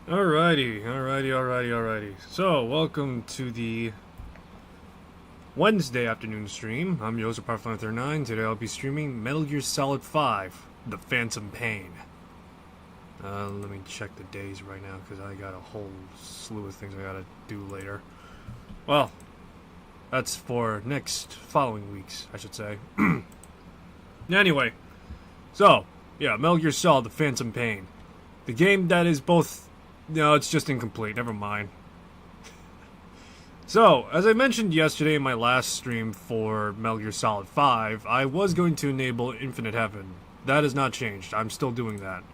Alrighty. So, welcome to the Wednesday afternoon stream. I'm Joseph Part539. Today I'll be streaming Metal Gear Solid 5, The Phantom Pain. Let me check the days right now, because I got a whole slew of things I gotta do later. Well, that's for following weeks, I should say. Anyway, so, yeah, Metal Gear Solid, The Phantom Pain. The game that is both... No, it's just incomplete. Never mind. So, as I mentioned yesterday in my last stream for Metal Gear Solid 5, I was going to enable Infinite Heaven. That has not changed. I'm still doing that.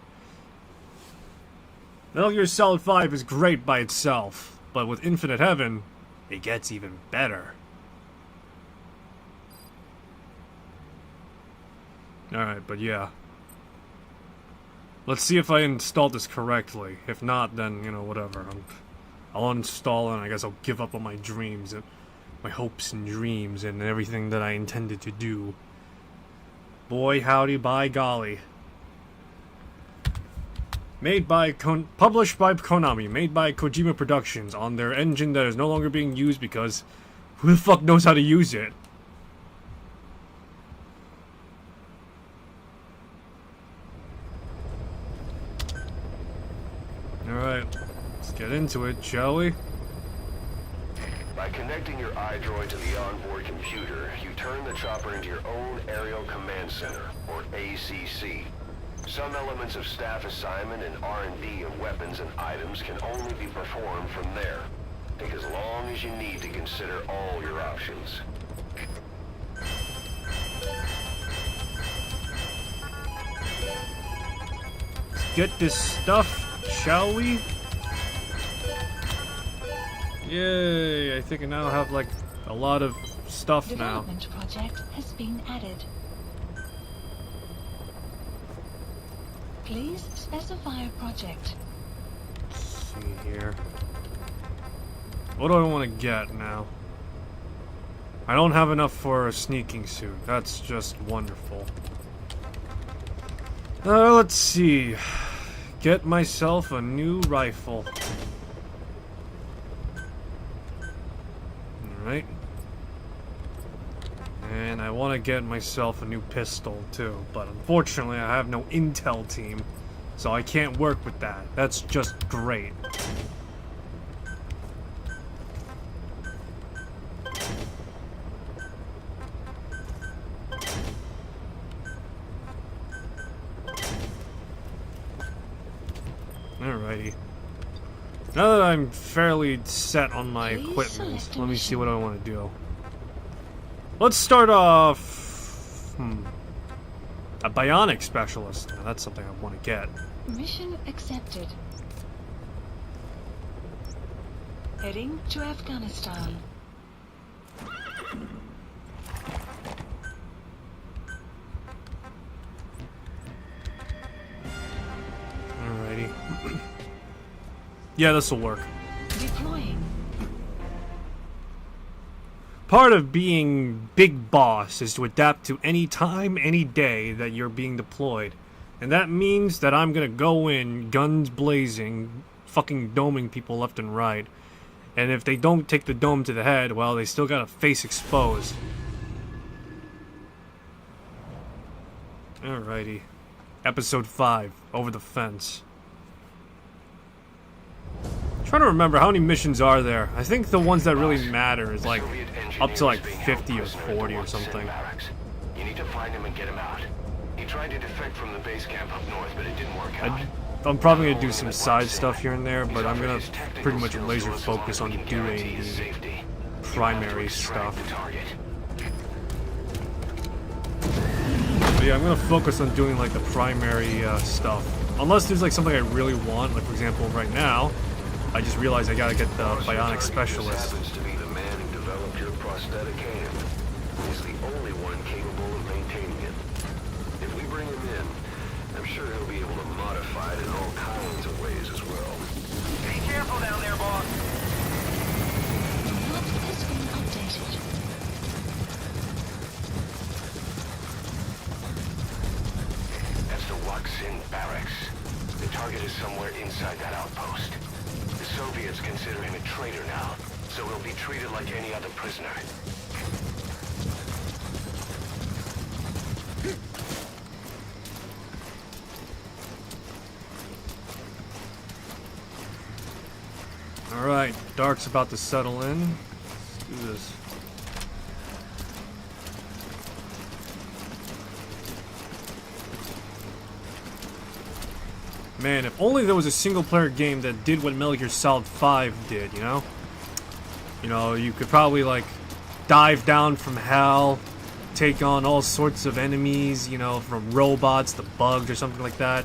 Metal Gear Solid 5 is great by itself, but with Infinite Heaven, it gets even better. Alright, but yeah. Let's see if I installed this correctly. If not, then, you know, whatever. I'll uninstall it and I guess I'll give up on my dreams and my hopes and dreams and everything that I intended to do. Boy, howdy, by golly. Published by Konami, made by Kojima Productions on their engine that is no longer being used because who the fuck knows how to use it? Alright, let's get into it, shall we? By connecting your iDroid to the onboard computer, you turn the chopper into your own Aerial Command Center, or ACC. Some elements of staff assignment and R&D of weapons and items can only be performed from there. Take as long as you need to consider all your options. Get this stuff, shall we? Yay, I think I now have like a lot of stuff now. Development project has been added. Please specify a project. Let's see here. What do I want to get now? I don't have enough for a sneaking suit. That's just wonderful. Let's see. Get myself a new rifle. Alright. And I want to get myself a new pistol too, but unfortunately I have no intel team, so I can't work with that. That's just great. Alrighty. Now that I'm fairly set on my equipment, let me see what I want to do. Let's start off... a bionic specialist. Now that's something I want to get. Mission accepted. Heading to Afghanistan. Alrighty. Yeah, this'll work. Deploying. Part of being Big Boss is to adapt to any time, any day that you're being deployed. And that means that I'm gonna go in, guns blazing, fucking doming people left and right. And if they don't take the dome to the head, well, they still got a face exposed. Alrighty. Episode 5, Over the Fence. Trying to remember how many missions are there. I think the ones that really matter is like up to like 50 or 40 or something. You need to find him and get him out. He tried to defect from the base camp up north, but it didn't work out. I'm probably gonna do some side stuff here and there, but I'm gonna pretty much laser focus on doing the primary stuff. But yeah, I'm gonna focus on doing like the primary stuff. Unless there's like something I really want, like for example right now, I just realized I gotta get the bionic specialist. Happens to be the man who developed your prosthetic hand. He's the only one capable of maintaining it. If we bring him in, I'm sure he'll be able to modify it in all kinds of ways as well. Be careful down there, boss. Map has been updated. That's the Waksin barracks. The target is somewhere inside that outpost. The Soviets consider him a traitor now, so he'll be treated like any other prisoner. Alright, dark's about to settle in. Let's do this. Man, if only there was a single-player game that did what Metal Gear Solid 5 did, you know? You know, you could probably, like, dive down from hell, take on all sorts of enemies, you know, from robots to bugs or something like that.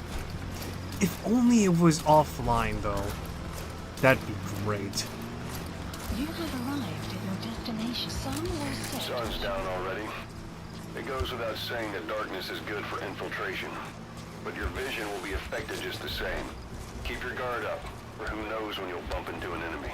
If only it was offline, though. That'd be great. You have arrived at your destination. Sun will set. Sun's down already. It goes without saying that darkness is good for infiltration. But your vision will be affected just the same. Keep your guard up, or who knows when you'll bump into an enemy.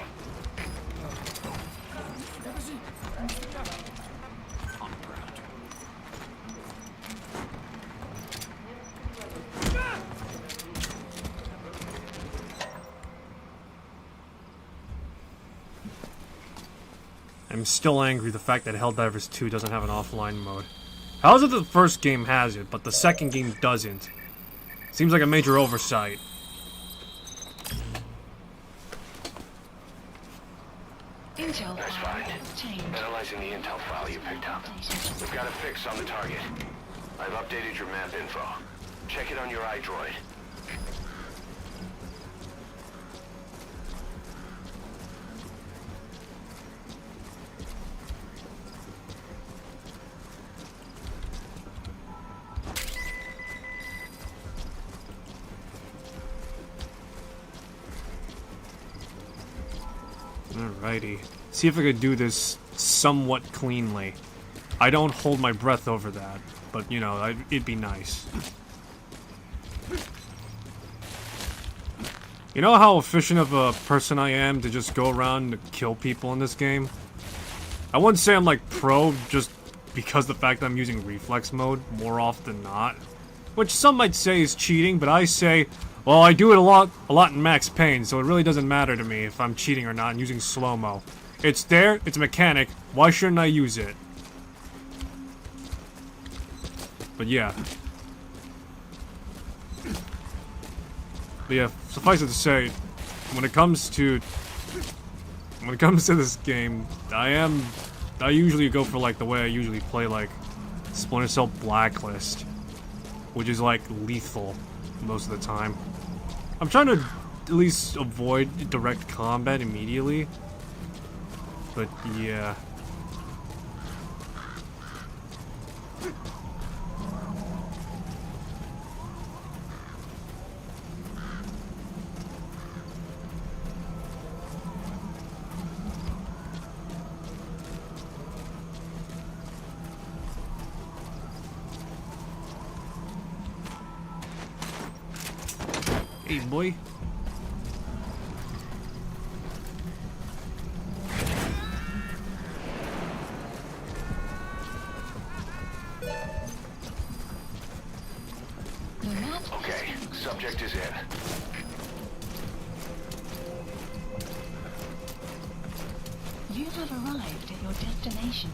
I'm still angry the fact that Helldivers 2 doesn't have an offline mode. How is it that the first game has it, but the second game doesn't? Seems like a major oversight. Intel Nice file find. obtained. Analyzing the intel file you picked up. We've got a fix on the target. I've updated your map info. Check it on your iDroid. Alrighty. See if I could do this somewhat cleanly. I don't hold my breath over that, but you know, it'd be nice. You know how efficient of a person I am to just go around and kill people in this game? I wouldn't say I'm like pro just because the fact that I'm using reflex mode more often than not. Which some might say is cheating, but I say, well, I do it a lot in Max Payne, so it really doesn't matter to me if I'm cheating or not and using slow-mo. It's there, it's a mechanic, why shouldn't I use it? But yeah. But yeah, suffice it to say, when it comes to this game, I usually go for like the way I usually play like Splinter Cell Blacklist, which is like lethal most of the time. I'm trying to at least avoid direct combat immediately, but yeah. Hey, boy. The map Okay, subject is in. You have arrived at your destination.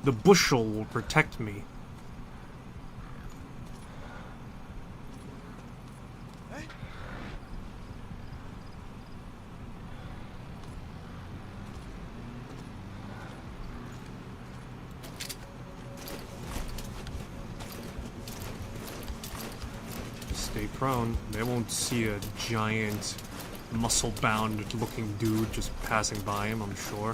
The bushel will protect me. Stay prone. They won't see a giant, muscle-bound looking dude just passing by him, I'm sure.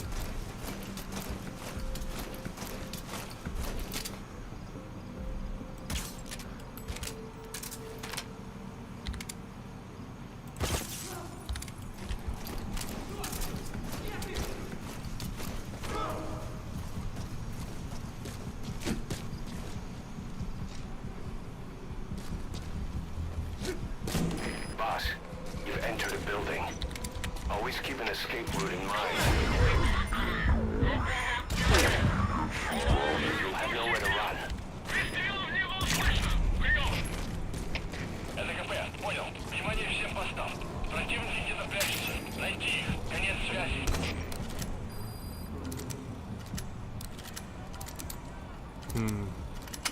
Boss, you've entered a building. Always keep an escape route in mind. You'll have nowhere to run. ЛКП, понял. Внимание всем постам. Противники где-то прячутся. Найти их. Конец связи.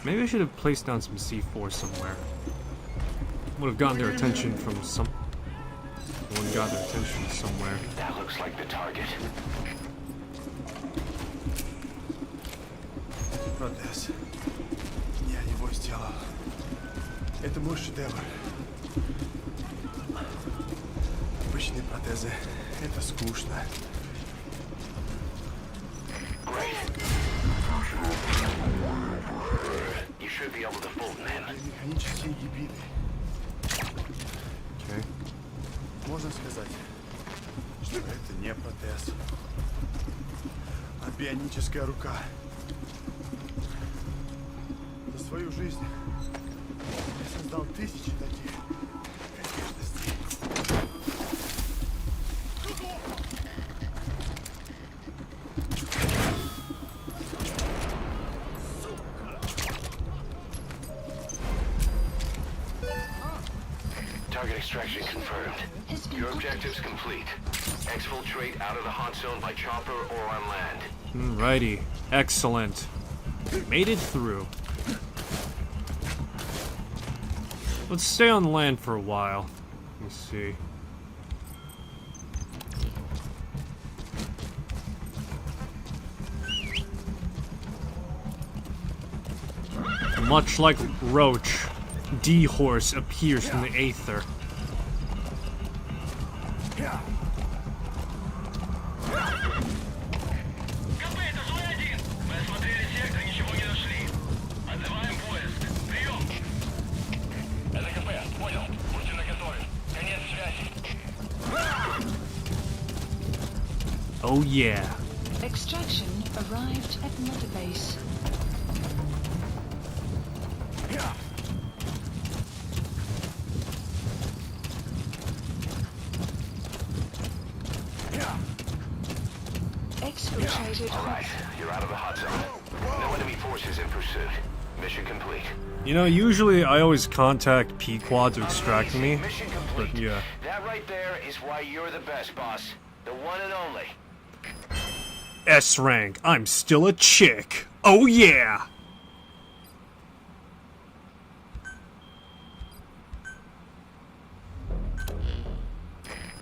Maybe I should have placed down some C4 somewhere. Would have gotten their attention from some... Would have got their attention somewhere. That looks like the target. Протез. Я его сделал. Это мой шедевр. Обычные протезы. Это скучно. Great. You should be able to fold them in. Механические гибриды. Okay. Можно сказать, что это не протез, а бионическая рука. За свою жизнь я создал тысячи таких конечностей. Target extraction confirmed. Your objective's complete. Exfiltrate out of the hot zone by chopper or on land. Alrighty. Excellent. Made it through. Let's stay on land for a while. Let me see. Much like Roach, D-Horse appears from the aether. Oh yeah. Extraction arrived at Mother Base. Exfiltrated. All right, you're out of the hot zone. No enemy forces in pursuit. Mission complete. You know, usually I always contact P-Quad to extract me, Mission complete. but yeah. That right there is why you're the best, boss. The one and only. S rank. I'm still a chick. Oh yeah.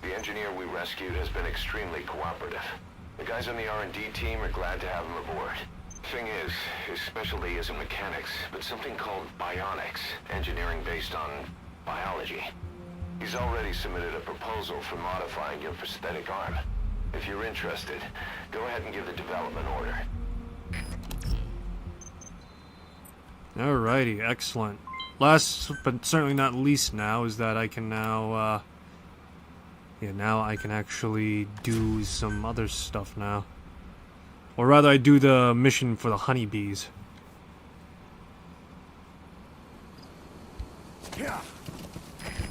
The engineer we rescued has been extremely cooperative. The guys on the R&D team are glad to have him aboard. Thing is, his specialty isn't mechanics, but something called bionics, engineering based on biology. He's already submitted a proposal for modifying your prosthetic arm. If you're interested, go ahead and give the development order. Alrighty, excellent. Last, but certainly not least now, is that I can now, now I can actually do some other stuff now. Or rather, I do the mission for the honeybees.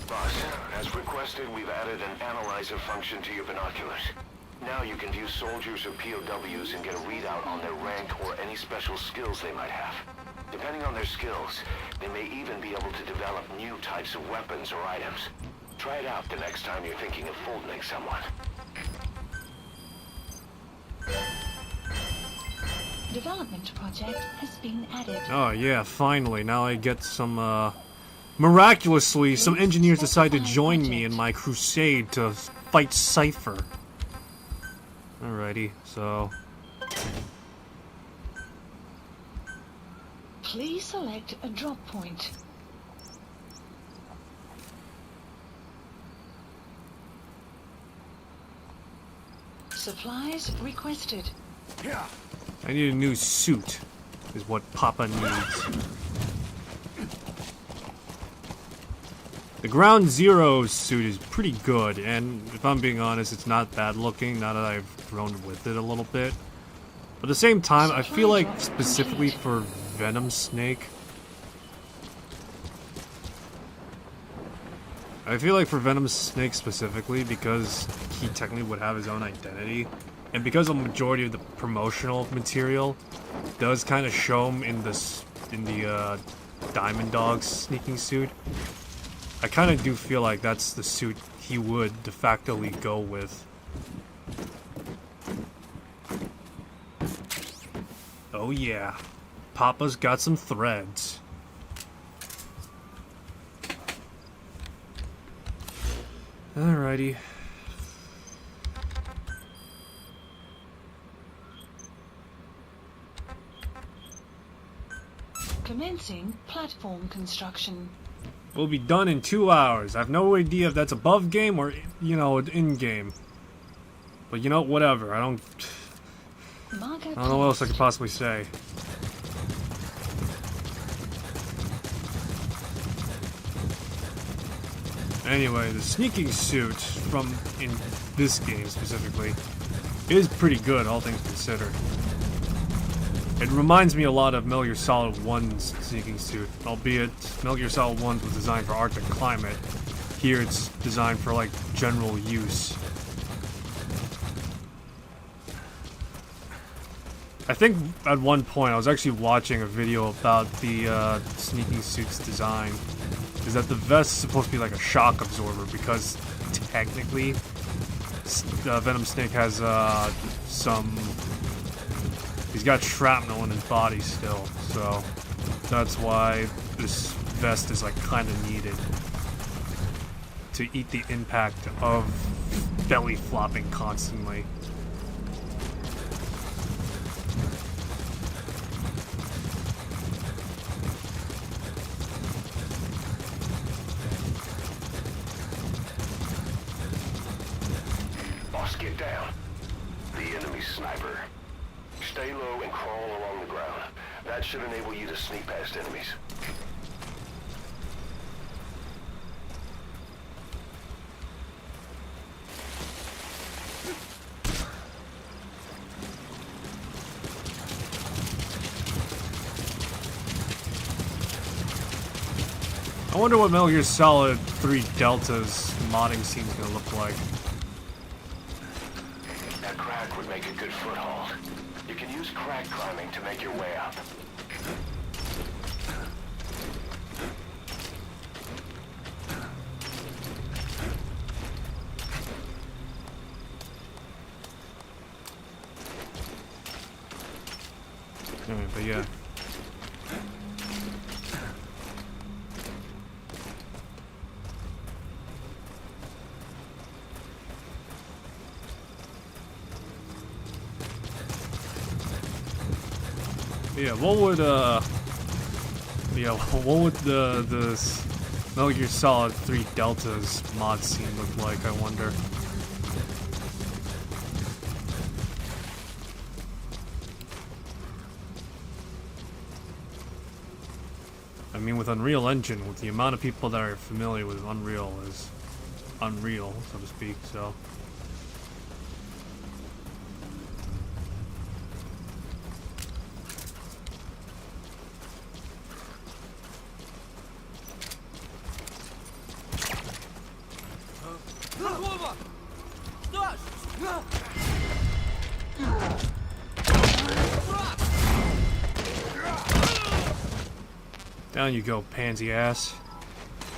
Boss, as requested, we've added an analyzer function to your binoculars. Now you can view soldiers or POWs and get a readout on their rank or any special skills they might have. Depending on their skills, they may even be able to develop new types of weapons or items. Try it out the next time you're thinking of folding someone. Development project has been added. Oh yeah, finally. Now I get some, miraculously, some engineers decide to join me in my crusade to fight Cypher. Alrighty, so... Please select a drop point. Supplies requested. I need a new suit, is what Papa needs. The Ground Zero suit is pretty good, and if I'm being honest, it's not bad looking, now that I've grown with it a little bit. But at the same time, I feel like specifically for Venom Snake, specifically, because he technically would have his own identity, And because the majority of the promotional material does kind of show him in the Diamond Dog's sneaking suit, I kind of do feel like that's the suit he would de facto go with. Oh yeah, Papa's got some threads. Alrighty. Commencing platform construction. We'll be done in 2 hours. I have no idea if that's above game or, you know, in game. But you know, whatever. I don't know what else I could possibly say. Anyway, the sneaking suit from in this game specifically is pretty good, all things considered. It reminds me a lot of Metal Gear Solid 1's sneaking suit, albeit Metal Gear Solid 1 was designed for Arctic climate. Here it's designed for, like, general use. I think at one point I was actually watching a video about the sneaking suit's design. Is that the vest is supposed to be like a shock absorber because technically Venom Snake has some... He's got shrapnel in his body still, so that's why this vest is like kind of needed to eat the impact of belly flopping constantly. Boss, get down. The enemy sniper. Stay low and crawl along the ground. That should enable you to sneak past enemies. I wonder what Metal Gear Solid 3 Delta's modding scene's gonna look like. That crack would make a good foothold. You can use crack climbing to make your way up. Alright, but yeah. Yeah, what would the Metal Gear Solid 3 Delta's mod scene look like, I wonder? I mean, with Unreal Engine, with the amount of people that are familiar with Unreal is unreal, so to speak, so... Down you go, pansy ass.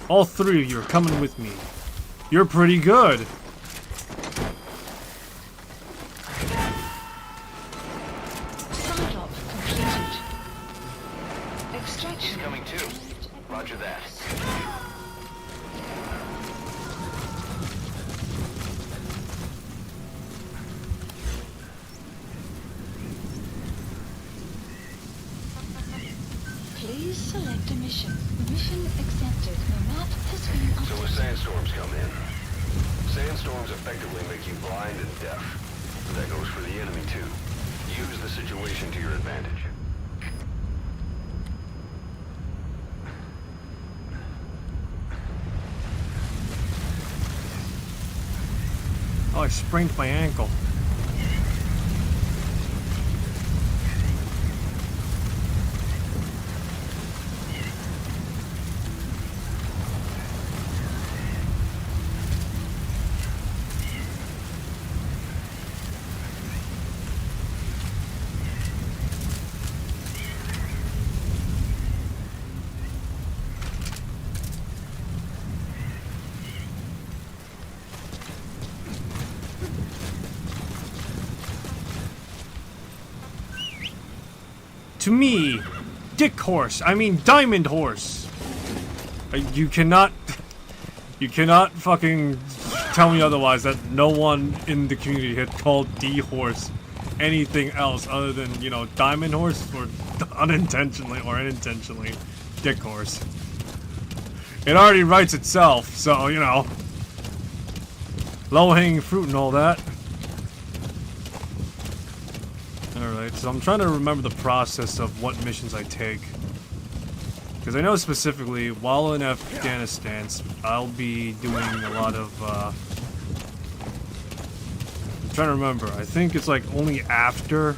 All three of you are coming with me. You're pretty good. Startup completed. Extraction. He's coming too. Roger that. Please select a mission. Mission accepted. The map has been So when updated. sandstorms come in, sandstorms effectively make you blind and deaf. That goes for the enemy too. Use the situation to your advantage. Oh, I sprained my ankle. To me, Dick Horse. I mean, Diamond Horse. You cannot fucking tell me otherwise that no one in the community had called D Horse anything else other than, you know, Diamond Horse, or unintentionally or unintentionally Dick Horse. It already writes itself, so, you know, low-hanging fruit and all that. Alright, so I'm trying to remember the process of what missions I take. Because I know specifically, while in Afghanistan, I'll be doing a lot of, I'm trying to remember. I think it's like only after...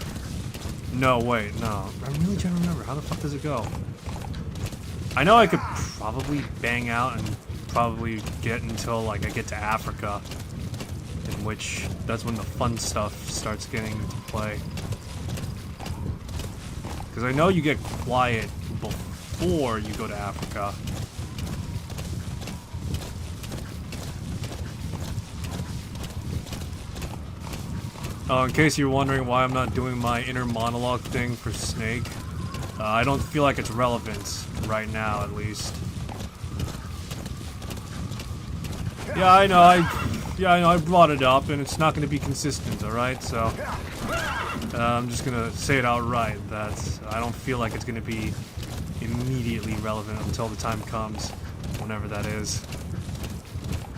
No, wait, no. I'm really trying to remember. How the fuck does it go? I know I could probably bang out and probably get until, like, I get to Africa. In which, that's when the fun stuff starts getting into play. Because I know you get quiet before you go to Africa. Oh, in case you're wondering why I'm not doing my inner monologue thing for Snake, I don't feel like it's relevant right now, at least. Yeah, I know. I brought it up, and it's not going to be consistent. All right, so I'm just gonna say it outright that I don't feel like it's going to be immediately relevant until the time comes, whenever that is.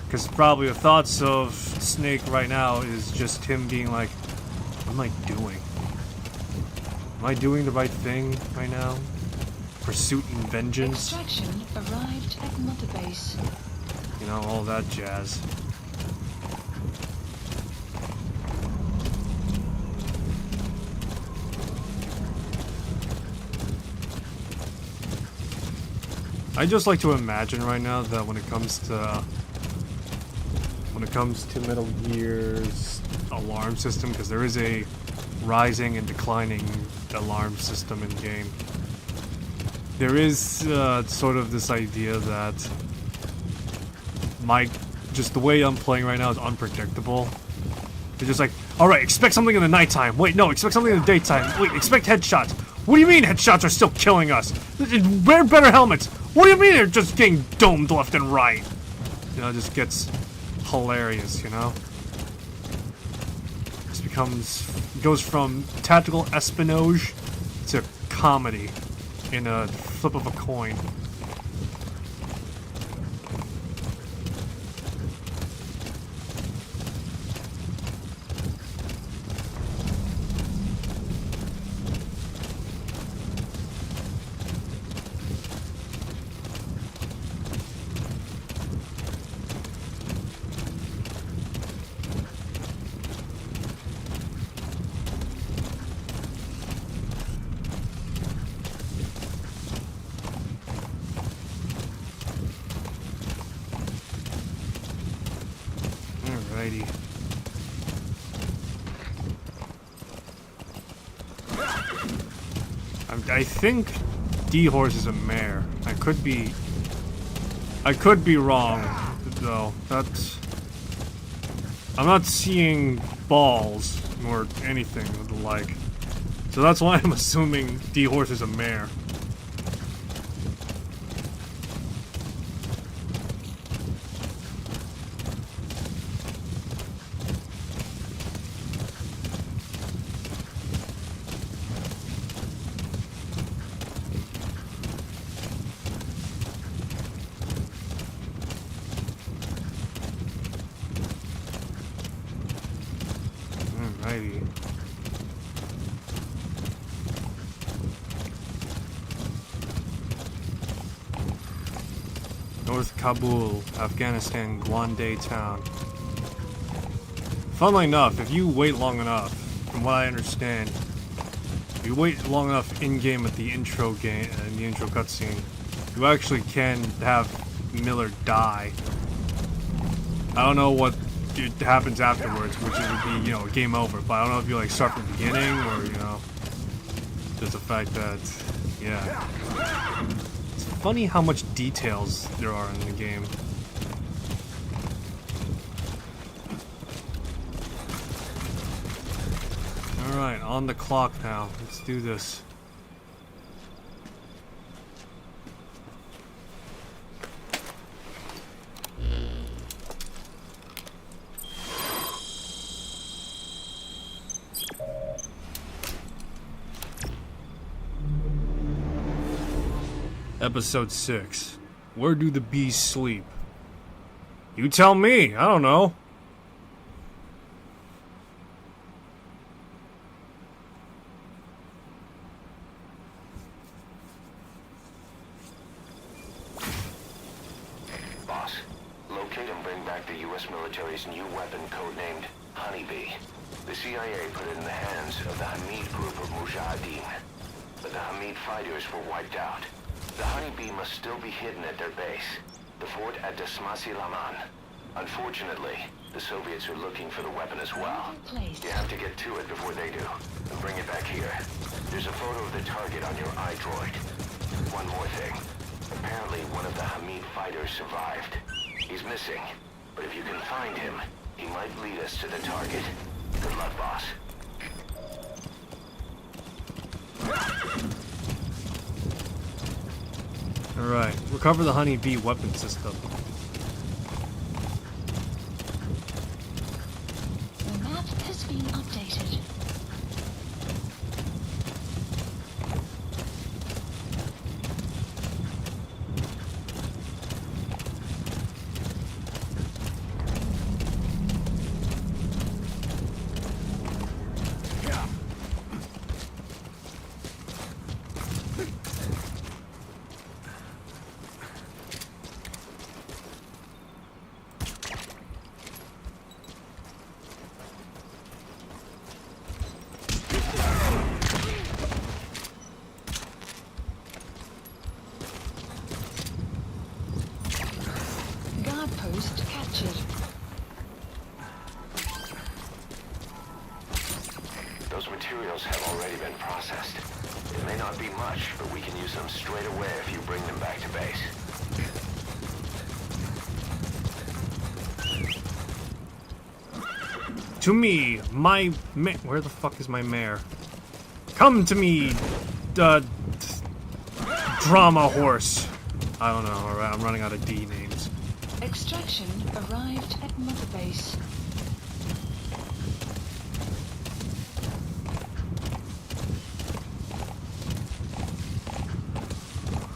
Because probably the thoughts of Snake right now is just him being like, what am I doing? Am I doing the right thing right now? Pursuit and vengeance? Extraction arrived at Mother Base. You know, all that jazz. I just like to imagine right now that when it comes to Metal Gear's alarm system, because there is a rising and declining alarm system in game, there is sort of this idea that just the way I'm playing right now is unpredictable. They're just like, alright, expect something in the nighttime. Wait, no, expect something in the daytime. Wait, expect headshots. What do you mean headshots are still killing us? Wear better helmets. What do you mean they're just getting domed left and right? You know, it just gets hilarious, you know? It goes from tactical espionage to comedy in a flip of a coin. Alrighty. I think D-Horse is a mare. I could be wrong, though. I'm not seeing balls or anything of the like. So that's why I'm assuming D-Horse is a mare. Alrighty. North Kabul, Afghanistan, Gwande town. Funnily enough, if you wait long enough, from what I understand, if you wait long enough in-game at the intro game, in the intro cutscene, you actually can have Miller die. I don't know what it happens afterwards, which would be, you know, game over, but I don't know if you like start from the beginning or, you know, just the fact that, yeah. It's funny how much details there are in the game. Alright, on the clock now. Let's do this. Episode 6. Where do the bees sleep? You tell me. I don't know. Boss, locate and bring back the U.S. military's new weapon codenamed Honeybee. The CIA put it in the hands of the Hamid group of Mujahideen, but the Hamid fighters were wiped out. The Honeybee must still be hidden at their base, the fort at Desmasi Laman. Unfortunately, the Soviets are looking for the weapon as well. You have to get to it before they do, and bring it back here. There's a photo of the target on your iDroid. One more thing. Apparently, one of the Hamid fighters survived. He's missing, but if you can find him, he might lead us to the target. Good luck, boss. Alright, recover the Honeybee weapon system. The map has been updated. Post captured. Those materials have already been processed. It may not be much, but we can use them straight away if you bring them back to base. To me, my where the fuck is my mare? Come to me, drama horse. I don't know. Alright, I'm running out of D names. Extraction arrived at Mother Base.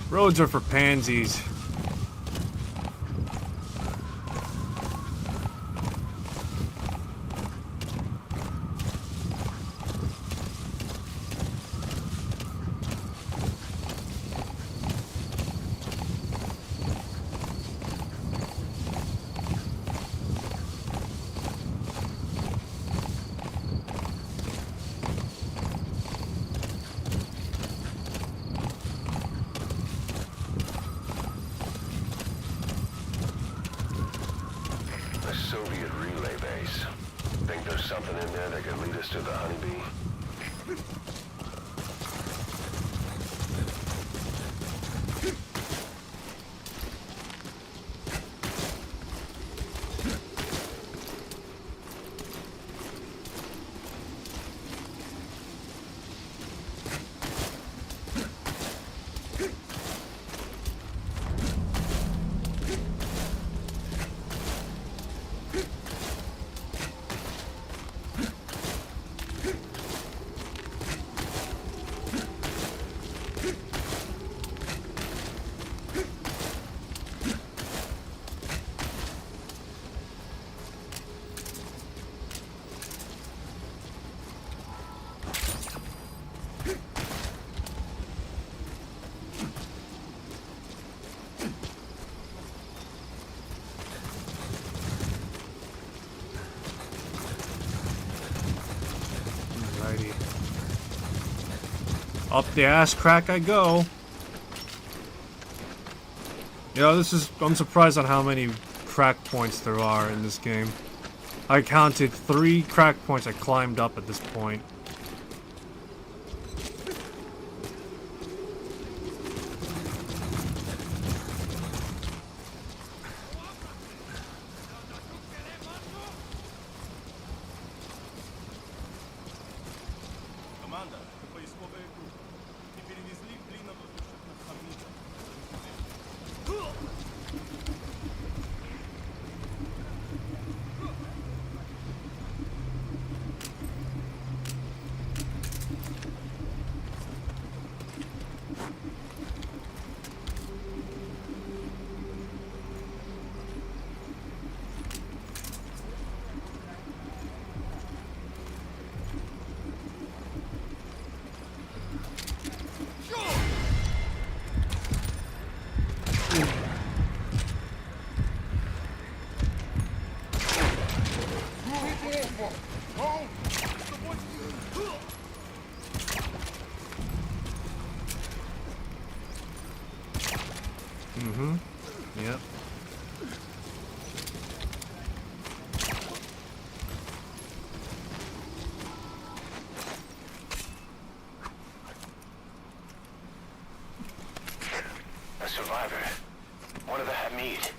Roads are for pansies. Soviet relay base. Think there's something in there that could lead us to the Honeybee? Up the ass crack I go. Yeah, I'm surprised on how many crack points there are in this game. I counted 3 crack points I climbed up at this point. Команда, поисковая группа. И перевезли пленнодушных на Хамида. Mm-hmm. Yep. A survivor. One of the Hamid.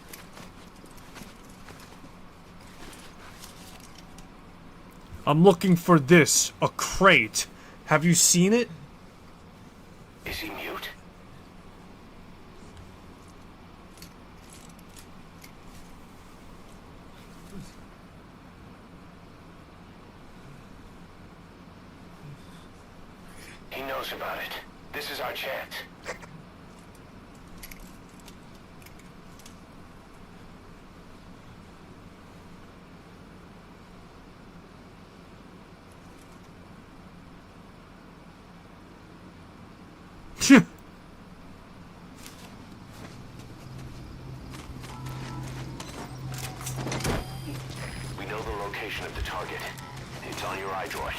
I'm looking for this. A crate. Have you seen it? Is he mute? He knows about it. This is our chance. We know the location of the target. It's on your iDroid.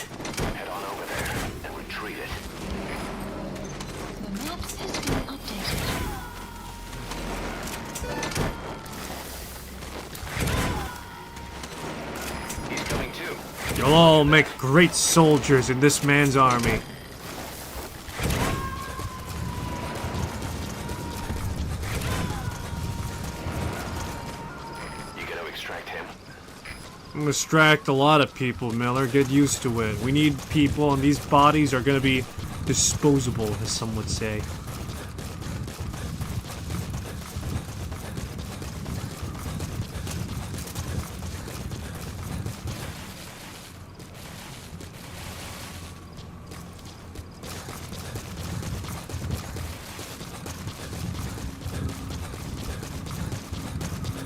Head on over there and retrieve it. The map has been updated. He's coming too. You'll all make great soldiers in this man's army. You gotta extract him. I'm gonna distract a lot of people, Miller. Get used to it. We need people, and these bodies are gonna be disposable, as some would say.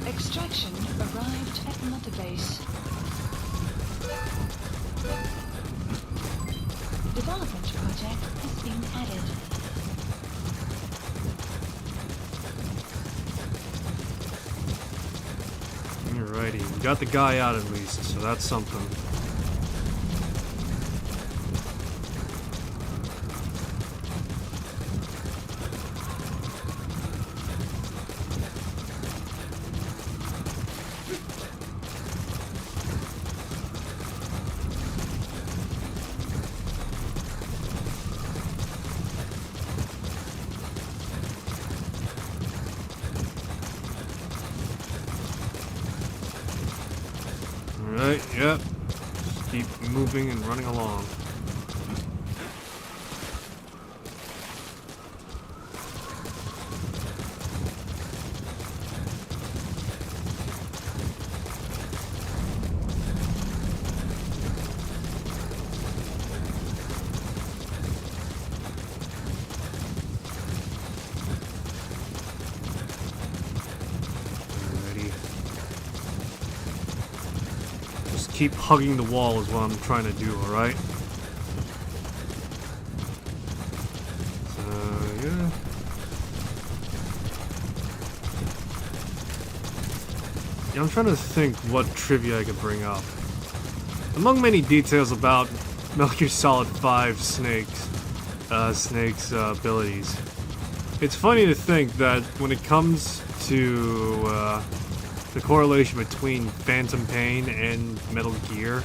Extraction arrived at Mother Base. Development project has been added. Alrighty, we got the guy out at least, so that's something. Alright, yep. Just keep moving and running along. Alrighty. Just keep hugging the wall is what I'm trying to do, alright? Yeah. Yeah, I'm trying to think what trivia I could bring up. Among many details about Metal Gear Solid 5 Snake's abilities, it's funny to think that when it comes to the correlation between Phantom Pain and Metal Gear,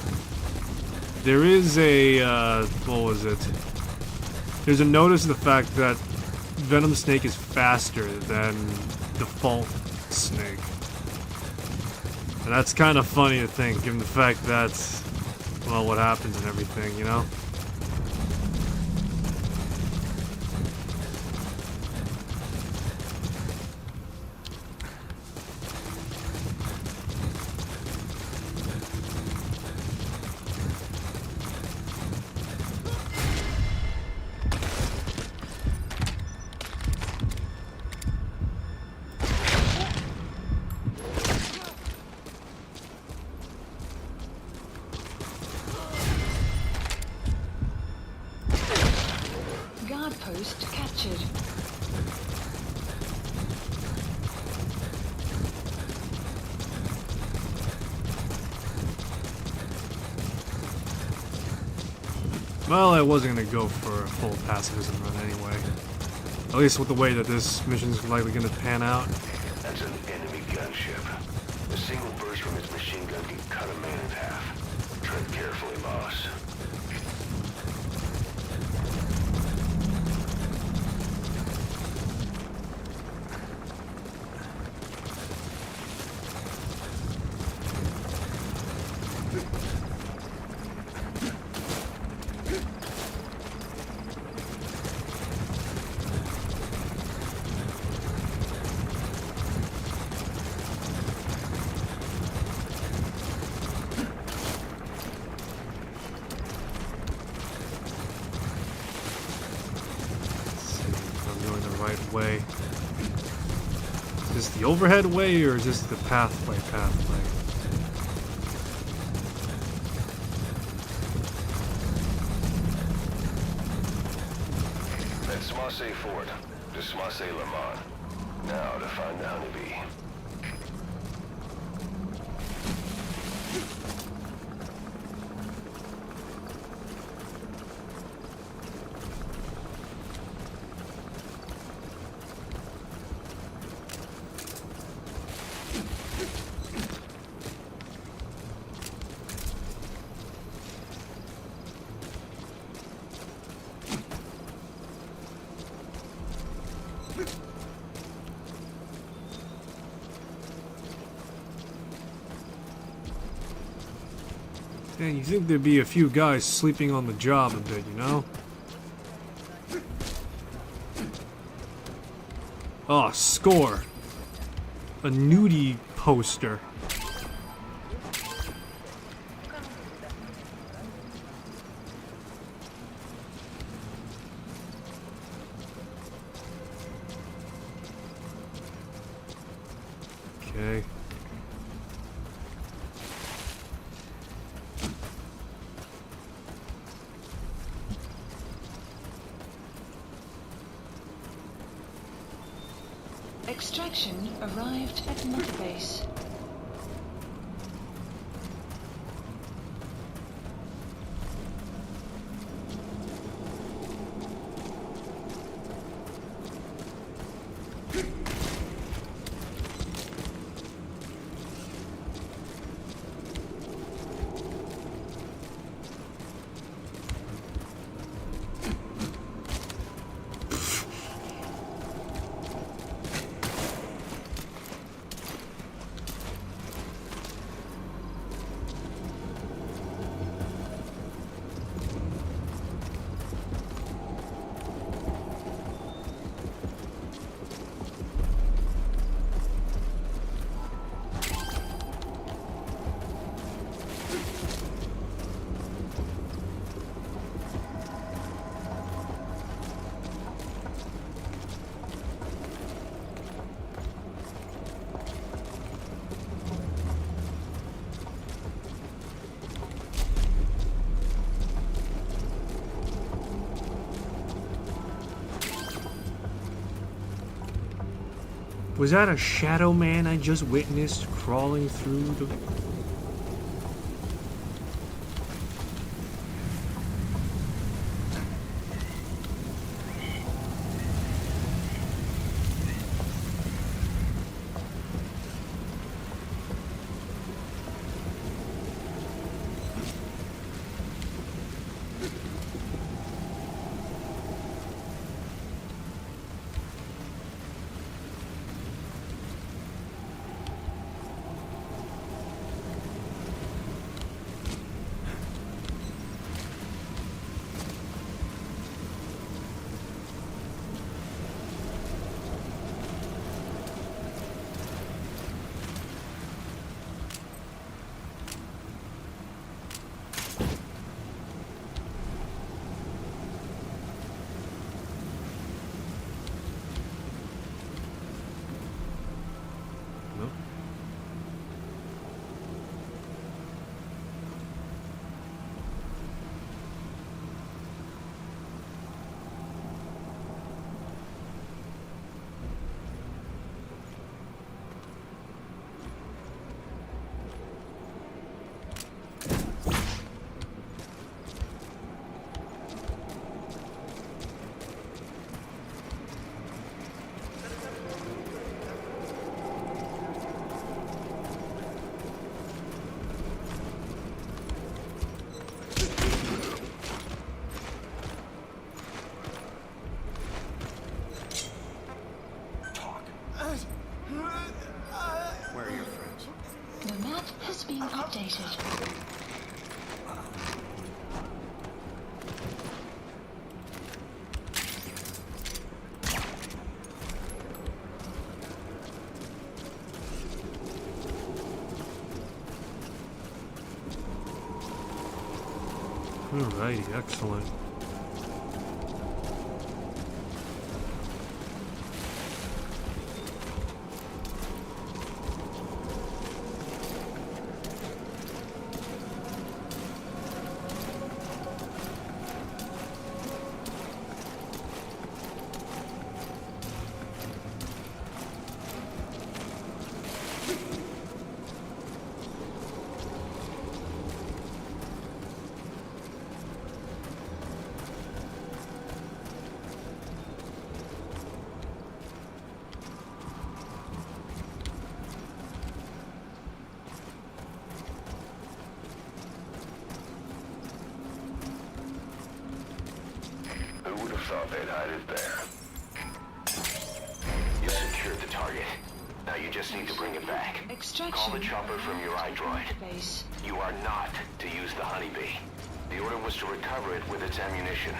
there is a, what was it? There's a notice of the fact that Venom Snake is faster than default Snake. And that's kind of funny to think, given the fact that, well, what happens and everything, you know? Guard post captured. Well, I wasn't gonna go for a full pacifism run anyway. At least with the way that this mission's likely gonna pan out. That's an enemy gunship. A single burst from its machine gun can cut a man in half. Tread carefully, boss. Way. Is this the overhead way or is this the pathway? That's Smasse Fort, to Smasse Lamont. Now to find the honeybee. Man, you think there'd be a few guys sleeping on the job a bit, you know? Oh, score! A nudie poster. Okay. Extraction arrived at Motorbase. Was that a shadow man I just witnessed crawling through the... Alrighty, excellent. Who would have thought they'd hide it there? You secured the target. Now you just need to bring it back. Extraction. Call the chopper from your iDroid. Base. You are not to use the honeybee. The order was to recover it with its ammunition.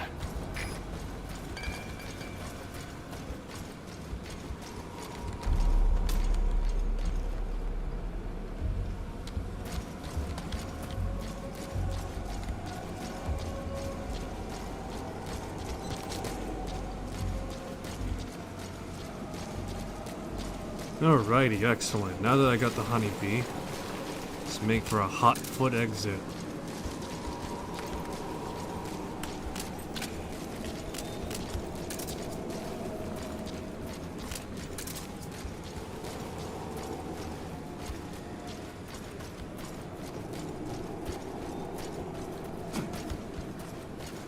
Alrighty, excellent. Now that I got the honeybee, let's make for a hot foot exit.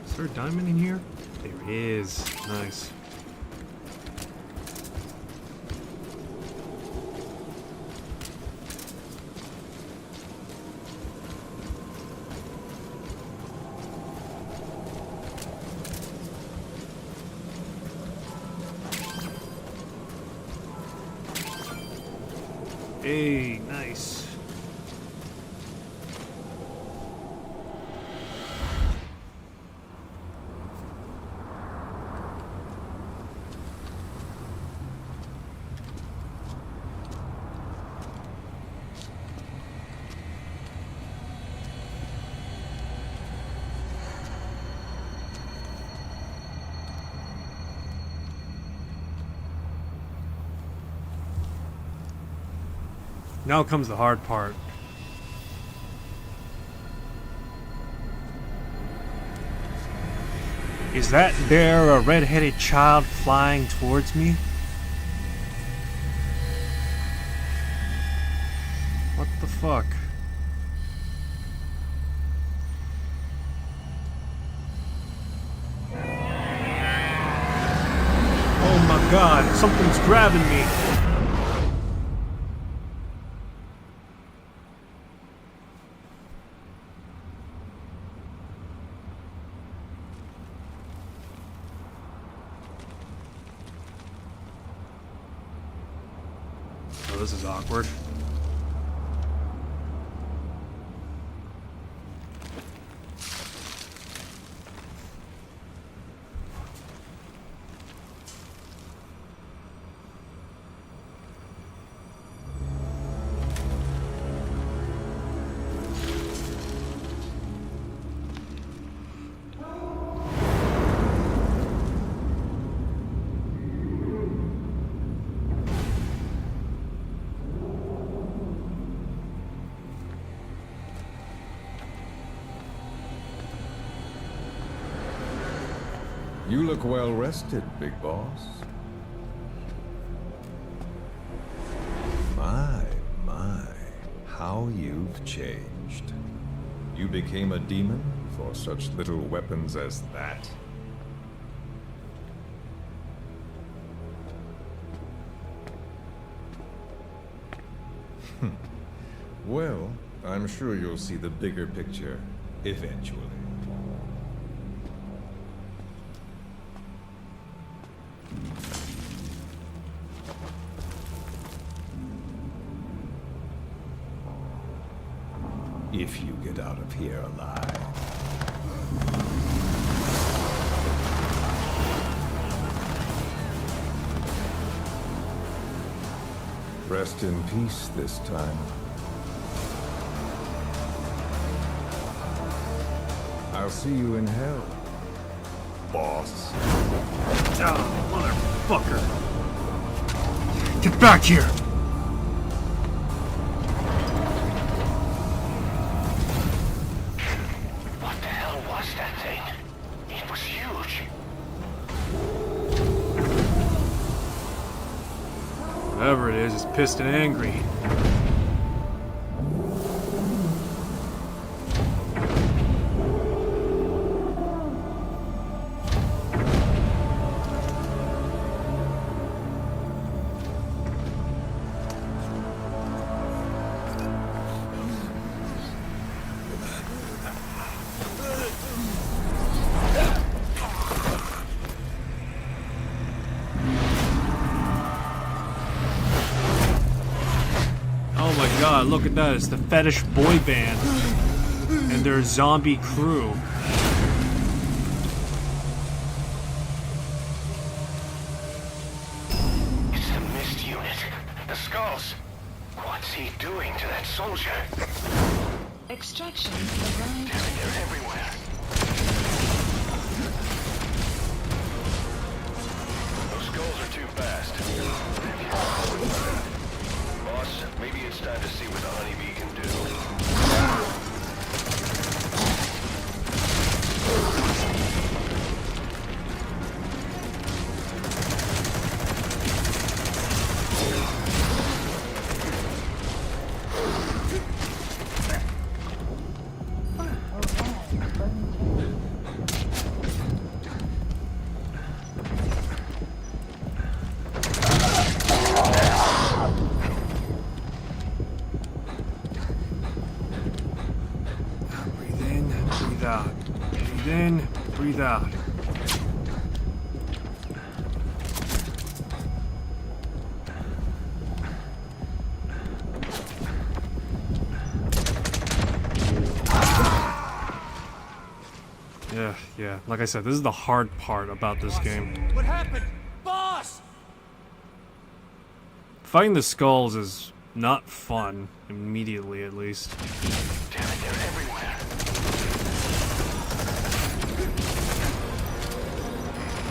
Is there a diamond in here? There is. Nice. Hey, nice. Now comes the hard part. Is that there a red-headed child flying towards me? What the fuck? Oh my god, something's grabbing me. Oh, this is awkward. You look well rested, big boss. My, how you've changed. You became a demon for such little weapons as that? Well, I'm sure you'll see the bigger picture eventually. If you get out of here alive. Rest in peace this time. I I'll see you in hell, boss. Oh, motherfucker. Get back here! What the hell was that thing? It was huge. Whatever it is, it's pissed and angry. Oh my god, look at that. It's the fetish boy band and their zombie crew. It's the mist unit. The skulls. What's he doing to that soldier? Extraction arrived. They're everywhere. Those skulls are too fast. Boss, maybe it's time to see what the honeybee can do. Breathe in, breathe out. Breathe in, breathe out. Yeah. Like I said, this is the hard part about this game. What happened? Boss! Fighting the skulls is not fun, immediately at least. Damn it, they're everywhere.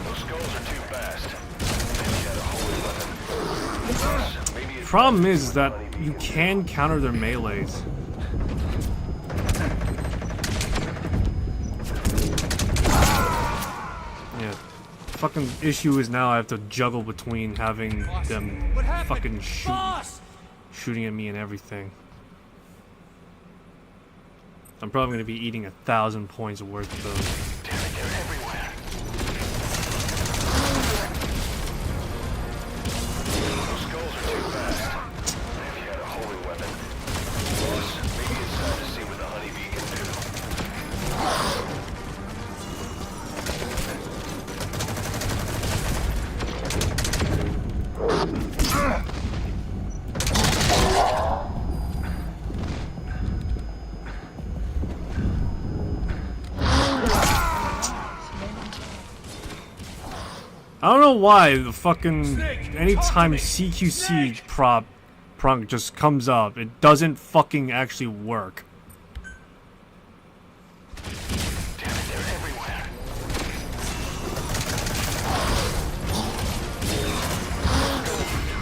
Those skulls are too fast. Maybe had a holy weapon. Boss, maybe it's Problem is that you can counter their melees. Yeah. Fucking issue is now I have to juggle between having them What happened? fucking Boss! shooting at me and everything. I'm probably gonna be eating 1,000 points worth of those. Damn it, they're everywhere. Those skulls are too fast. Maybe had a holy weapon. Boss, maybe it's time to see what the honeybee can do. I don't know why the fucking anytime CQC prompt just comes up, it doesn't fucking actually work. Damn it, they're everywhere.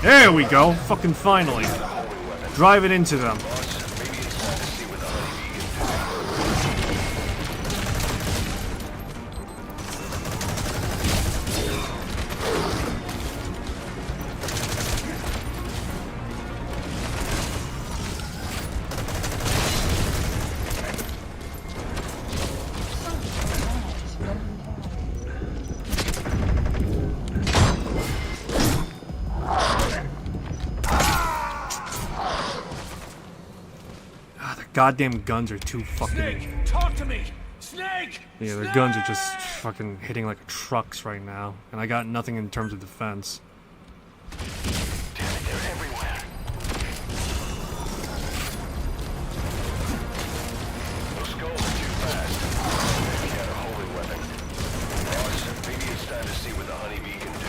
There we go, fucking finally. Drive it into them. Boss, maybe it's time to see what the honeybee can do. Goddamn guns are too fucking... Snake, talk to me! Snake! Yeah, their guns are just fucking hitting like trucks right now. And I got nothing in terms of defense. Damn it, they're everywhere. Those skulls are too fast. Maybe had a holy weapon. Boss, maybe it's time to see what the honeybee can do.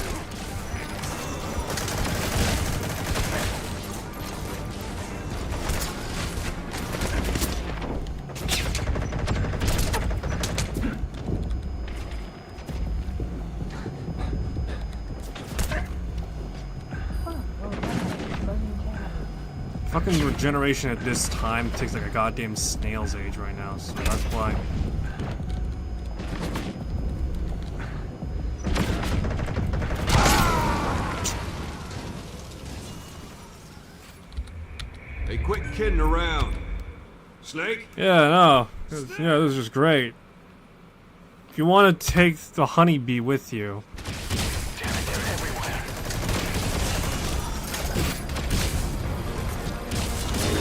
fucking regeneration at this time takes like a goddamn snail's age right now, so that's why. Hey, quit kidding around. Snake? Yeah, no. Yeah, this is great. If you want to take the honeybee with you. Damn it, they're everywhere.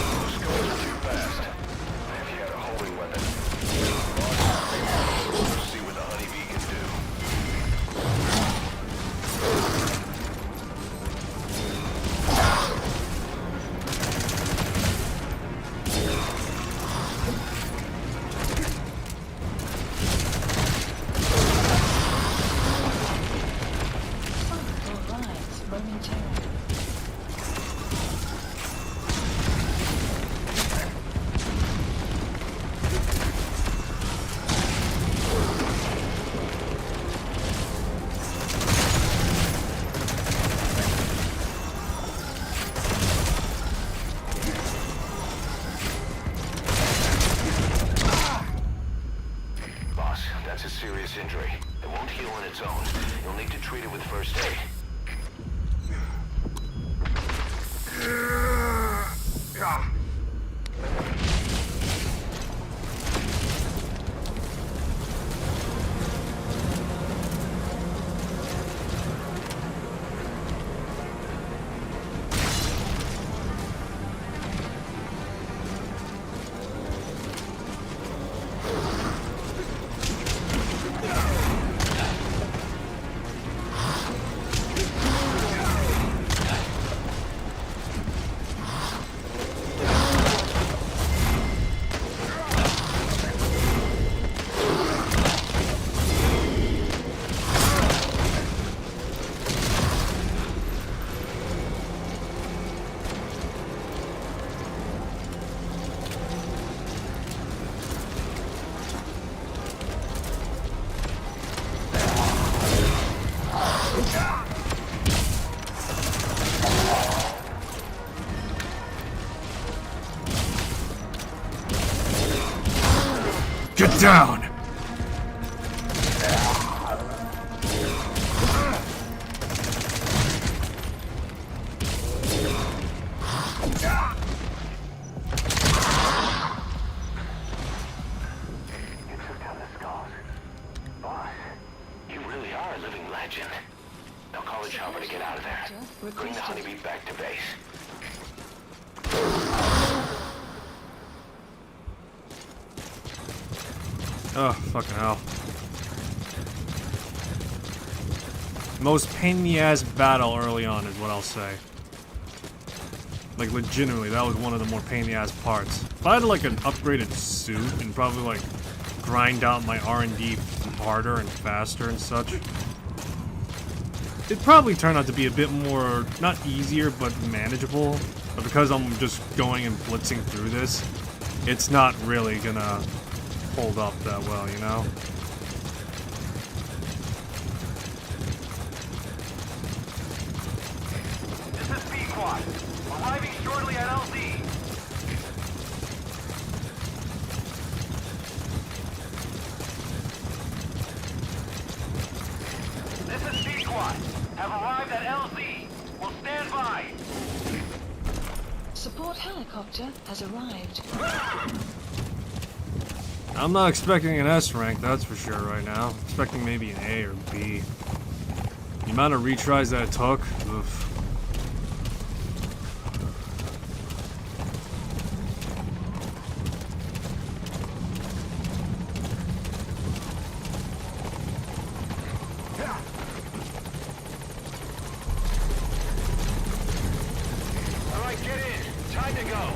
Those guns are too fast. If you had a homing weapon, let's see what the honeybee can do. All right, momentarily. Boss, that's a serious injury. It won't heal on its own. You'll need to treat it with first aid. Get down! You took down the skulls. Boss, you really are a living legend. Now call the chopper to get out of there. Bring the honeybee back to base. Oh, fucking hell. Most pain in the ass battle early on is what I'll say. Like, legitimately, that was one of the more pain in the ass parts. If I had like an upgraded suit and probably like grind out my R&D harder and faster and such, it'd probably turn out to be a bit more, not easier, but manageable. But because I'm just going and blitzing through this, it's not really gonna hold up that well, you know? This is B-Quad. Arriving shortly at LZ. This is B-Quad. Have arrived at LZ. Will stand by. Support helicopter has arrived. I'm not expecting an S rank, that's for sure right now. I'm expecting maybe an A or B. The amount of retries that it took, oof. All right, get in. Time to go.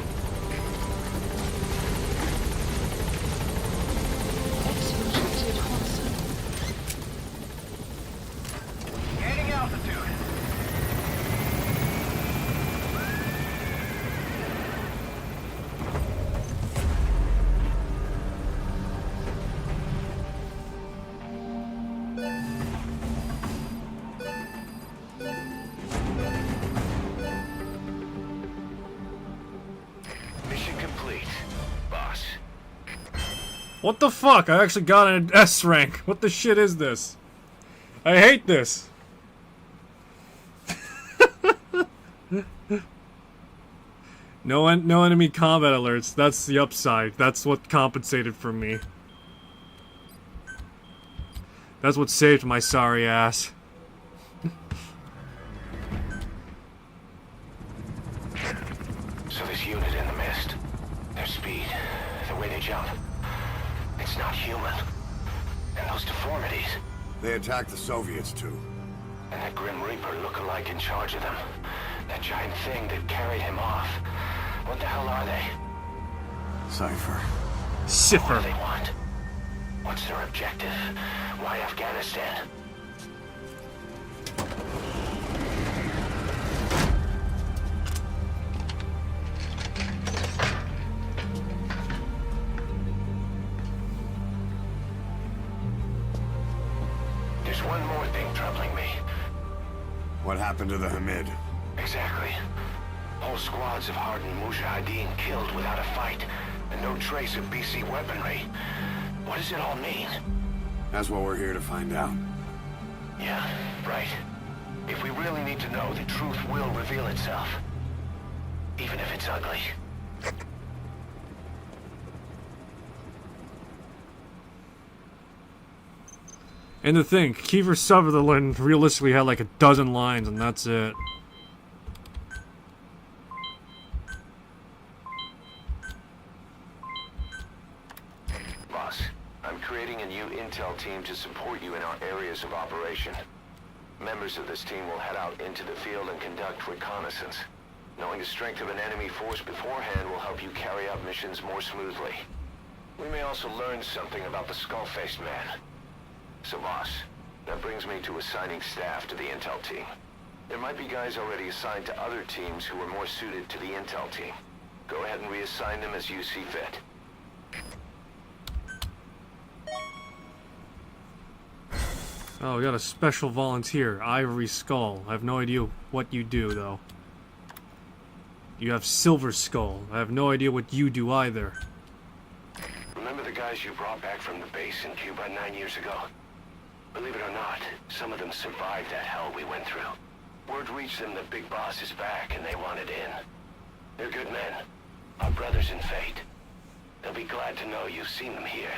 Exfiltrated Hudson. Gaining altitude. What the fuck? I actually got an S rank. What the shit is this? I hate this. No enemy combat alerts. That's the upside. That's what compensated for me. That's what saved my sorry ass. So this unit in the mist, their speed, the way they jump, it's not human. And those deformities, They attacked the Soviets too. and that Grim Reaper look-alike in charge of them. That giant thing that carried him off. What the hell are they? Cypher. What do Cipher. they want? What's their objective? Why Afghanistan? There's one more thing troubling me. What happened to the Hamid? Exactly. Whole squads of hardened Mujahideen killed without a fight, and no trace of BC weaponry. What does it all mean? That's what we're here to find out. Yeah, right. If we really need to know, the truth will reveal itself. Even if it's ugly. And to think, Kiefer Sutherland realistically had like a dozen lines, and that's it. Boss, I'm creating a new intel team to support you in our areas of operation. Members of this team will head out into the field and conduct reconnaissance. Knowing the strength of an enemy force beforehand will help you carry out missions more smoothly. We may also learn something about the skull-faced man. So boss, that brings me to assigning staff to the intel team. There might be guys already assigned to other teams who are more suited to the intel team. Go ahead and reassign them as you see fit. Oh, we got a special volunteer, Ivory Skull. I have no idea what you do, though. You have Silver Skull. I have no idea what you do either. Remember the guys you brought back from the base in Cuba 9 years ago? Believe it or not, some of them survived that hell we went through. Word reached them that Big Boss is back and they wanted in. They're good men. Our brothers in fate. They'll be glad to know you've seen them here.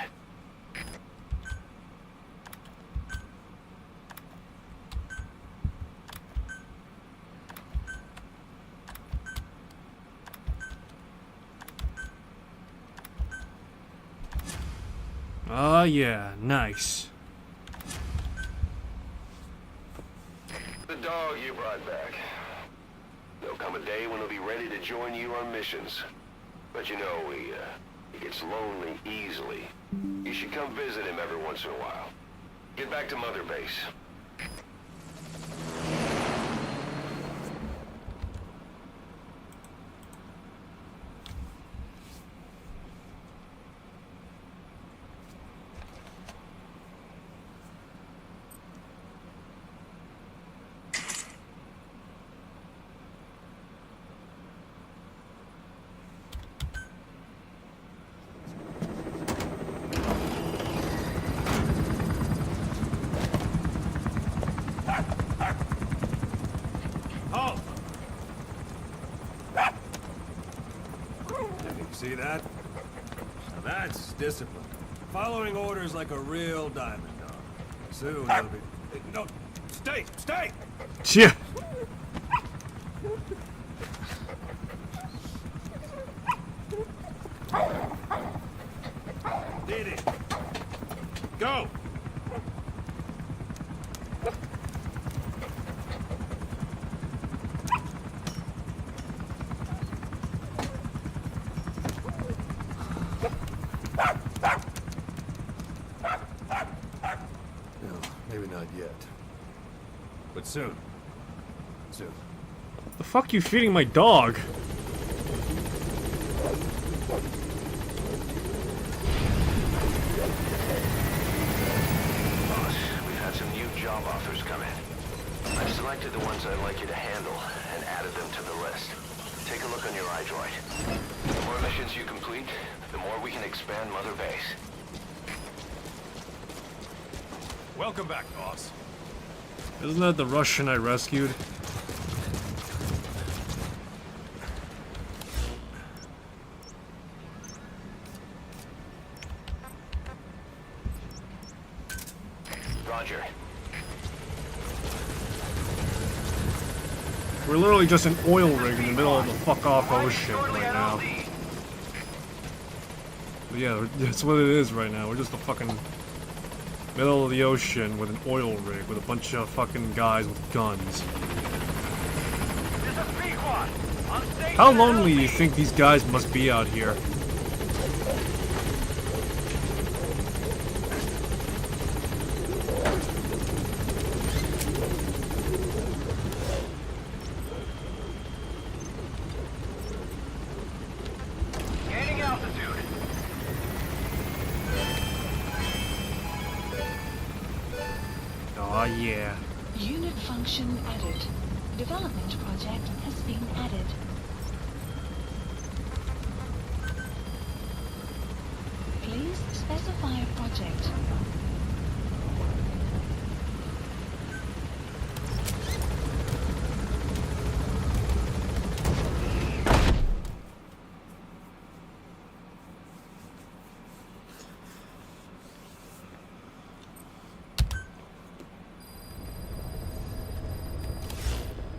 Oh yeah, nice. The dog you brought back. There'll come a day when he'll be ready to join you on missions. But you know, he gets lonely easily. You should come visit him every once in a while. Get back to Mother Base. See that? Now that's discipline. Following orders like a real diamond dog. Soon they'll be... No, stay! Stay! Yeah. Did it. Go! No, maybe not yet. But soon. Soon. The fuck you feeding my dog? Boss, we've had some new job offers come in. I've selected the ones I'd like you to handle and added them to the list. Take a look on your iDroid. The more missions you complete, the more we can expand Mother Base. Welcome back, boss. Isn't that the Russian I rescued? Roger. We're literally just an oil rig in the middle of the fuck off ocean right now. But yeah, that's what it is right now. We're just a fucking middle of the ocean with an oil rig with a bunch of fucking guys with guns. How lonely do you think these guys must be out here? Oh yeah. Unit function added. Development project has been added. Please specify a project.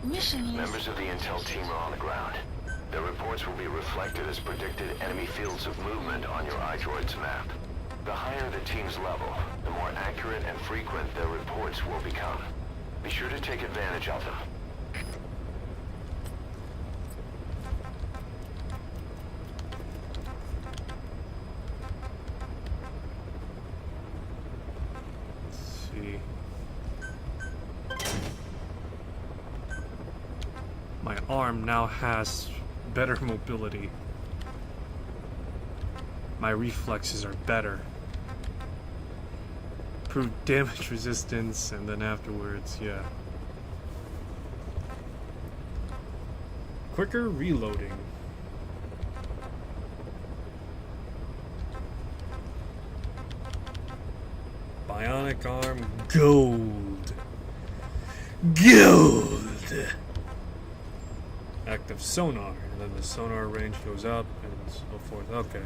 Mission list. Members of the intel team are on the ground. Their reports will be reflected as predicted enemy fields of movement on your iDroid's map. The higher the team's level, the more accurate and frequent their reports will become. Be sure to take advantage of them. Let's see. My arm now has better mobility. My reflexes are better. Improved damage resistance, and then afterwards, yeah. Quicker reloading. Bionic arm gold. Gold! Active sonar, and then the sonar range goes up and so forth. Okay.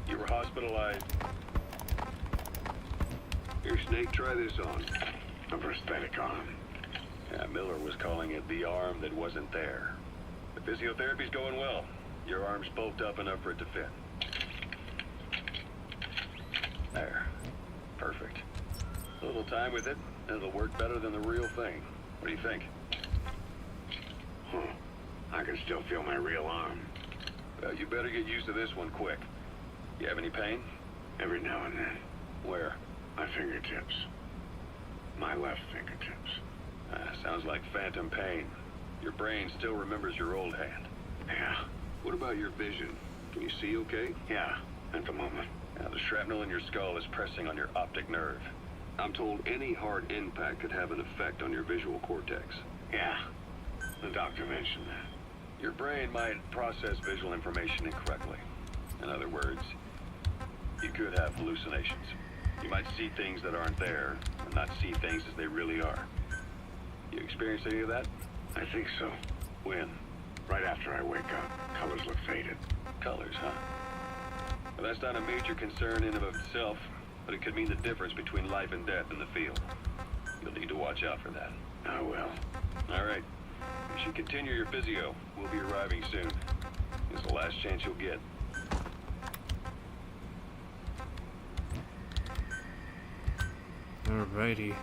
You were hospitalized. Here, Snake, try this on. A prosthetic arm. Yeah, Miller was calling it the arm that wasn't there. The physiotherapy's going well. Your arm's bulked up enough for it to fit. There. Perfect. A little time with it, and it'll work better than the real thing. What do you think? Huh. I can still feel my real arm. Well, you better get used to this one quick. You have any pain? Every now and then. Where? My fingertips. My left fingertips. Sounds like phantom pain. Your brain still remembers your old hand. Yeah. What about your vision? Can you see okay? Yeah. At the moment. Now, the shrapnel in your skull is pressing on your optic nerve. I'm told any hard impact could have an effect on your visual cortex. Yeah. The doctor mentioned that. Your brain might process visual information incorrectly. In other words, you could have hallucinations. You might see things that aren't there, and not see things as they really are. You experienced any of that? I think so. When? Right after I wake up, colors look faded. Colors, huh? Well, that's not a major concern in and of itself, but it could mean the difference between life and death in the field. You'll need to watch out for that. I will. All right. You should continue your physio. We'll be arriving soon. It's the last chance you'll get. Alrighty.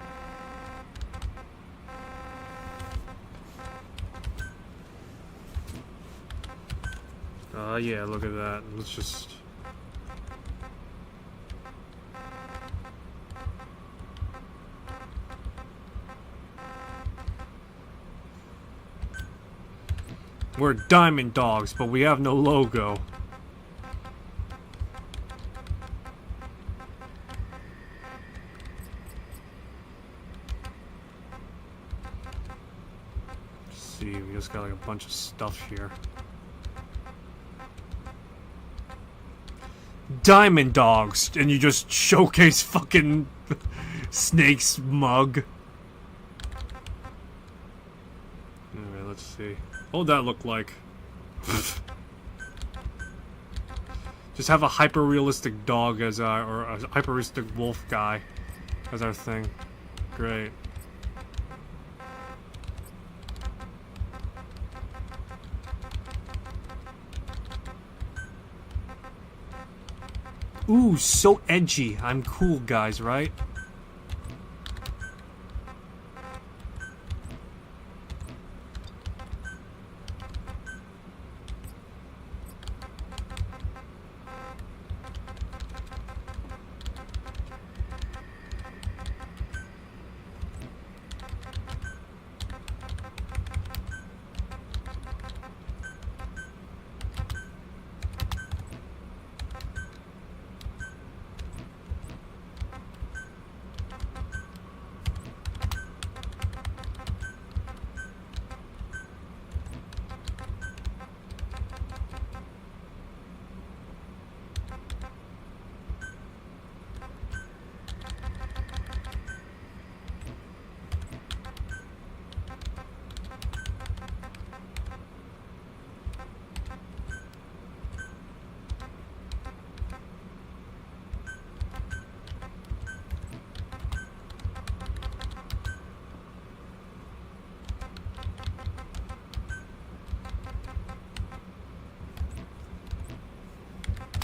Yeah, look at that. Let's just... We're Diamond Dogs, but we have no logo. see. We just got like a bunch of stuff here. Diamond dogs, and you just showcase fucking Snake's mug. Alright, let's see. What would that look like? Just have a hyper-realistic dog as our, or a hyper-realistic wolf guy as our thing. Great. Ooh, so edgy. I'm cool, guys, right?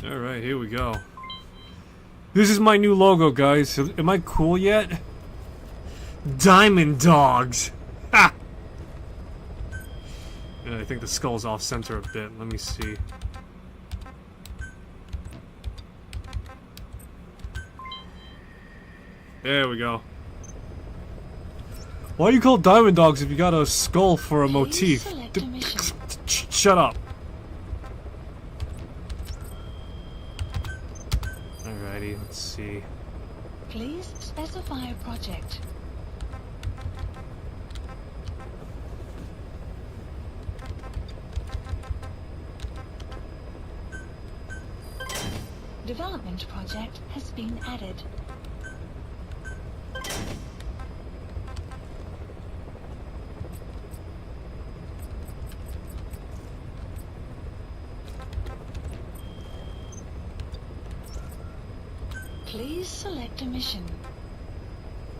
Alright, here we go. This is my new logo, guys. Am I cool yet? Diamond dogs! Ha! Yeah, I think the skull's off center a bit. Let me see. There we go. Why do you call diamond dogs if you got a skull for a motif? Shut up. Alrighty, let's see. Please specify a project. Development project has been added. Please select a mission.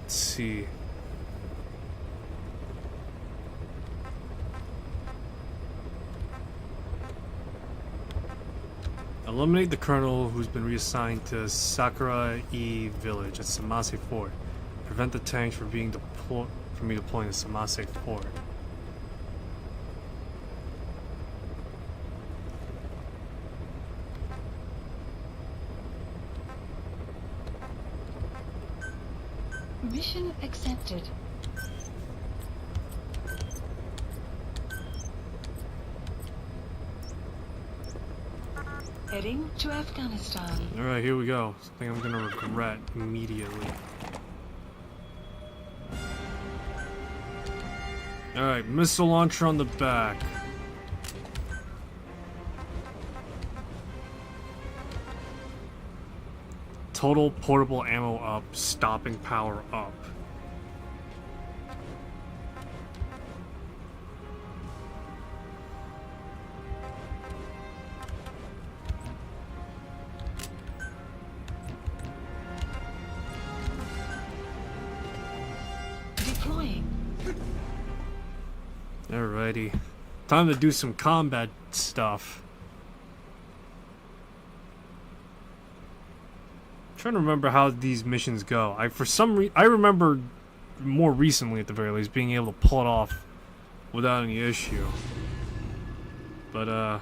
Let's see. Eliminate the colonel who's been reassigned to Sakura E village at Samase Fort. Prevent the tanks from being deploying to Samase Fort. Mission accepted. Heading to Afghanistan. Alright, here we go. Something I'm gonna regret immediately. Alright, missile launcher on the back. Total portable ammo up, stopping power up. Deploying. Alrighty. Time to do some combat stuff. Trying to remember how these missions go. I remember more recently at the very least being able to pull it off without any issue. But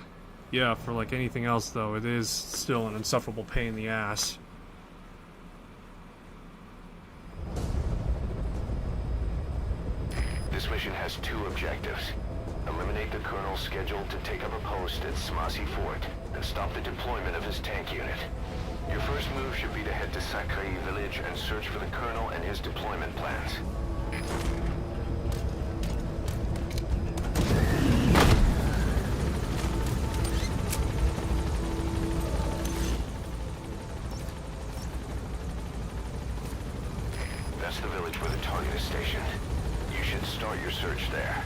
yeah, for like anything else though, it is still an insufferable pain in the ass. This mission has two objectives. Eliminate the colonel scheduled to take up a post at Samase Fort and stop the deployment of his tank unit. Your first move should be to head to Sakura village and search for the colonel and his deployment plans. start your search there.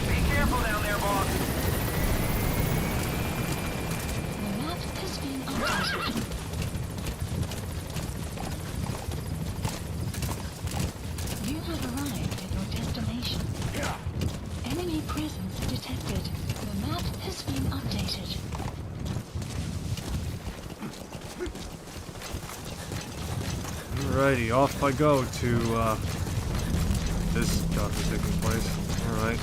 Be careful down there, boss. The map has been updated. You have arrived at your destination. Enemy presence detected. The map has been updated. Alrighty, off I go to this godforsaken place. Alright.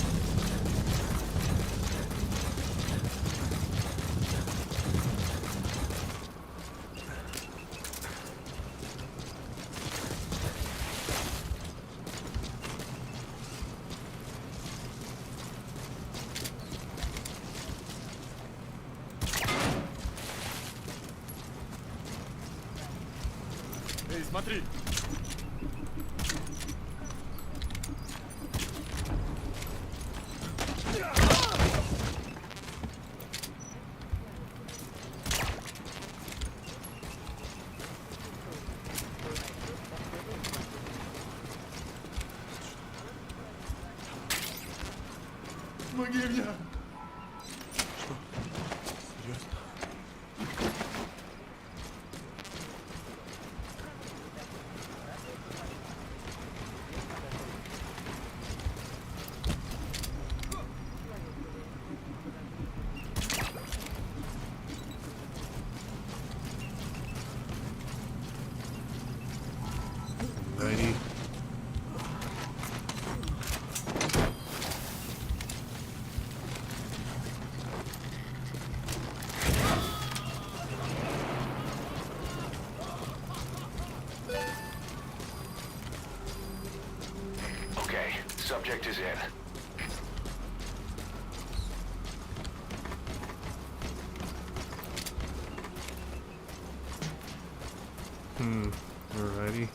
Эй, смотри! Помоги мне! Что? Серьезно? Righty. Okay, subject is in. Alrighty.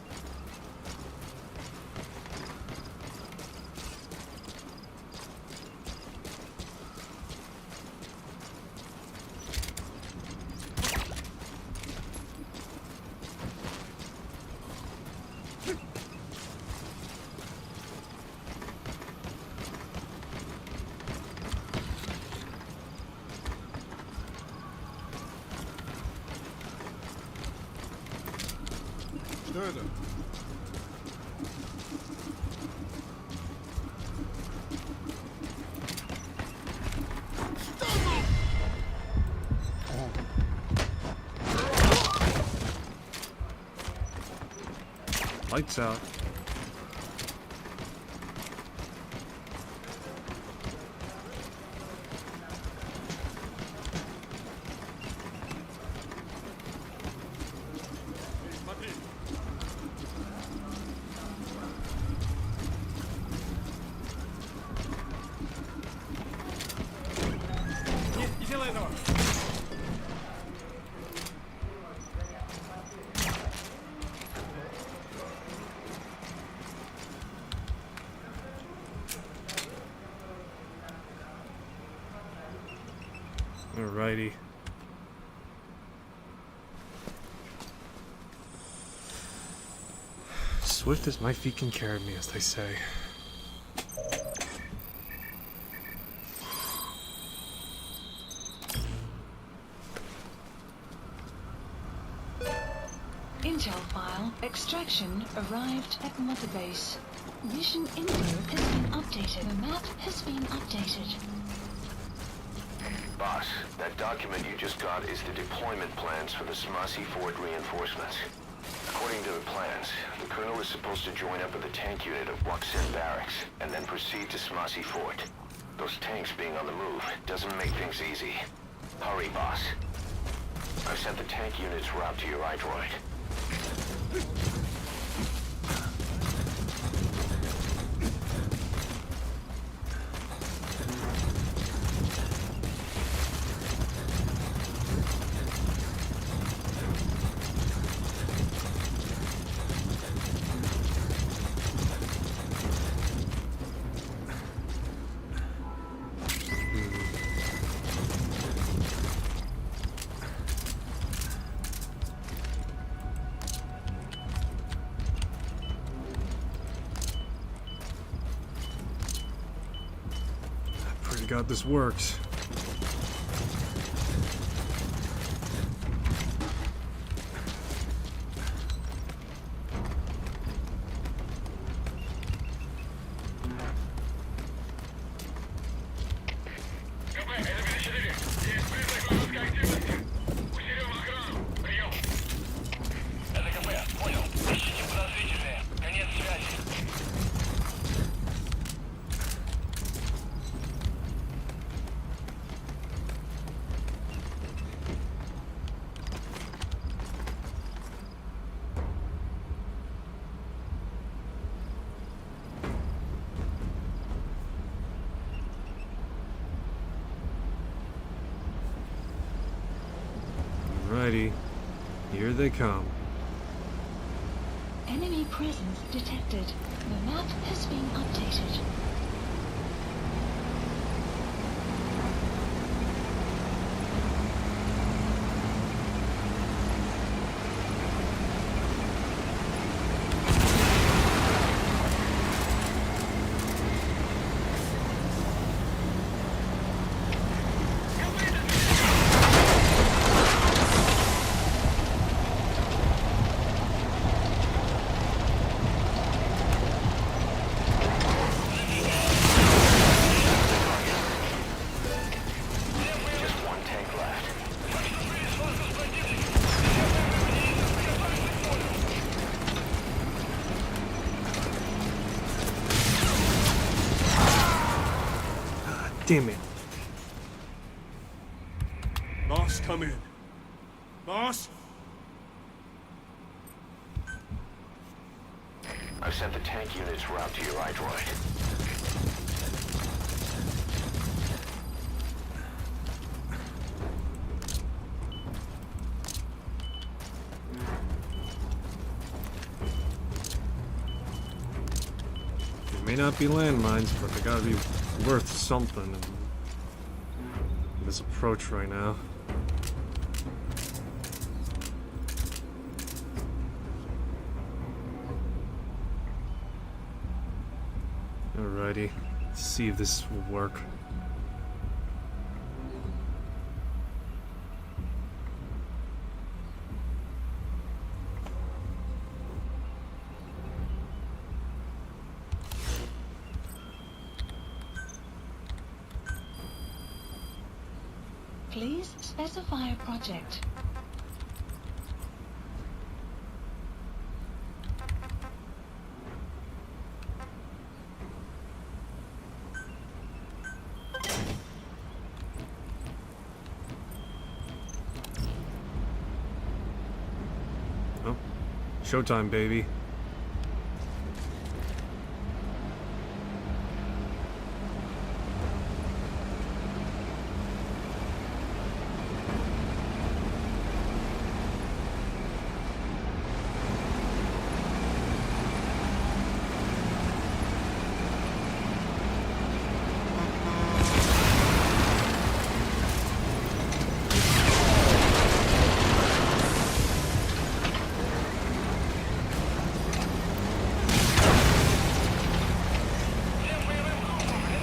Что это? Lights out. Эй, смотри! Не делай этого! Alrighty. Swift as my feet can carry me, as they say. Intel file extraction arrived at Mother Base. Mission info has been updated. The map has been updated. Boss, that document you just got is the deployment plans for the Smasi Fort reinforcements. According to the plans, the Colonel is supposed to join up with the tank unit of Waksin Barracks and then proceed to Smasi Fort. Those tanks being on the move doesn't make things easy. Hurry, boss. I've sent the tank unit's route to your iDroid. God this works. Alrighty, here they come. Enemy presence detected. The map has been updated. Damn it. Boss, come in. Boss? I've sent the tank unit's route to your iDroid. They may not be landmines, but they gotta be worth something in this approach right now. Alrighty, let's see if this will work. Please specify a project. Oh, showtime, baby.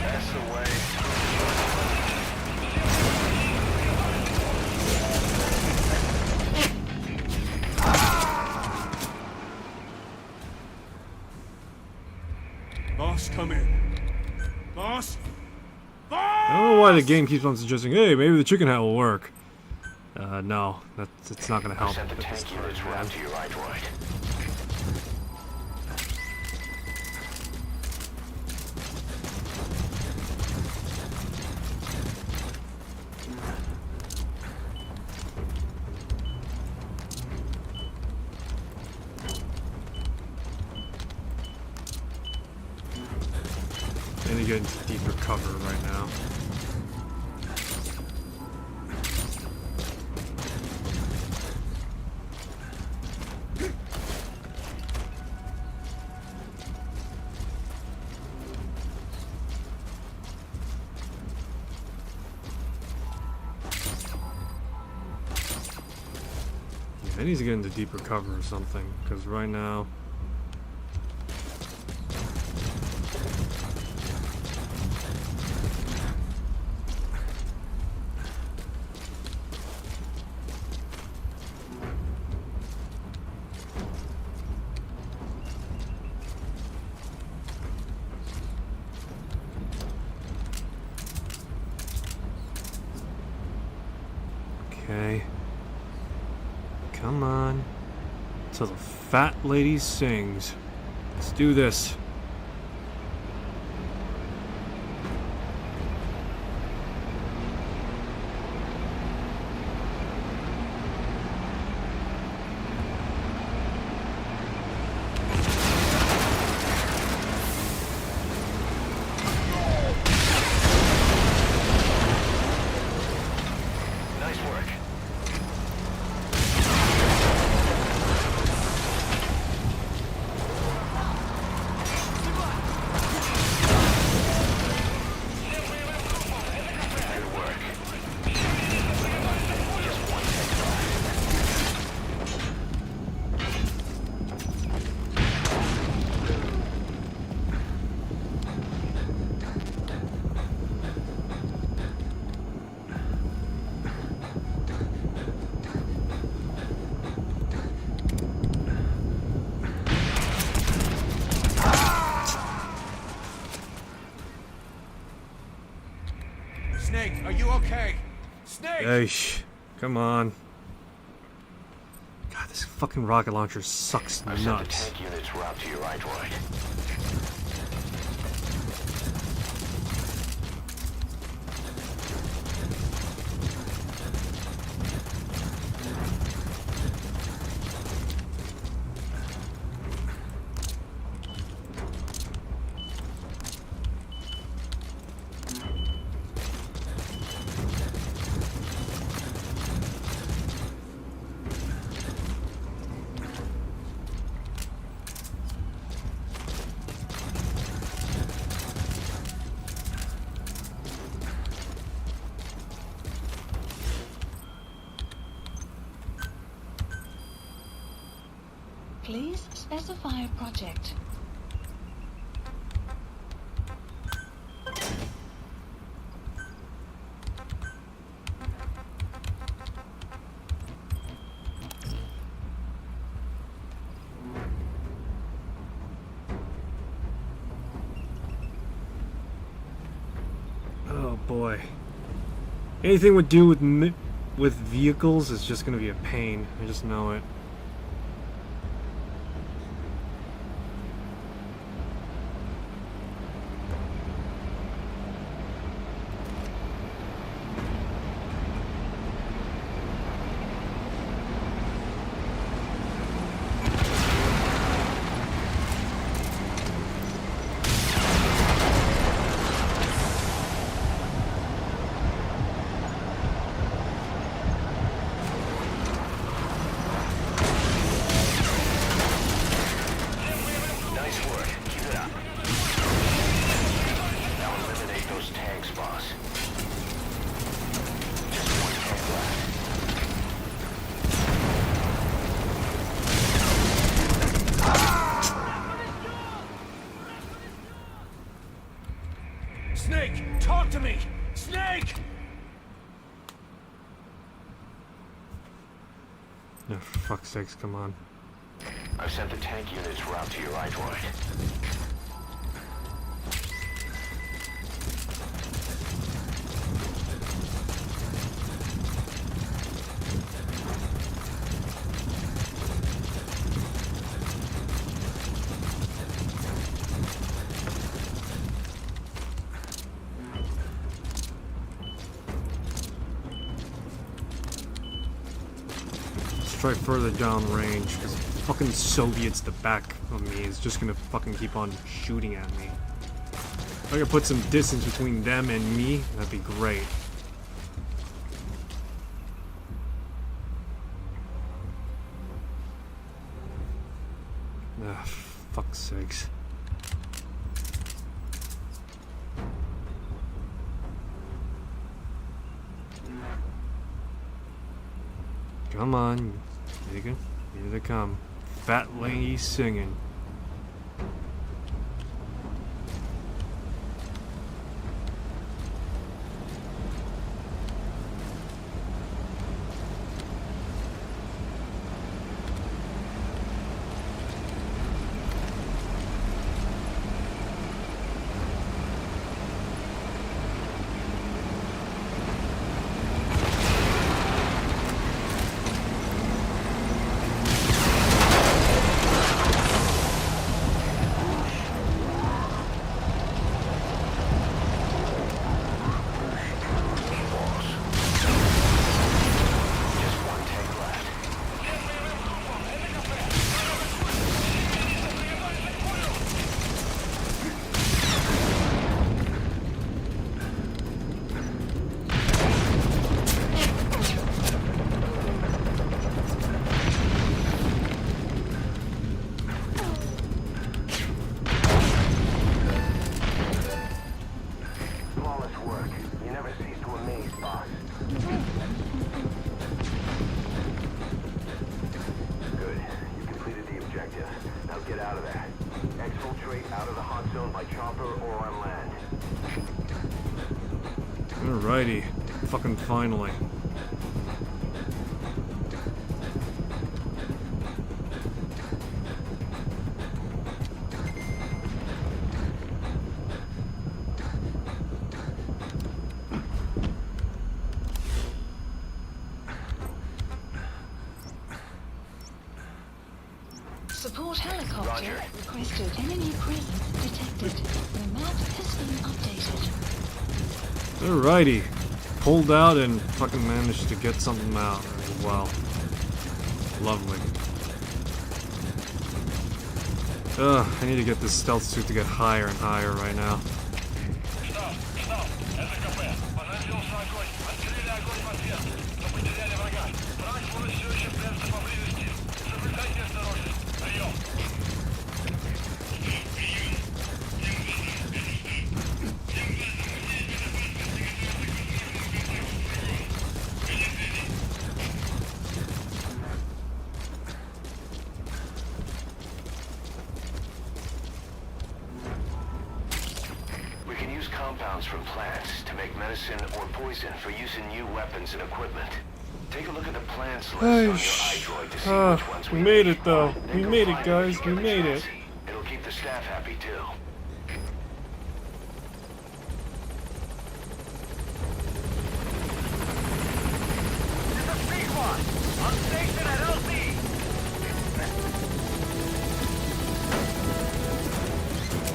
That's the way. Boss, come in. Boss? I don't know why the game keeps on suggesting, hey, maybe the chicken hat will work. No, it's not gonna I've help sent the at this tank time, unit's man. route to your iDroid. I need to get into deeper cover right now. I need to get into deeper cover or something, because right now... Okay. Come on. Till the fat lady sings. Let's do this. Nice work. Good work. Just one take left. Snake, are you okay? Snake! Yeesh. Come on. God, this fucking rocket launcher sucks I've sent the nuts. tank units route to your iDroid. Please specify a project. Oh boy. Anything with do with vehicles is just gonna be a pain. I just know it. Nice work. Keep it up. Now eliminate those tanks, boss. Just one tank left. Snake, talk to me! Snake! No, for fuck's sakes, come on. I've sent the tank units route to your iDroid. Let's try further down range, because fucking Soviets the back of me is just gonna fucking keep on shooting at me. If I could put some distance between them and me, that'd be great. Ah, fuck's sakes. Come on, here they come. Fat lady singing. Alrighty. Fucking finally. Support helicopter Roger. requested. Enemy presence detected. The map has been updated. Alrighty. Pulled out and fucking managed to get something out. Wow. Lovely. Ugh, I need to get this stealth suit to get higher and higher right now. We can use compounds from plants to make medicine or poison for use in new weapons and equipment. Take a look at the plants list on your iDroid to see which ones We made need. it though. Then We go made it, find them if guys. you We get the made chance. it. It'll keep the staff happy too.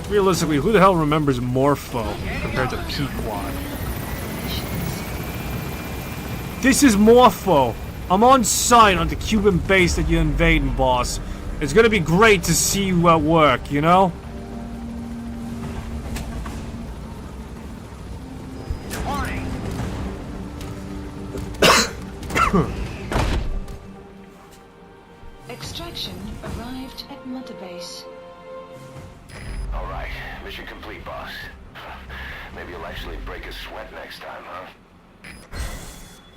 Realistically, who the hell remembers Morpho compared to Pequod? This is Morpho. I'm on site on the Cuban base that you're invading, boss. It's gonna be great to see you at work, you know? Extraction arrived at Mother Base. All right, mission complete, boss. Maybe you'll actually break a sweat next time, huh?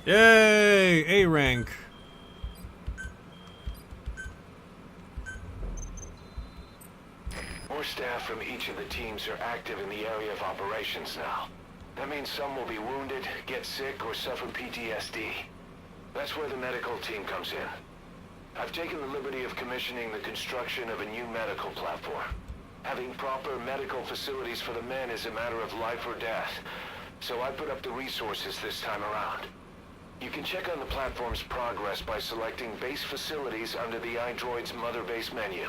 Yay! A rank. More staff from each of the teams are active in the area of operations now. That means some will be wounded, get sick, or suffer PTSD. That's where the medical team comes in. I've taken the liberty of commissioning the construction of a new medical platform. Having proper medical facilities for the men is a matter of life or death, so I put up the resources this time around. You can check on the platform's progress by selecting base facilities under the iDroid's Mother Base menu.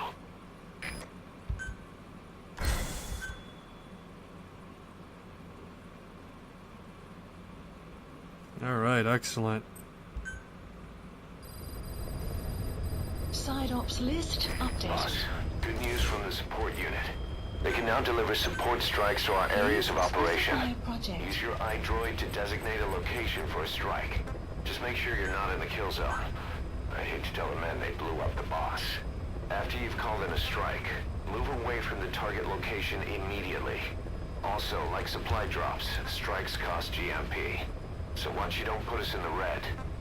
Alright, excellent. Side ops list updated. Boss, good news from the support unit. They can now deliver support strikes to our areas of operation. Specify project. Use your iDroid to designate a location for a strike. Just make sure you're not in the kill zone. I hate to tell the men they blew up the boss. After you've called in a strike, move away from the target location immediately. Also, like supply drops, strikes cost GMP. So once you don't put us in the red,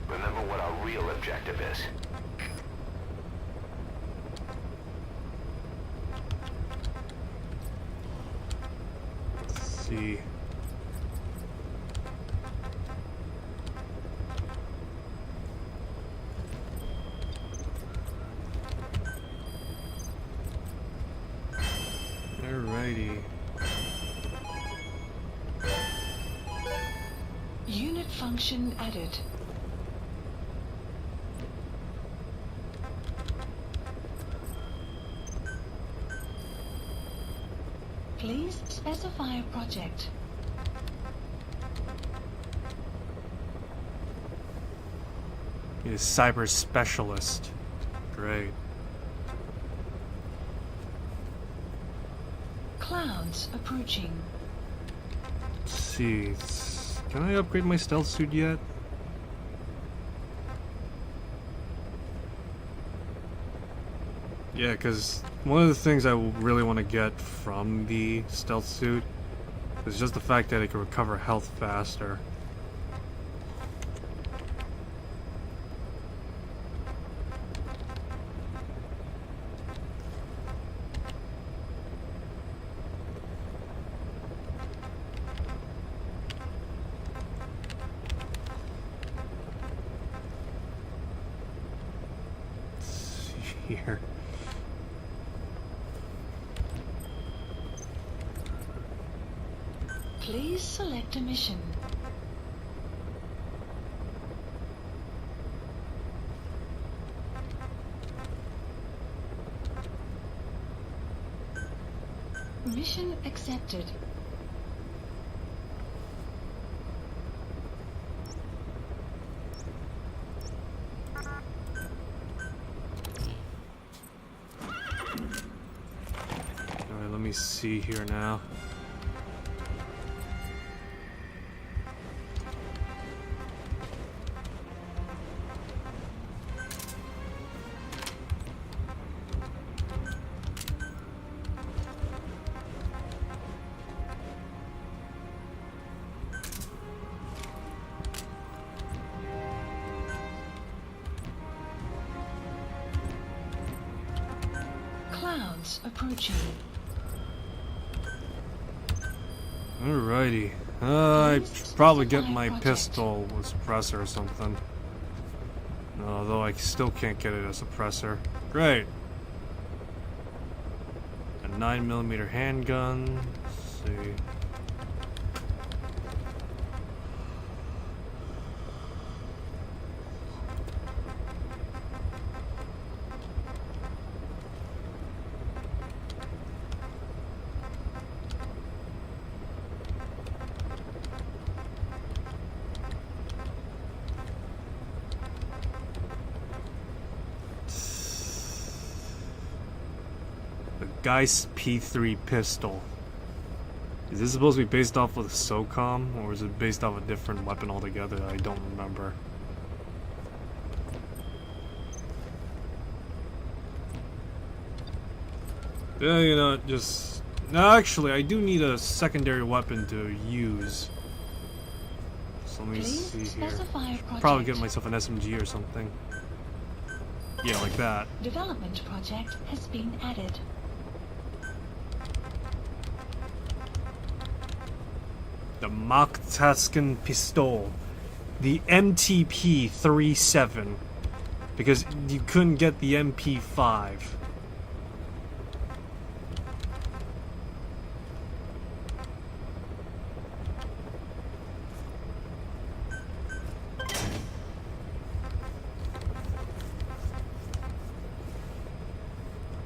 remember what our real objective is. Let's see. Alrighty. Unit function added. Please specify a project. He's a cyber specialist. Great. Clouds approaching. Let's see. Can I upgrade my stealth suit yet? Yeah, because one of the things I really want to get from the stealth suit is just the fact that it can recover health faster. here. Please select a mission. Mission accepted. Alright, let me see here now. Clouds approaching. Alrighty. I should probably get my Project. pistol with suppressor or something. Although I still can't get it as suppressor. Great. A 9mm handgun. Let's see. The Geist P3 pistol. Is this supposed to be based off of the SOCOM, or is it based off a different weapon altogether that I don't remember? Yeah, you know, just... No, actually, I do need a secondary weapon to use. So let me Please see here. specify a project. Probably get myself an SMG or something. Yeah, like that. Development project has been added. The Machtasken Pistol. The MTP-37. Because you couldn't get the MP5.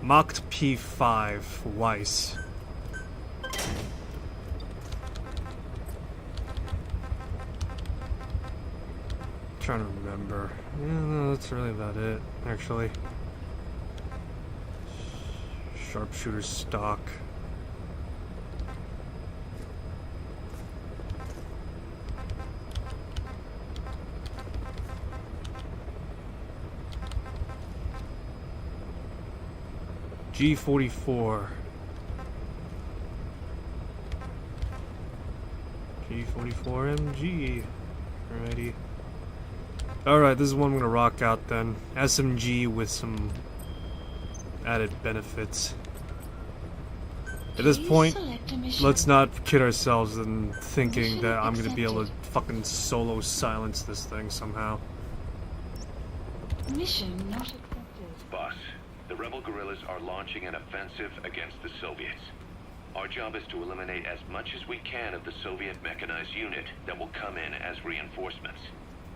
Mach P5 Weiss. Trying to remember. Yeah, no, that's really about it, actually. Sharpshooter stock. G44. G44 MG. Alrighty. Alright, this is one I'm gonna rock out then. SMG with some added benefits. At this point, Select a mission. let's not kid ourselves in thinking that I'm gonna be able to fucking solo silence this thing somehow. Mission not accepted. Boss, the rebel guerrillas are launching an offensive against the Soviets. Our job is to eliminate as much as we can of the Soviet mechanized unit that will come in as reinforcements.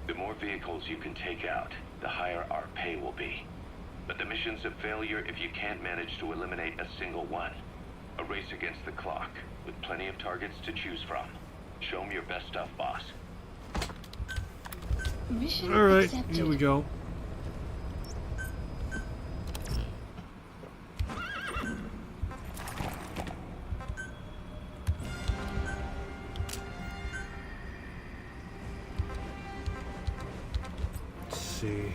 The more vehicles you can take out, the higher our pay will be. But the mission's a failure if you can't manage to eliminate a single one. A race against the clock, with plenty of targets to choose from. Show them your best stuff, boss. Mission Alright, accepted. here we go. Let's see.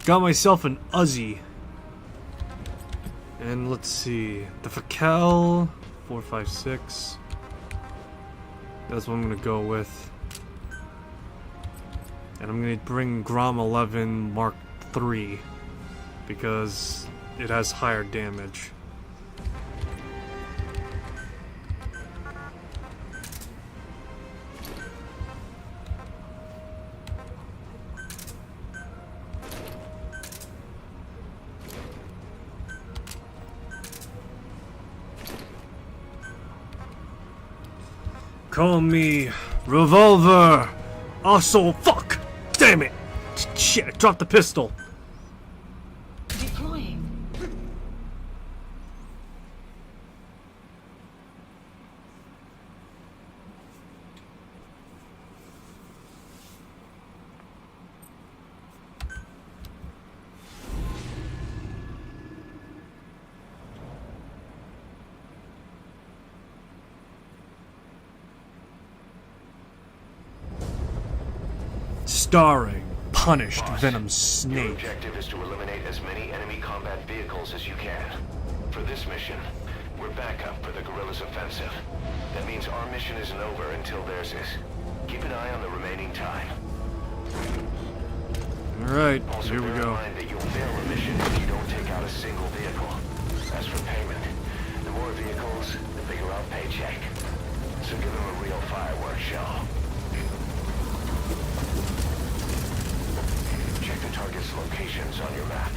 Got myself an Uzi. And let's see. The Fakel 456. That's what I'm gonna go with. And I'm gonna bring Grom 11 Mark III because it has higher damage. Call me Revolver. Also, fuck! Damn it! Shit, I dropped the pistol. Deploying. Starring Punished Boss, Venom Your Snake. objective is to eliminate as many enemy combat vehicles as you can. For this mission, we're backup for the guerrillas' offensive. That means our mission isn't over until theirs is. Keep an eye on the remaining time. Alright, Also, here we bear in go. mind that you'll fail a mission if you don't take out a single vehicle. As for payment, the more vehicles, the bigger our paycheck. So give them a real fireworks show. Check the target's locations on your map.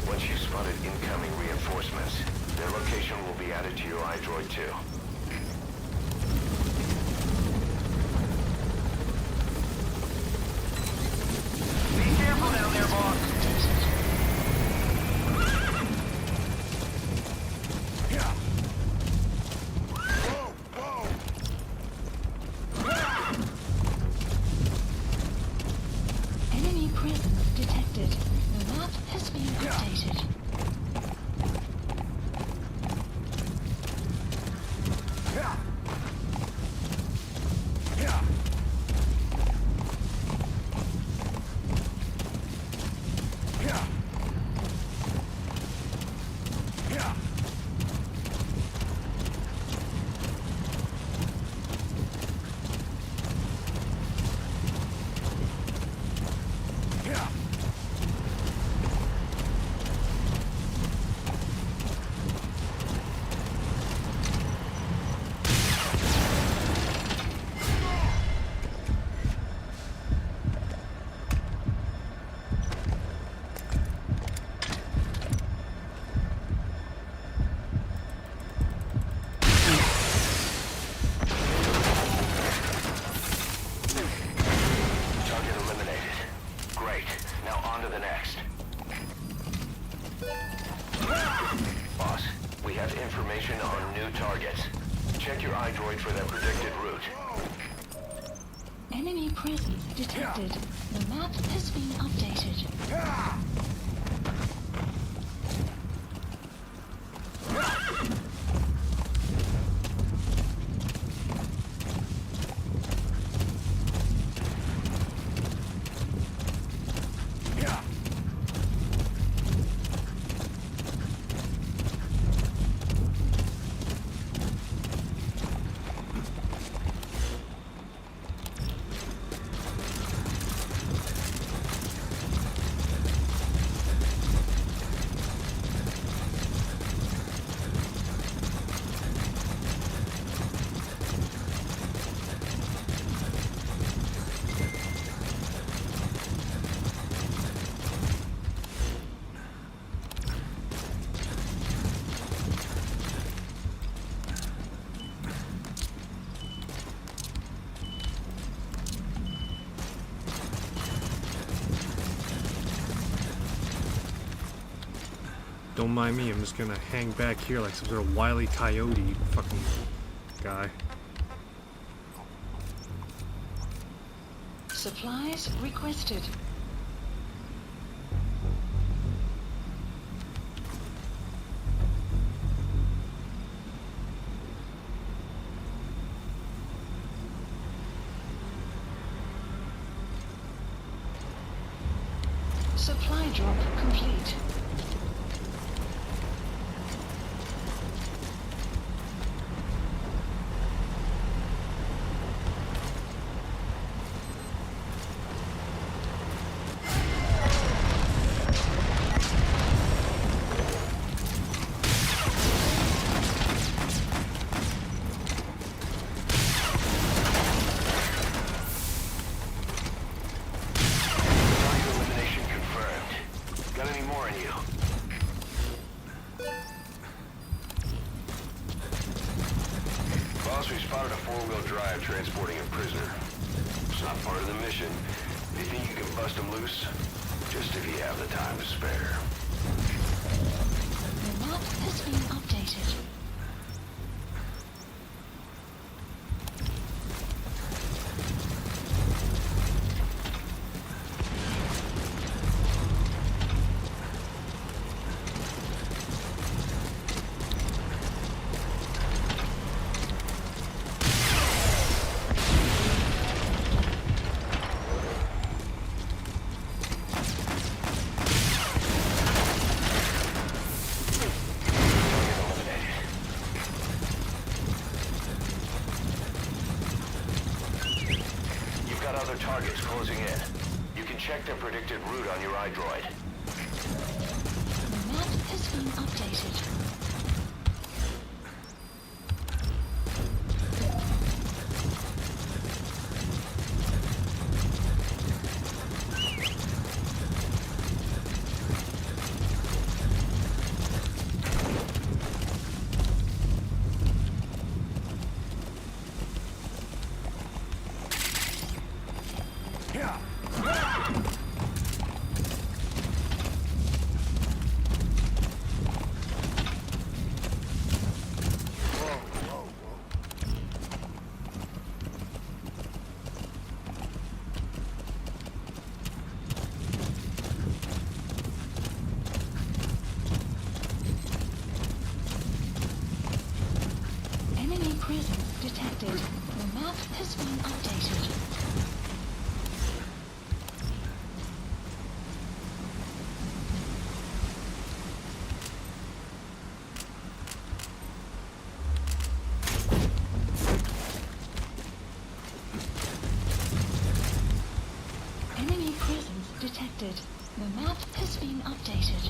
Once you've spotted incoming reinforcements, their location will be added to your iDroid too. Be careful down there, boss. Enemy presence detected. The map has been updated. Target eliminated. Great. Now on to the next. Boss, we have information on new targets. Check your iDroid for their predicted route. Enemy presence detected. The map has been updated. Don't mind me, I'm just gonna hang back here like some sort of wily coyote fucking guy. Supplies requested. Supply drop complete. Target elimination confirmed. Got any more on you? Boss, we spotted a four-wheel drive transporting a prisoner. It's not part of the mission. Do you think you can bust him loose? Just if you have the time to spare. The map has been updated. Other targets closing in. You can check their predicted route on your iDroid. The map has been updated. Prison detected. The map has been updated. Enemy presence detected. The map has been updated.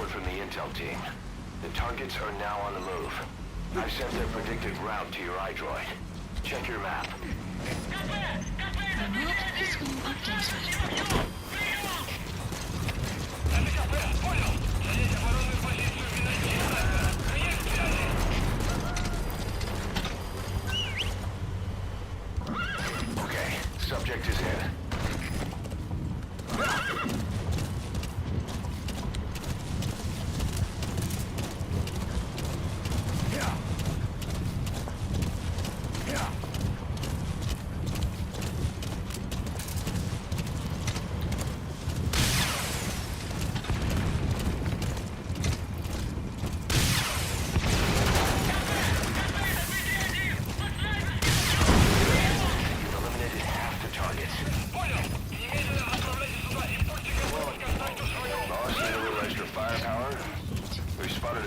From the intel team. The targets are now on the move. I've sent their predicted route to your iDroid. Check your map. The map has been updated. Okay, subject is in.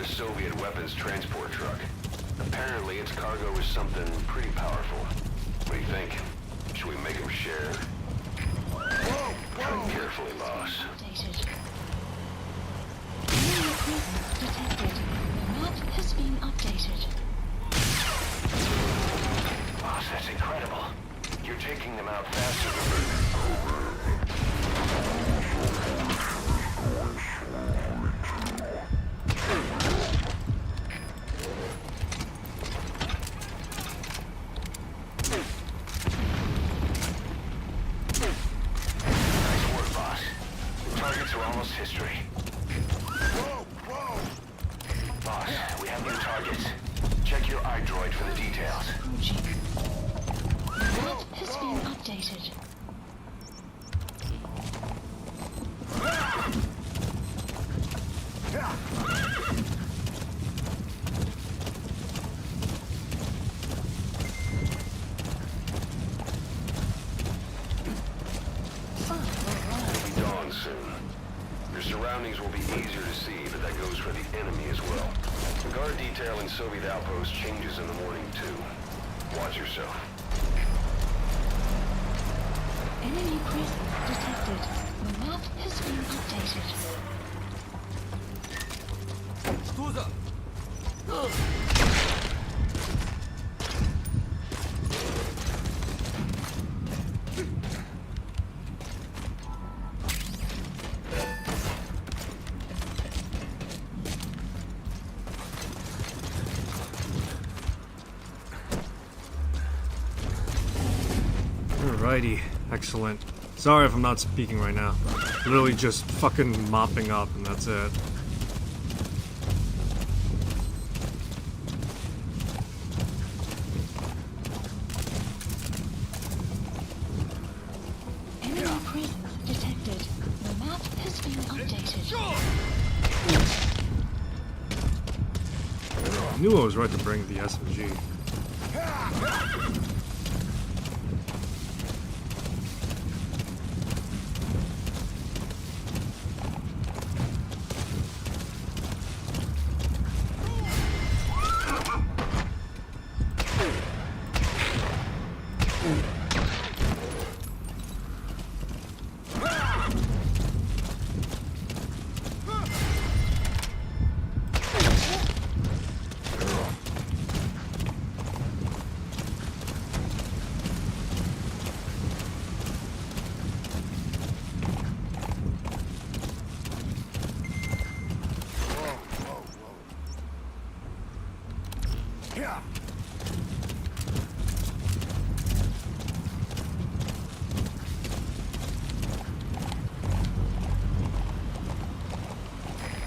Soviet weapons transport truck. Apparently its cargo is something pretty powerful. What do you think? Should we make them share? Tread carefully, boss. Updated. Enemy presence detected. The map has been updated. Boss, that's incredible. You're taking them out faster than history. Whoa! Boss, we have new targets. Check your iDroid for the details. The map has been updated. surroundings will be easier to see, but that goes for the enemy as well. The guard detail in Soviet outposts changes in the morning, too. Watch yourself. Enemy presence detected. The map has been updated. Alrighty, excellent. Sorry if I'm not speaking right now. Literally just fucking mopping up and that's it. Enemy presence detected. The map has been updated. I knew I was right to bring the SMG.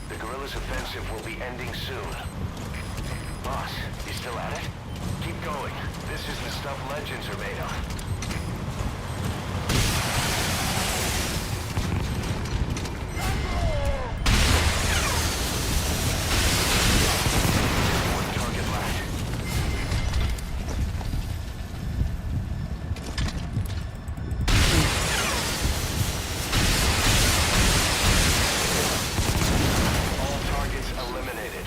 The guerrillas' offensive will be ending soon. Boss, you still at it? Keep going. This is the stuff legends are made of. One target left. All targets eliminated.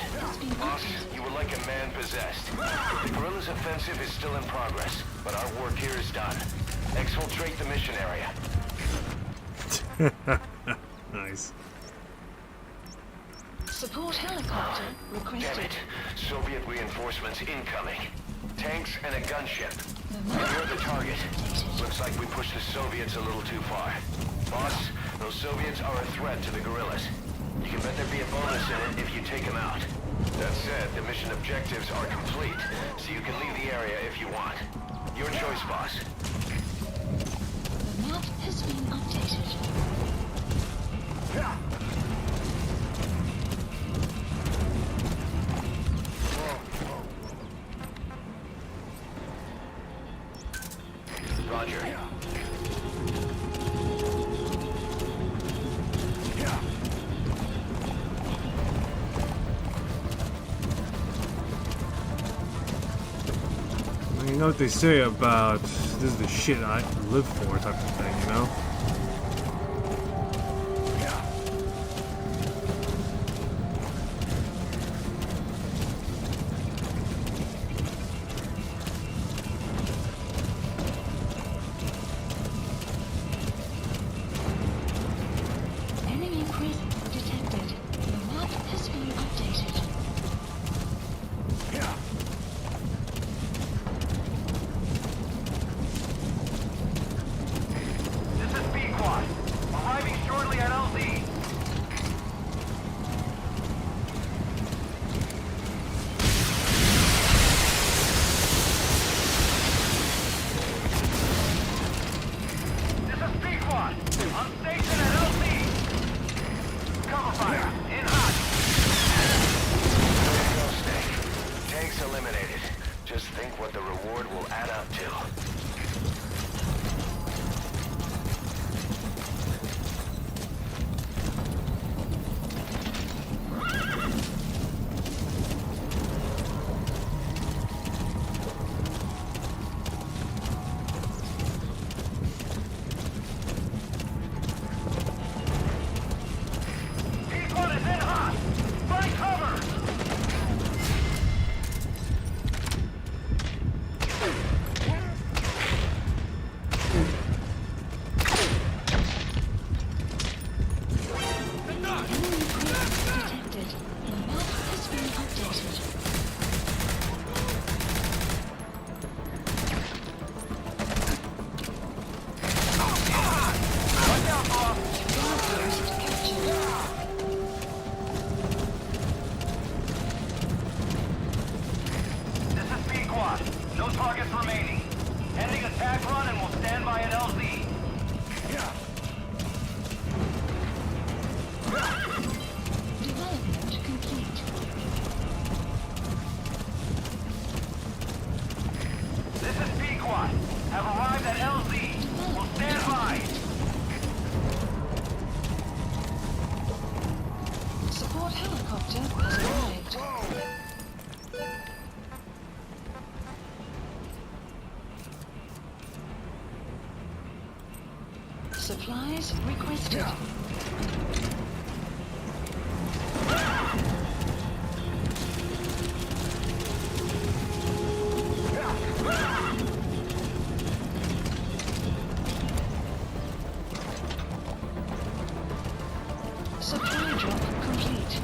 Boss, you were like a man possessed. The guerrillas' offensive is still in progress, but our work here is done. Exfiltrate the mission area. Nice. Support helicopter Damn requested. it. Soviet reinforcements incoming. Tanks and a gunship. The map You're the target. updated. Looks like we pushed the Soviets a little too far. Boss, those Soviets are a threat to the guerrillas. You can bet there'd be a bonus in it if you take them out. That said, the mission objectives are complete, so you can leave the area if you want. Your choice, boss. The map has been updated. Roger. You know what they say about this is the shit I live for type of thing, you know? Enemy presence detected. The map has been updated. This is B-Quad. Arriving shortly at LZ. This is B-Quad. On station at LZ. Cover fire. In hot. There you go, Snake. Tanks eliminated. Just think what the reward will add up to. Supplies requested. Supply drop complete.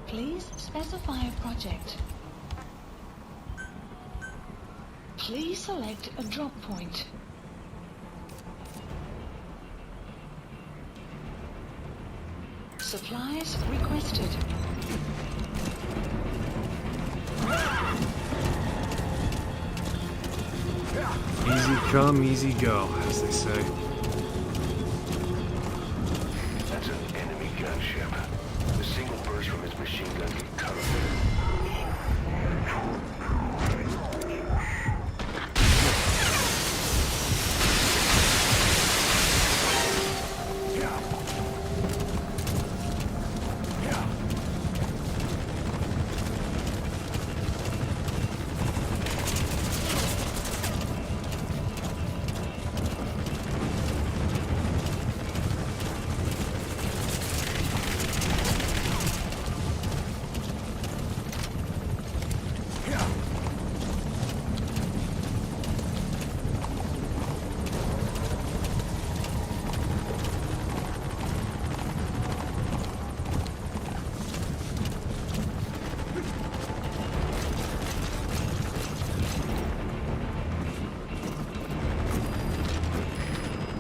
Please specify a project. Please select a drop point. Supplies requested. Easy come, easy go, as they say. That's an enemy gunship. A single burst from his machine gun can cut him.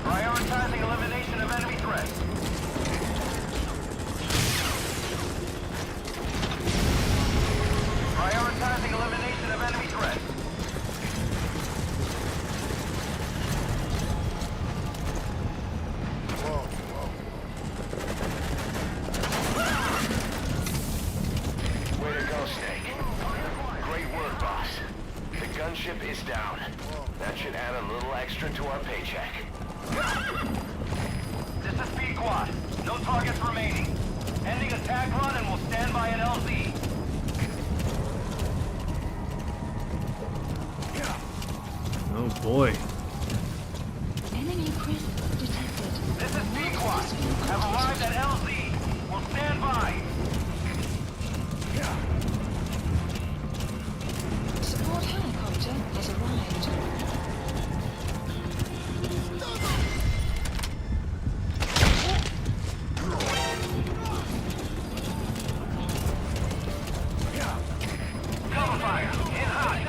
Prioritizing elimination of enemy threats. Prioritizing elimination of enemy threats. Way to go, Snake. Great work, boss. The gunship is down. That should add a little extra to our paycheck. This is Speed Quad. No targets remaining. Ending attack run and we'll stand by at LZ. Oh boy. Enemy presence detected. This is Speed Quad. Have arrived at LZ. We'll stand by. Support helicopter has arrived. Cover fire. In hot.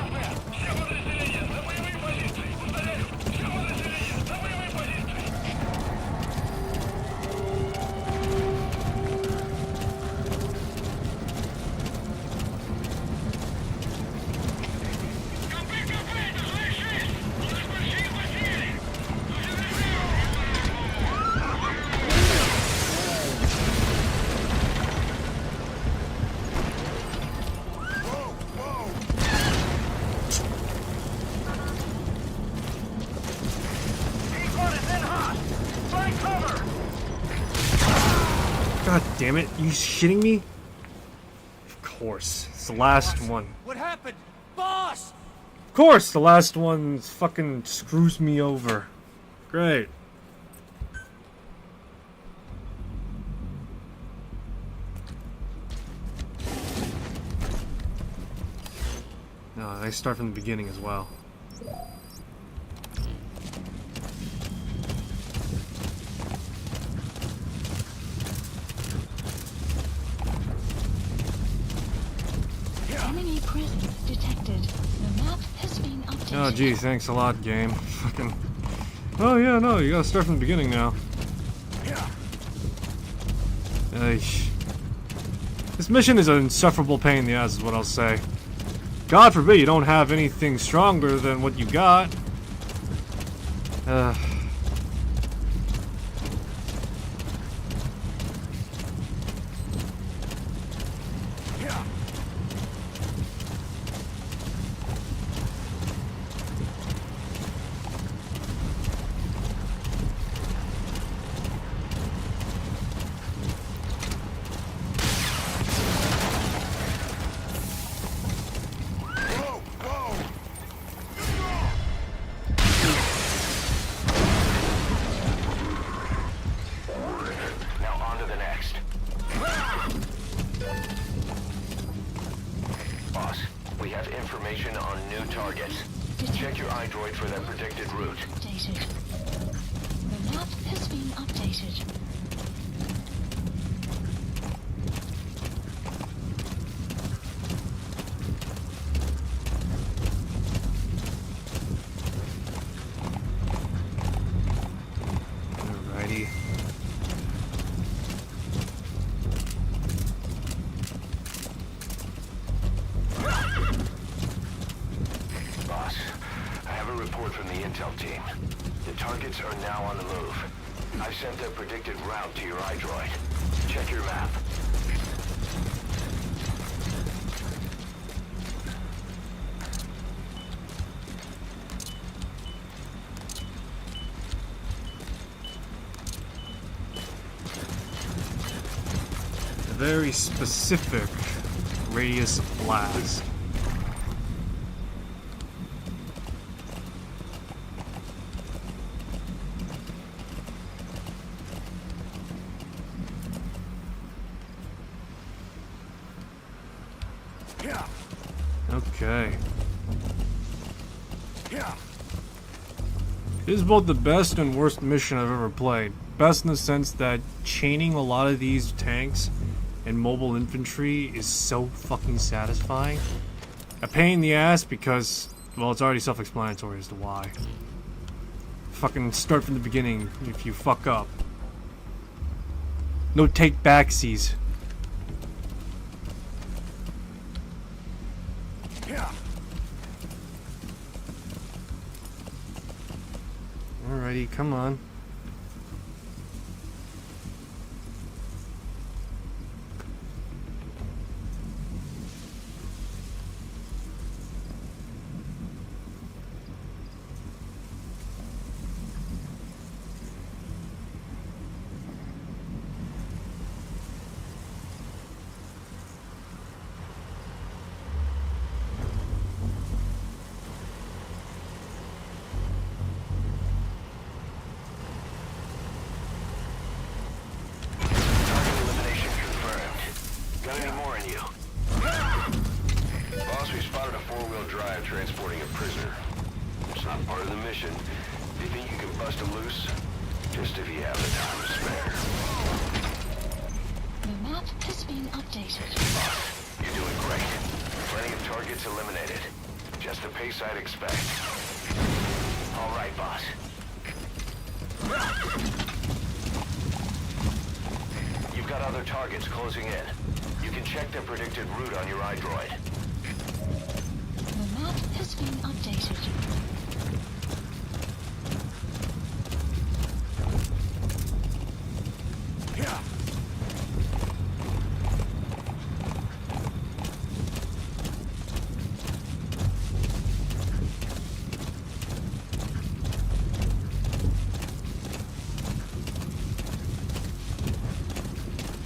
Speed Quad is in hot. Find cover. God damn it, you shitting me? Of course. It's the last one. What happened? Boss! Of course, the last one fucking screws me over. Great. No, I start from the beginning as well. Enemy presence detected. The map has been updated. Oh gee, thanks a lot, game. Fucking. Oh yeah, no, you gotta start from the beginning now. Eish. This mission is an insufferable pain in the ass, is what I'll say. God forbid you don't have anything stronger than what you got. Information on new targets. Check your iDroid for their predicted route. Updated. The map has been updated. Alrighty. From the intel team. The targets are now on the move. I've sent their predicted route to your iDroid. Check your map. A very specific radius of blast. Okay. This is both the best and worst mission I've ever played. Best in the sense that chaining a lot of these tanks and mobile infantry is so fucking satisfying. A pain in the ass because, well, it's already self-explanatory as to why. Fucking start from the beginning if you fuck up. No take backsies. Alrighty, come on. Transporting a prisoner. It's not part of the mission. Do you think you can bust him loose? Just if you have the time to spare. The map has been updated. You're doing great. Plenty of targets eliminated. Just the pace I'd expect. All right, boss. You've got other targets closing in. You can check their predicted route on your iDroid. The map has been updated.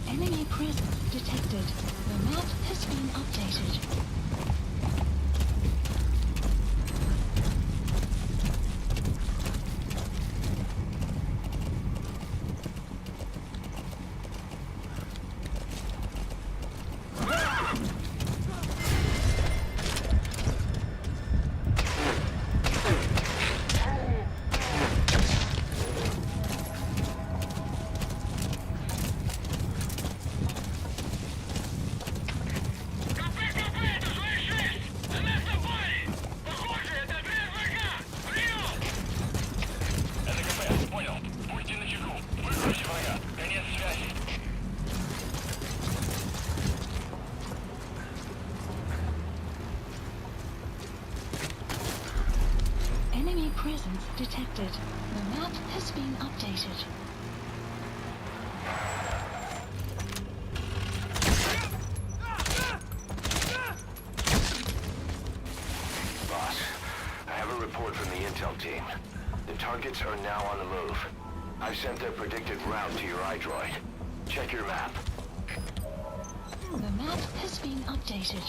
Enemy presence detected. The map has been updated. Enemy presence detected. The map has been updated. Boss, I have a report from the intel team. The targets are now on the move. I've sent their predicted route to your iDroid. Check your map. The map has been updated.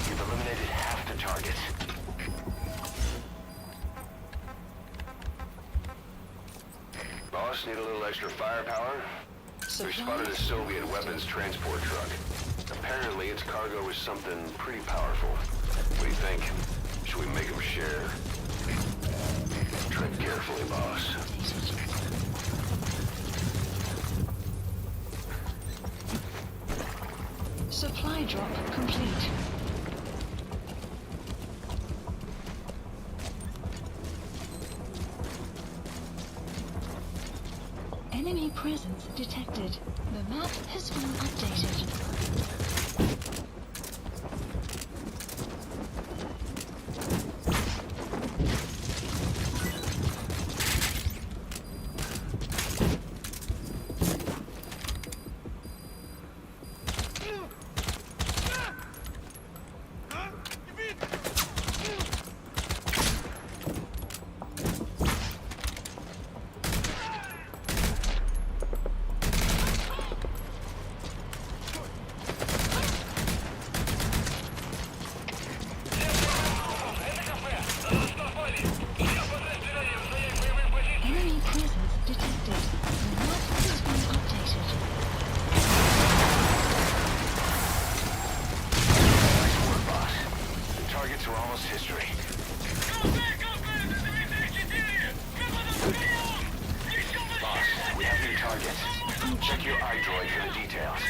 You've eliminated half the targets. Boss, need a little extra firepower? We spotted a Soviet weapons transport truck. Apparently its cargo is something pretty powerful. What do you think? Should we make them share? Tread carefully, boss. Supply drop complete. Enemy presence detected. The map has been updated. Enemy presence detected. The map has been updated. Nice work, boss. The targets are almost history. Boss, we have new targets. Check your iDroid for the details.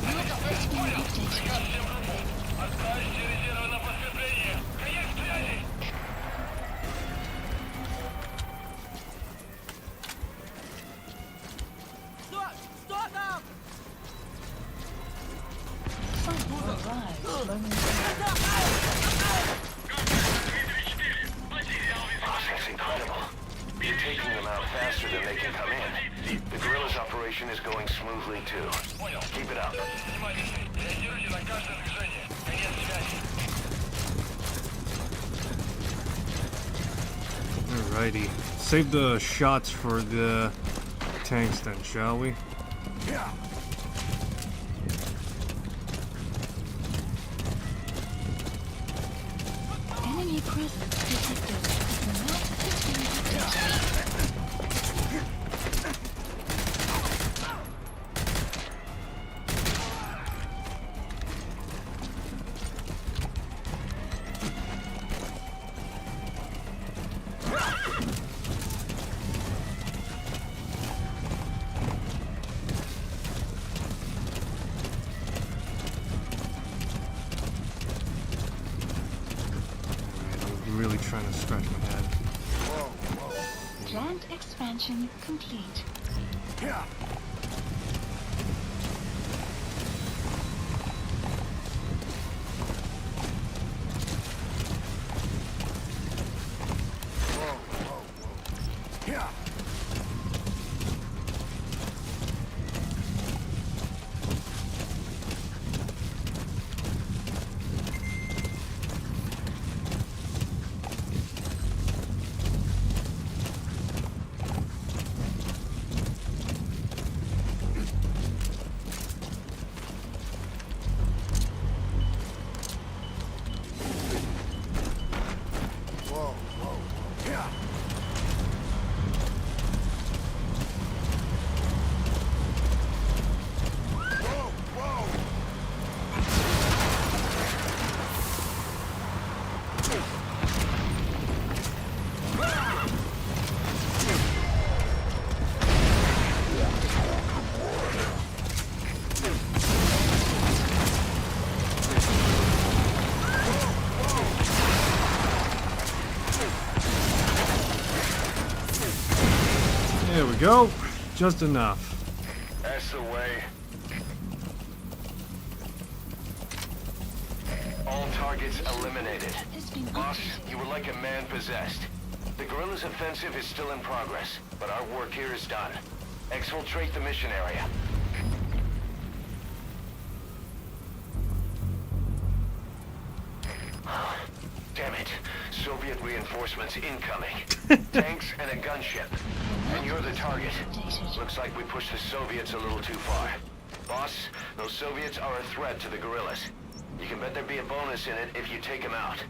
The map has been updated. Site arrived momentarily. Boss, that's incredible. You're taking them out faster than they can come in. The guerrillas operation is going smoothly, too. Keep it up. Alrighty. Save the shots for the tanks then, shall we? Enemy presence detected. The map has been updated. I'm really trying to scratch my head. Plant expansion complete. There we go. Just enough. That's the way. All targets eliminated. Has been Boss, updated. you were like a man possessed. The guerrillas' offensive is still in progress, but our work here is done. Exfiltrate the mission area. Damn it. Soviet reinforcements incoming. Tanks and a gunship. And you're the target. Looks like we pushed the Soviets a little too far. Boss, those Soviets are a threat to the guerrillas. You can bet there'd be a bonus in it if you take them out.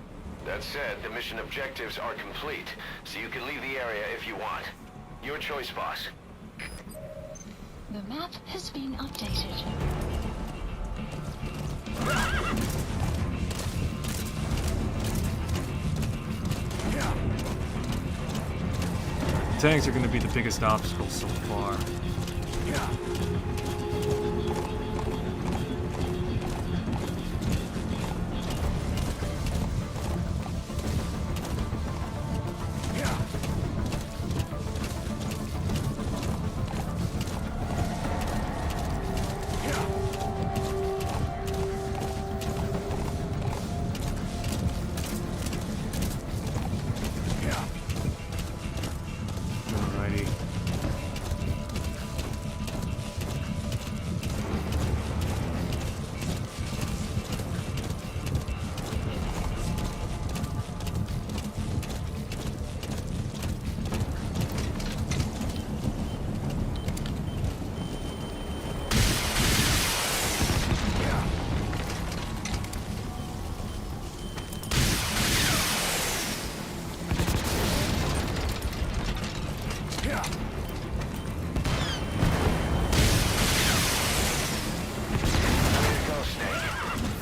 That said, the mission objectives are complete, so you can leave the area if you want. Your choice, boss. The map has been updated. Tanks are going to be the biggest obstacle so far. Alrighty.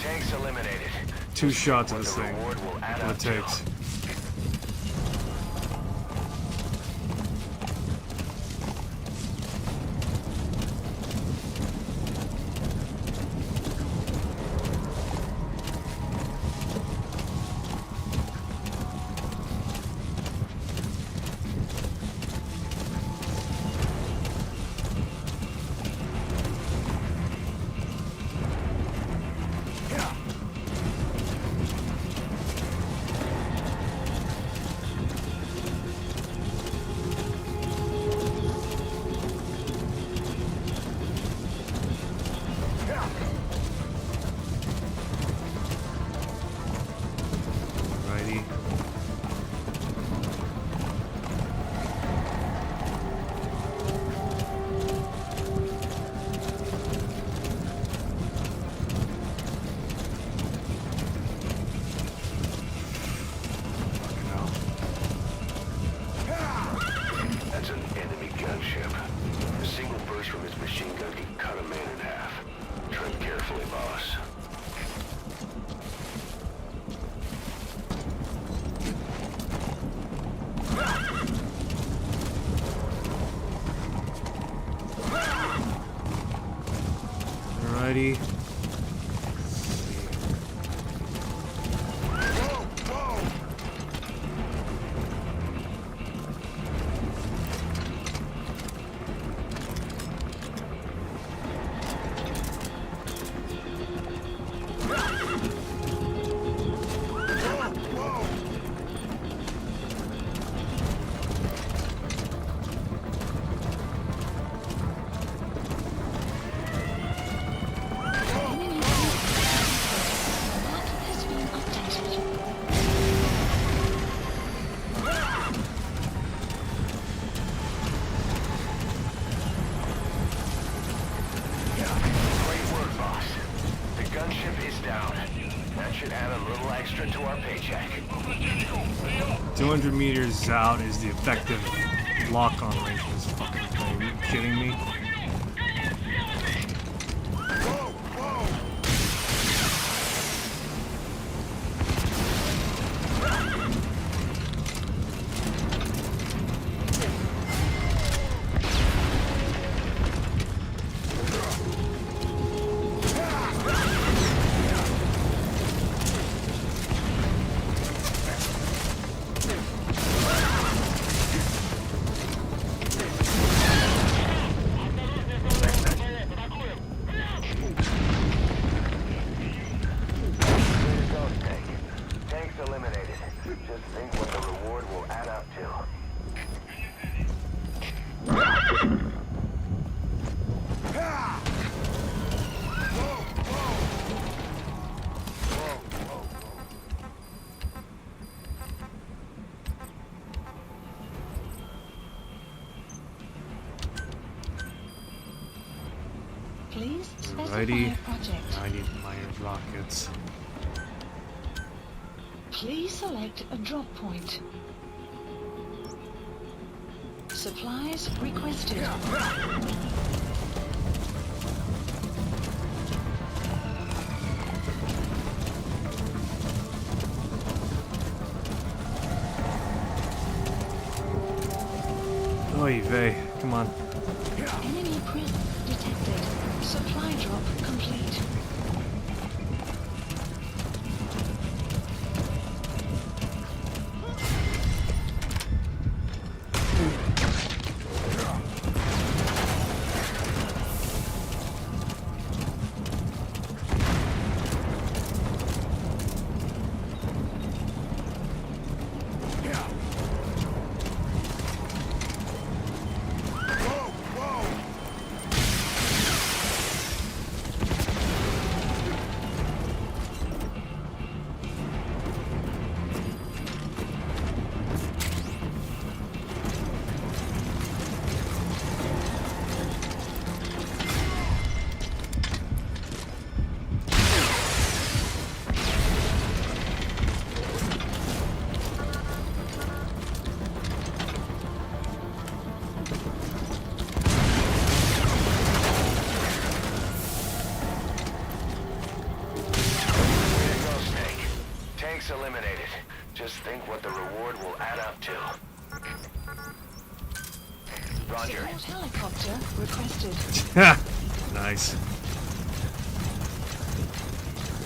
Tanks eliminated. 2 shots of this The thing. reward will add What up it to. takes. Alrighty. Fucking hell. That's an enemy gunship. A single burst from his machine gun can cut a man in half. Tread carefully, boss. Alrighty. Enemy map has been updated. Great work, boss. The gunship is down. That should add a little extra to our paycheck. 200 meters out is the effective lock-on range for this fucking thing. Are you kidding me? Specify a project. I need my rockets. Please select a drop point. Supplies requested. Oy vey, come on. Enemy prison detected. Supply drop complete. Eliminated. Just think what the reward will add up to. Roger. Support helicopter requested. Ha! Nice.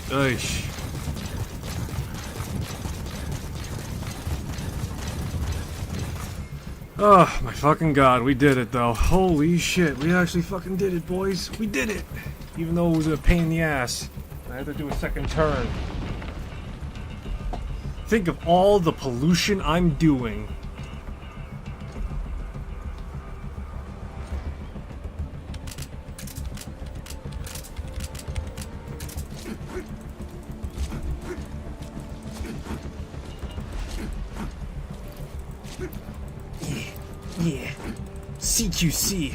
Oish. Oh my fucking god, we did it though. Holy shit, we actually fucking did it, boys. We did it! Even though it was a pain in the ass. I had to do a second turn. Think of all the pollution I'm doing. Yeah. CQC.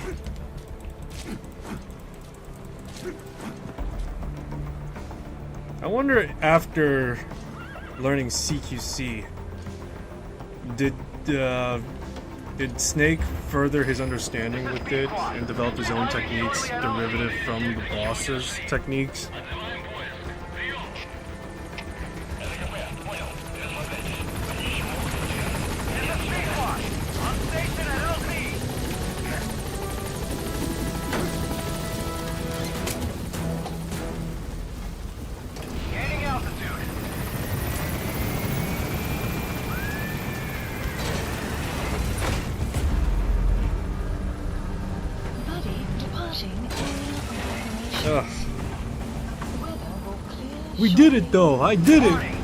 I wonder after learning CQC, did Snake further his understanding with it and develop his own techniques derivative from the boss's techniques? Ugh. We did it though! I did it!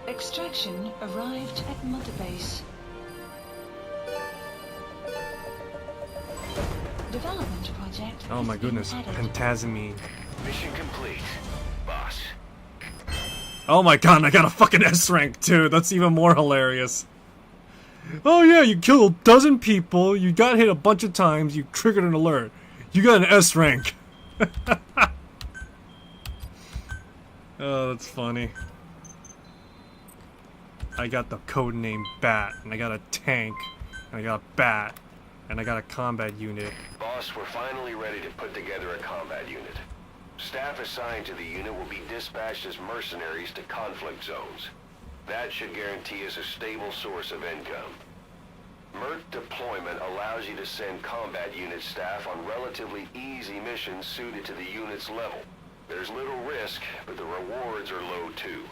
Extraction arrived at Mother Base. Development project. Oh my goodness, pentazamine. Mission complete, boss. Oh my god, I got a fucking S rank too. That's even more hilarious. Oh yeah, you killed a dozen people, you got hit a bunch of times, you triggered an alert. You got an S rank. Oh, that's funny. I got the code name Bat, and I got a tank, and I got a bat, and I got a combat unit. Boss, we're finally ready to put together a combat unit. Staff assigned to the unit will be dispatched as mercenaries to conflict zones. That should guarantee us a stable source of income. MERT deployment allows you to send combat unit staff on relatively easy missions suited to the unit's level. There's little risk, but the rewards are low too.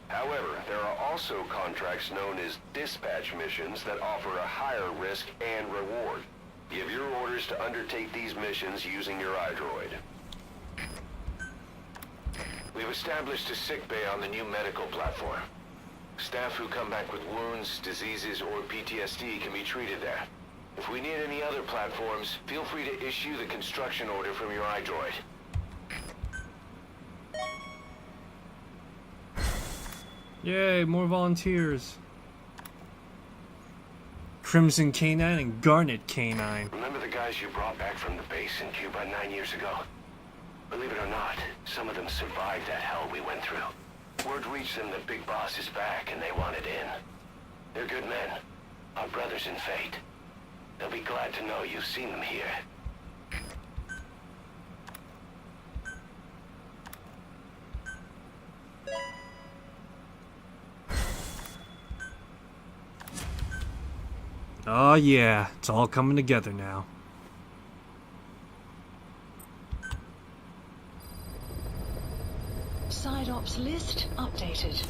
However, there are also contracts known as dispatch missions that offer a higher risk and reward. Give your orders to undertake these missions using your iDroid. We've established a sickbay on the new medical platform. Staff who come back with wounds, diseases, or PTSD can be treated there. If we need any other platforms, feel free to issue the construction order from your iDroid. Yay, more volunteers. Crimson Canine and Garnet Canine. Remember the guys you brought back from the base in Cuba 9 years ago? Believe it or not, some of them survived that hell we went through. Word reached them that Big Boss is back and they wanted in. They're good men, our brothers in fate. They'll be glad to know you've seen them here. Oh yeah, it's all coming together now. Side ops list updated.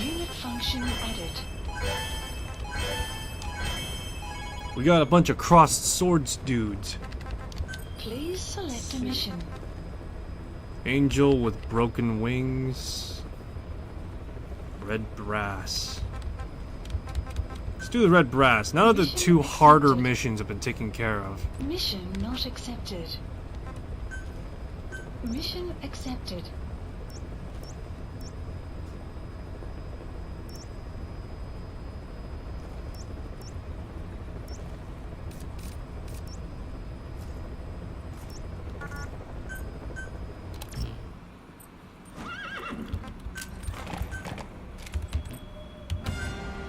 Unit function added. We got a bunch of crossed swords dudes. Please select a mission. Angel with broken wings. Red brass. Let's do the red brass. Now that the Mission two harder accepted. missions have been taken care of. Mission not accepted. Mission accepted.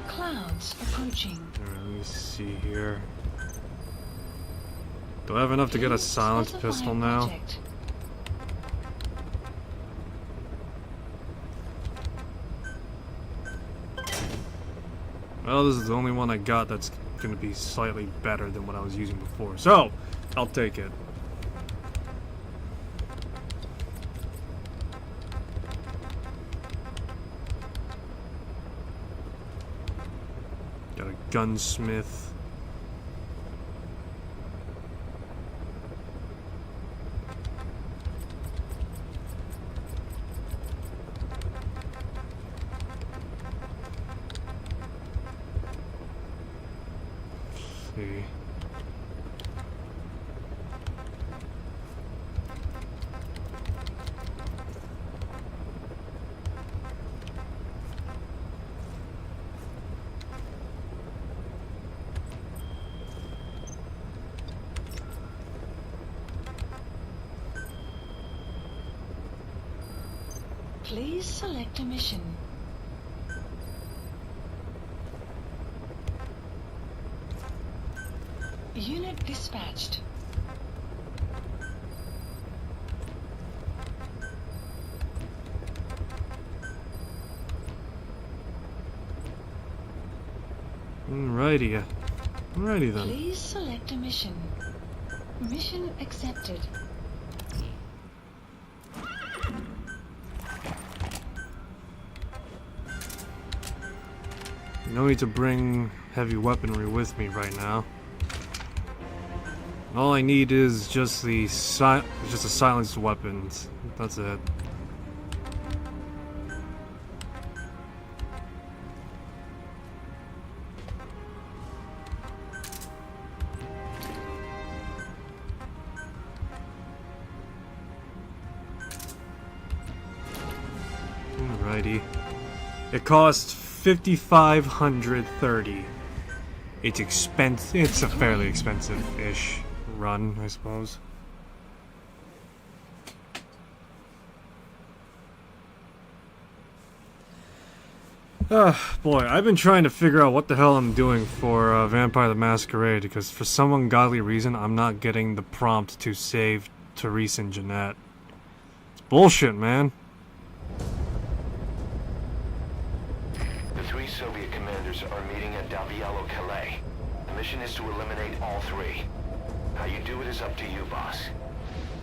Clouds approaching. Alright, let me see here. Do I have enough to get a silenced Specify pistol now? project. Well, this is the only one I got that's going to be slightly better than what I was using before. So, I'll take it. Got a gunsmith. See. Please select a mission. Unit dispatched. Alrighty. Alrighty then. Please select a mission. Mission accepted. No need to bring heavy weaponry with me right now. All I need is just the silenced weapons. That's it. Alrighty. It costs 5,530. It's expensive. It's a fairly expensive-ish run, I suppose. Boy, I've been trying to figure out what the hell I'm doing for Vampire the Masquerade, because for some ungodly reason, I'm not getting the prompt to save Therese and Jeanette. It's bullshit, man. The three Soviet commanders are meeting at Dalbiello Calais. The mission is to eliminate all three. How you do it is up to you, boss.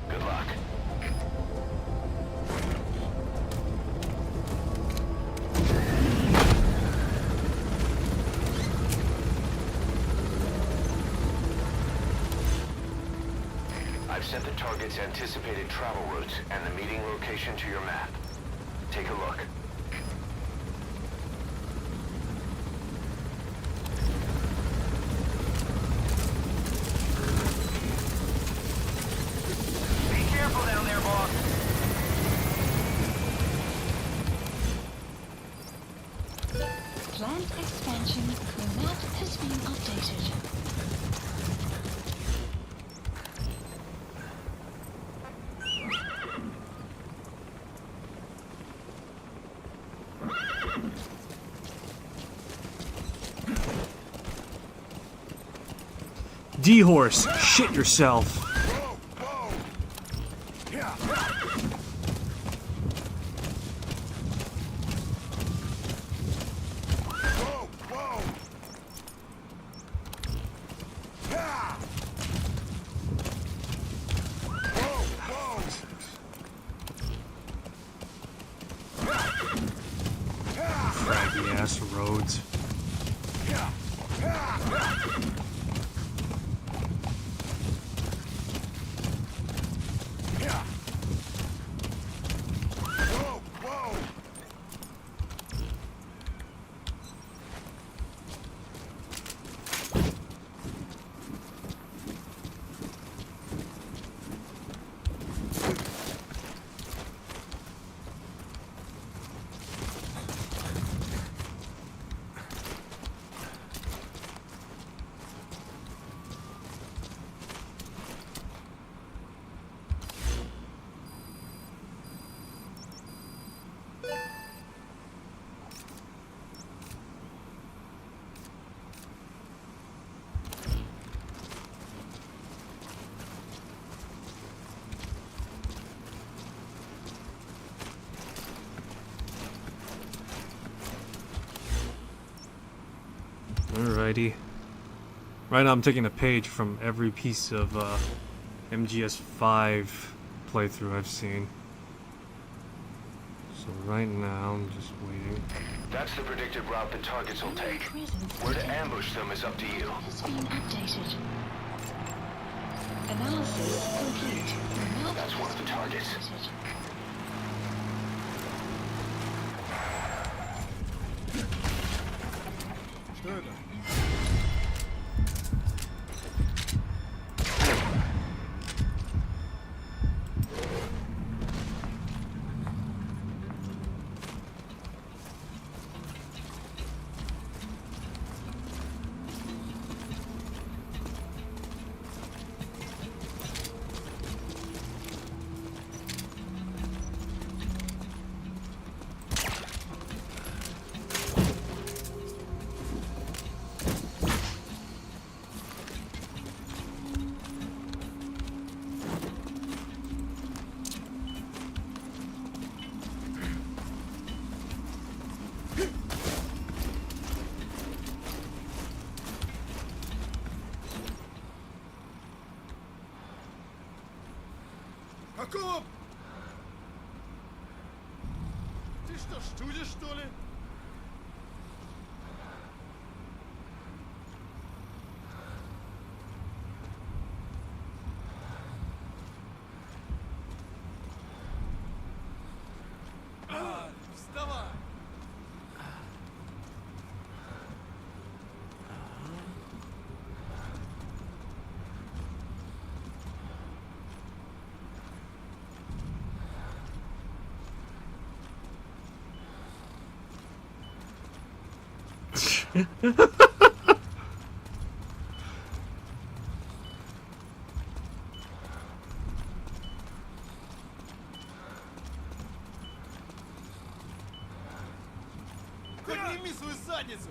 Good luck. I've sent the target's anticipated travel routes and the meeting location to your map. Take a look. Attention, the map has been updated. D-Horse, shit yourself. Craggy ass roads. Alrighty. Right now I'm taking a page from every piece of MGS5 playthrough I've seen. So right now I'm just waiting. That's the predicted route the targets will take. Where to ambush them is up to you. Has been updated. Analysis complete. The map That's one of the targets. updated. Что это? Какого? Ты что, штудишь, что ли? Вставай! Подними свою задницу!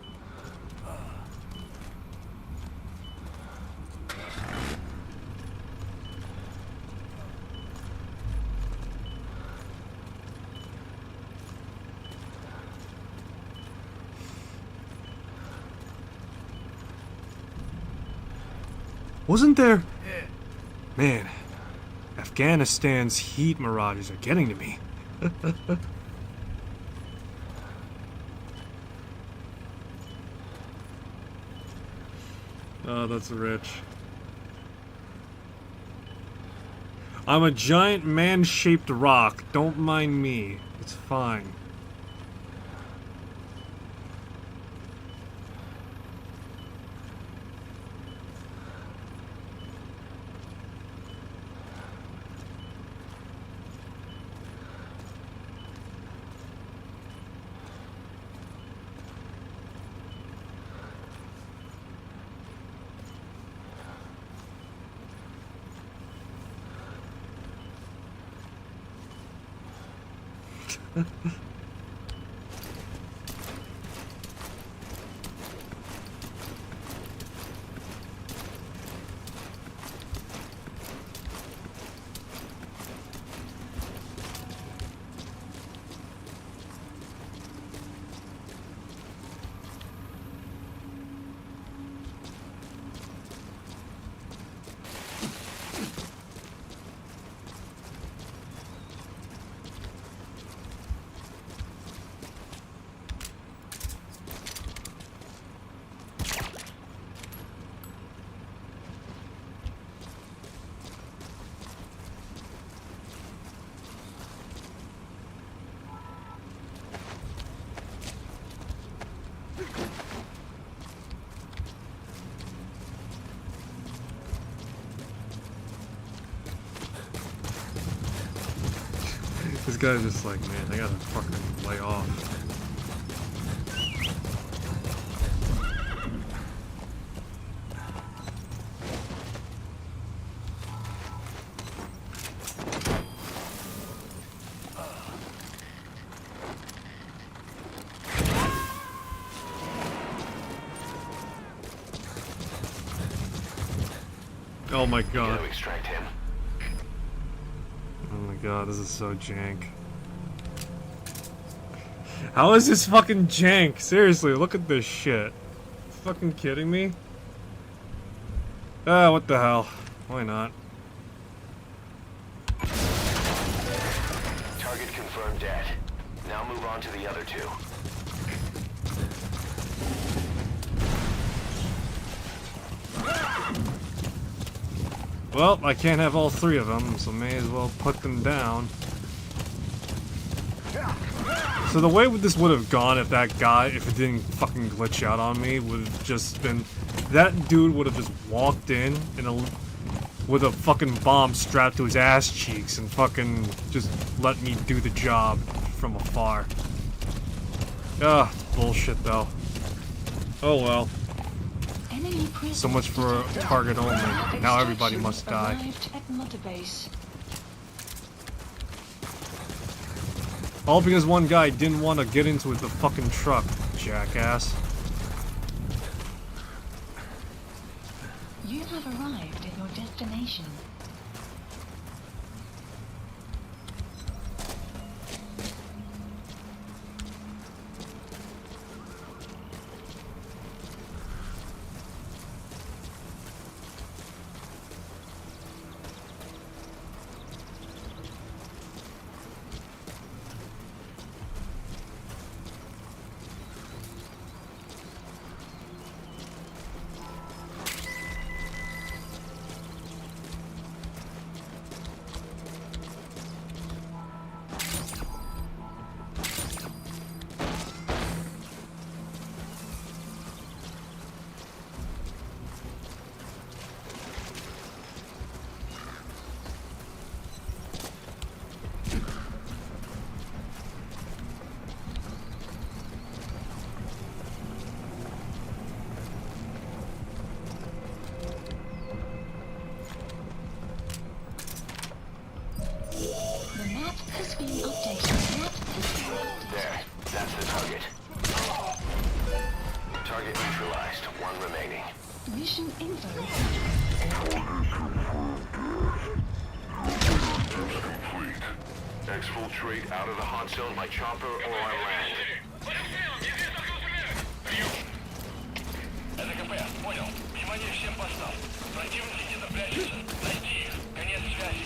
Wasn't there... Man, Afghanistan's heat mirages are getting to me. Oh, that's rich. I'm a giant man-shaped rock. Don't mind me. It's fine. This guy's just like, man, I gotta fucking lay off. Oh my You god. gotta extract him. Oh my god, this is so jank. How is this fucking jank? Seriously, look at this shit. Fucking kidding me? Ah, what the hell? Why not? Target confirmed dead. Now move on to the other two. Well, I can't have all three of them, so may as well put them down. So the way this would have gone if that guy, if it didn't fucking glitch out on me, would have just been... That dude would have just walked in with a fucking bomb strapped to his ass cheeks and fucking just let me do the job from afar. Ah, it's bullshit though. Oh well. Enemy prisoners So much for a detected. target only. Now everybody Extraction must die. arrived at Mother Base. All because one guy didn't want to get into the fucking truck, jackass. You have arrived at your destination. The map has been updated. Map has been updated. There. That's the target. Target neutralized. One remaining. Mission info. Complete. Exfiltrate out of the hot zone by chopper or on land. СКП, понял. Внимание всем постам. Противник где-то прячется. Найди их. Конец связи.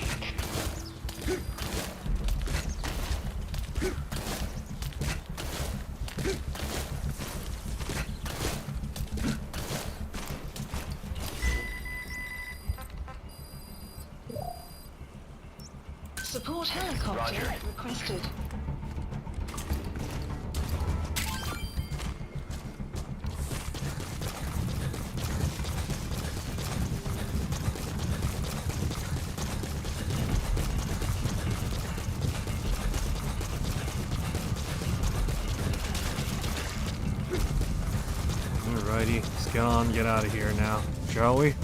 Support helicopter Roger. requested. Alrighty, let's get on, get out of here now, shall we?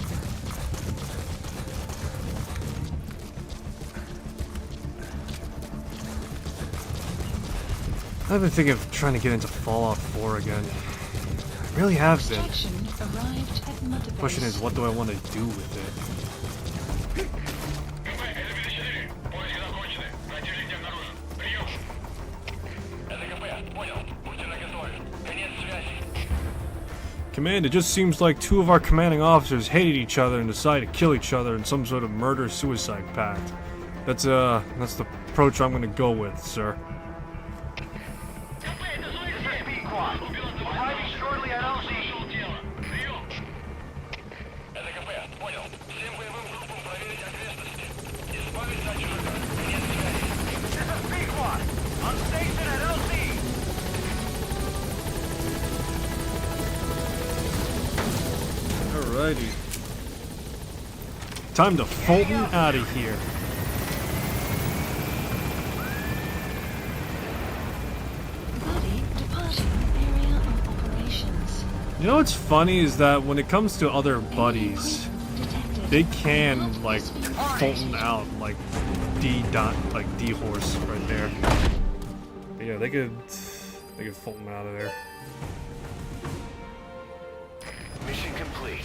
I've been thinking of trying to get into Fallout 4 again. I really have been. Extraction arrived at Mother The question Base. is, what do I want to do with it? КП, это 54. Поиски закончены. Противник не обнаружен. Прием. Это КП. Понял. Будьте наготове. Конец связи. Command, it just seems like two of our commanding officers hated each other and decided to kill each other in some sort of murder-suicide pact. That's the approach I'm gonna go with, sir. КП, это Зоя Пиква. Arriving shortly at LZ. Прием. Это КП. Понял. Всем боевым группам проверить окрестности. Избавиться от чужака. Конец связи. This is Пиква. On station at LZ. Alrighty. Time to Fulton out of here. Buddy departing area of operations. You know what's funny is that when it comes to other buddies, Detected. they can Blood like has been Fulton out like D horse right there. But yeah, they could Fulton out of there. Mission complete,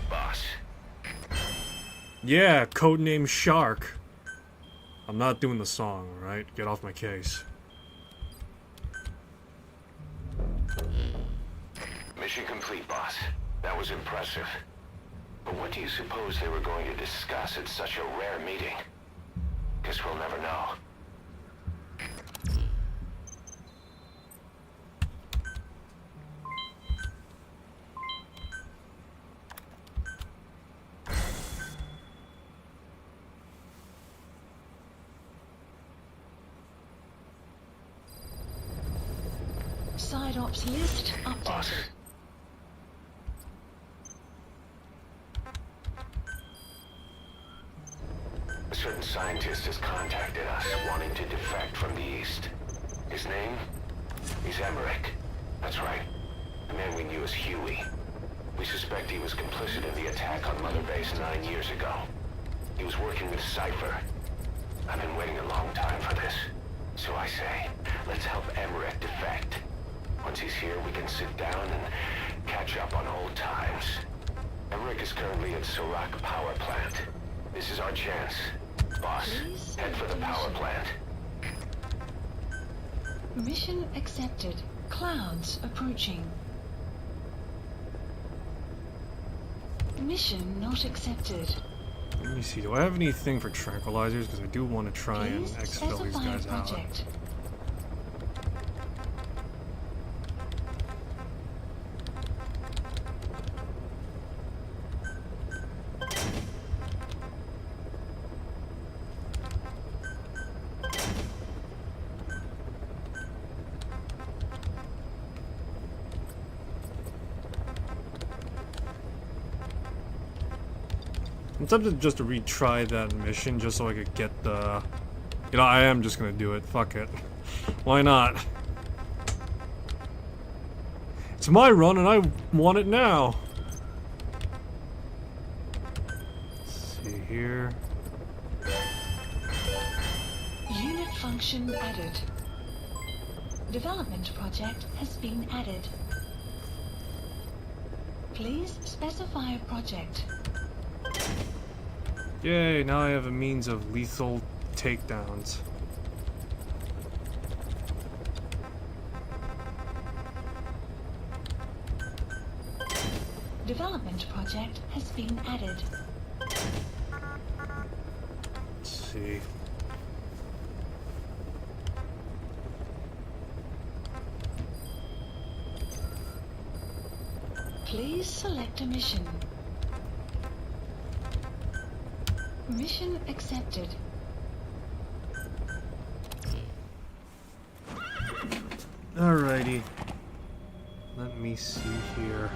boss. Yeah, codename Shark. I'm not doing the song, alright? Get off my case. Mission complete, boss. That was impressive. But what do you suppose they were going to discuss at such a rare meeting? Guess we'll never know. Side ops list Boss. updated. A certain scientist has contacted us, wanting to defect from the east. His name? He's Emmerich. That's right. The man we knew as Huey. We suspect he was complicit in the attack on Mother Base 9 years ago. He was working with Cypher. I've been waiting a long time for this. So I say, let's help Emmerich defect. Once he's here, we can sit down and catch up on old times. Emmerich is currently at Serac Power Plant. This is our chance. Boss, Please head for the power plant. Mission accepted. Clouds approaching. Mission not accepted. Let me see, do I have anything for tranquilizers? Because I do want to try and Please expel these specify guys out. project. I'm tempted just to retry that mission just so I could get the... You know, I am just gonna do it. Fuck it. Why not? It's my run and I want it now. Let's see here. Unit function added. Development project has been added. Please specify project. Yay, now I have a means of lethal takedowns. Development project has been added. Let's see. Please select a mission. Mission accepted. Alrighty. Let me see here.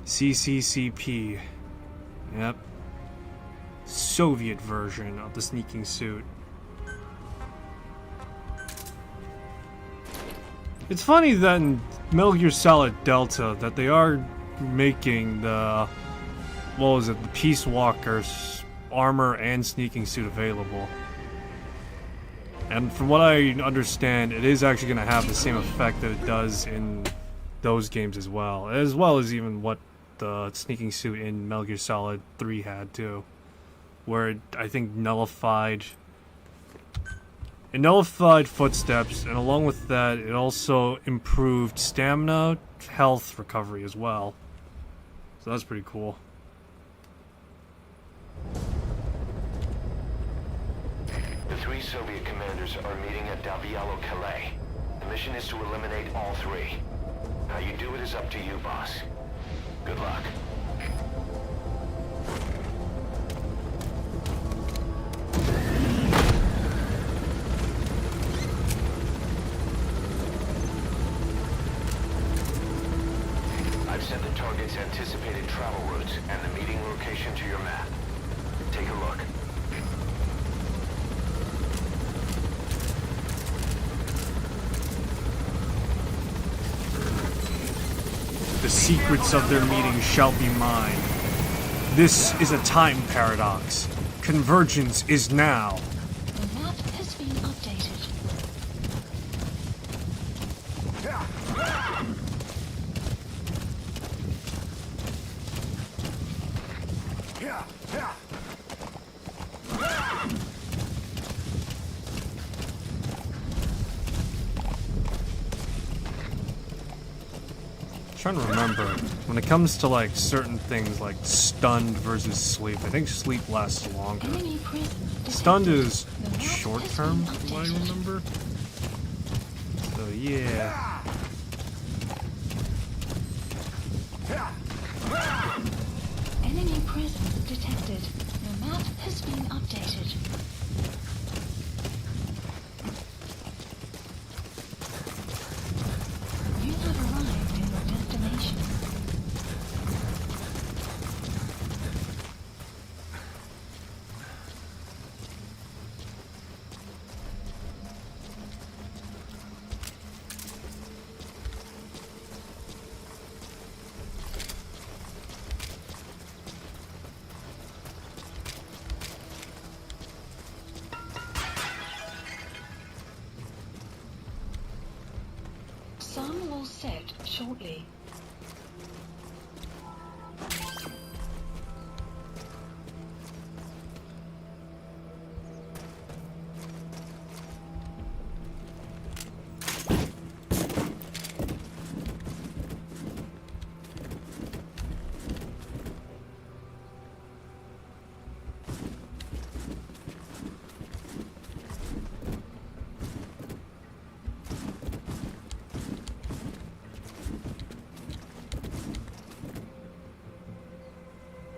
CCCP. Yep. Soviet version of the sneaking suit. It's funny that in Metal Gear Solid Delta that they are making the, what was it, the Peace Walker's armor and sneaking suit available. And from what I understand, it is actually going to have the same effect that it does in those games as well as even what the sneaking suit in Metal Gear Solid 3 had too, where it, I think, nullified footsteps, and along with that, it also improved stamina, health recovery as well. So that's pretty cool. The 3 Soviet commanders are meeting at Davialo Calais. The mission is to eliminate all 3. How you do it is up to you, boss. Good luck. I've sent the target's anticipated travel routes and the meeting location to your map. Take a look. The secrets of their meeting shall be mine. This is a time paradox. Convergence is now. The map has been updated. Trying to remember, when it comes to like certain things like stunned versus sleep, I think sleep lasts longer. Enemy presence detected. Stunned is The map short has term, been from what I updated. remember. So yeah. Enemy presence detected. The map has been updated. You have arrived in your destination. Sun will set shortly.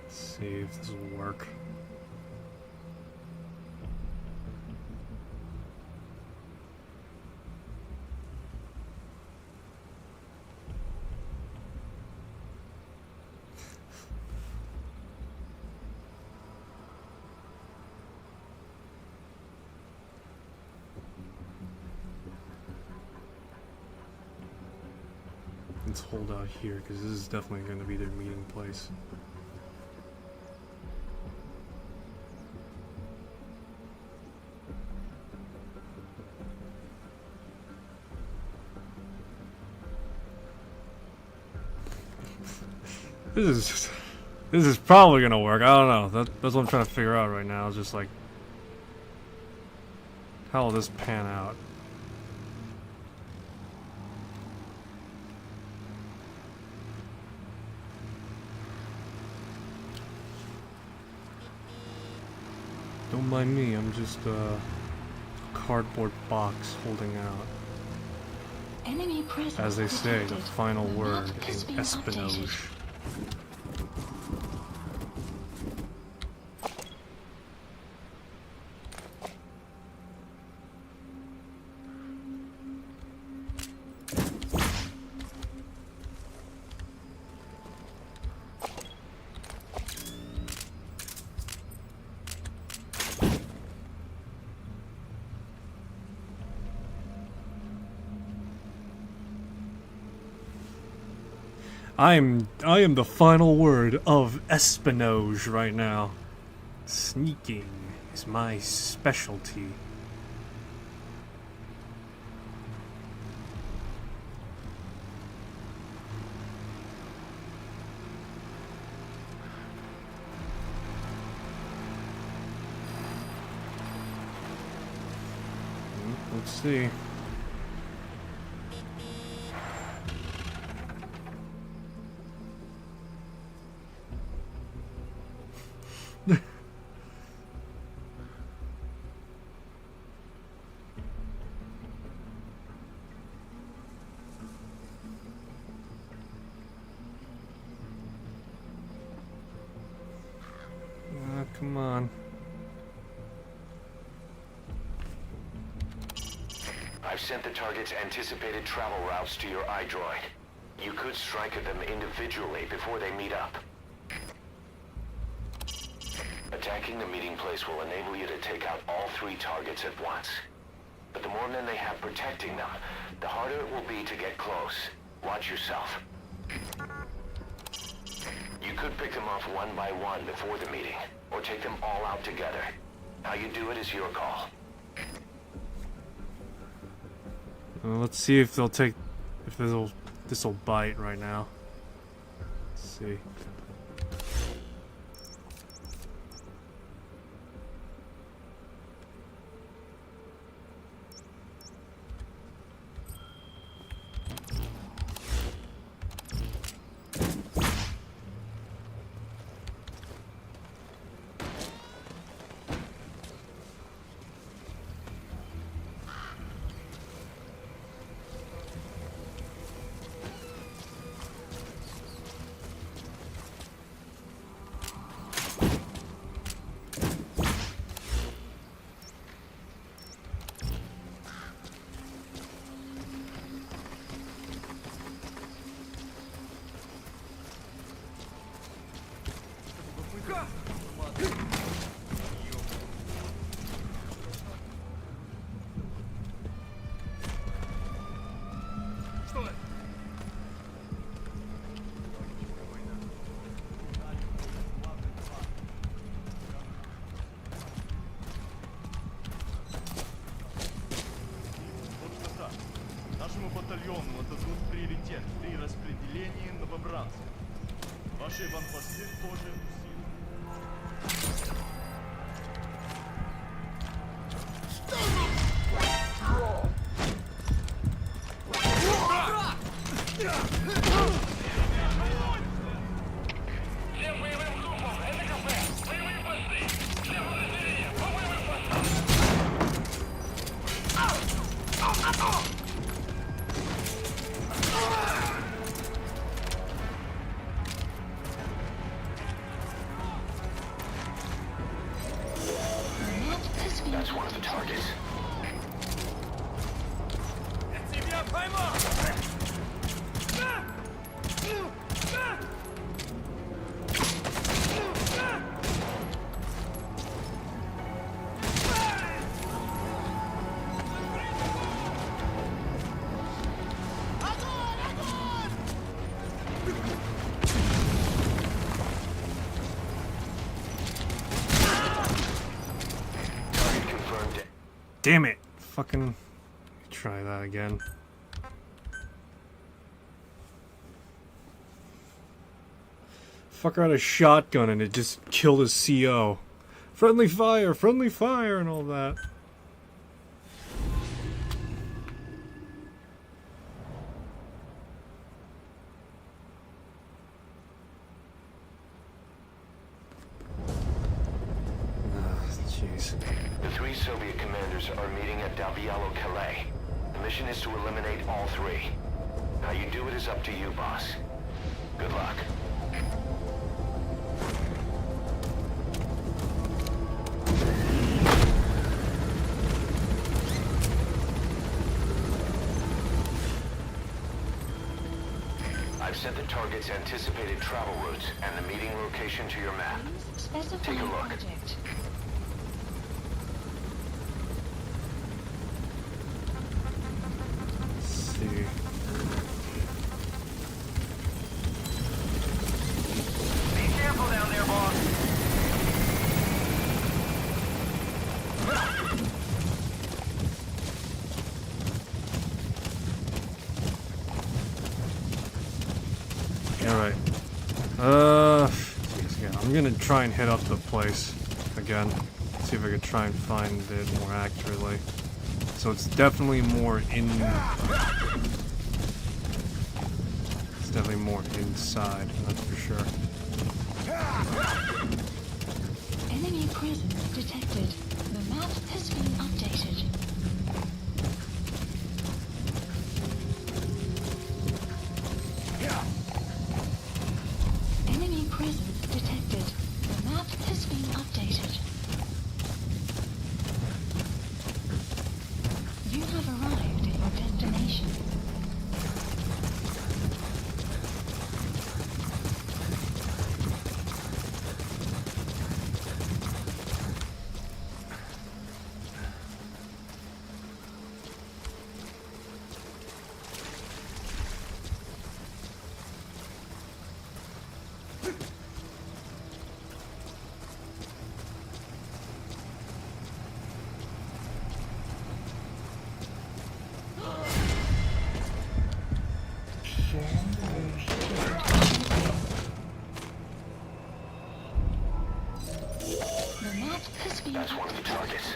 Let's see if this will work. Let's hold out here because this is definitely going to be their meeting place. This is probably gonna work. I don't know. That's what I'm trying to figure out right now. It's just like, how will this pan out? Don't mind me. I'm just a cardboard box holding out. Enemy presence As they say, the detected. final The word map has in been Espionage. updated. I am the final word of espionage right now. Sneaking is my specialty. Let's see. Come on. I've sent the target's anticipated travel routes to your iDroid. You could strike at them individually before they meet up. Attacking the meeting place will enable you to take out all 3 targets at once. But the more men they have protecting them, the harder it will be to get close. Watch yourself. You could pick them off one by one before the meeting, or take them all out together. How you do it is your call. Let's see if they'll take, if this'll bite right now. Let's see. Нашему батальону отдадут приоритет при распределении новобранцев. Ваши ванпосты тоже усилят. Всем боевым группам, это кафе. Боевые посты. Все подразделения по боевым постам. That's one of the targets. Я тебя поймал! Target confirmed. Damn it! Fucking try that again. Fucker had a shotgun and it just killed his CO. Friendly fire, and all that. Jeez. The 3 Soviet commanders are meeting at Dalbialo Calais. The mission is to eliminate all 3. How you do it is up to you, boss. Good luck. I've sent the target's anticipated travel routes and the meeting location to your map. Specify Take a look. project. Let's see. Alright. Jeez, yeah, I'm gonna try and hit up the place again. See if I could try and find it more accurately. So it's definitely more in... It's definitely more inside, that's for sure. Enemy presence detected. The map has been updated. Enemy presence detected. The map has been updated. You have arrived at your destination. The map has been That's one of the targets.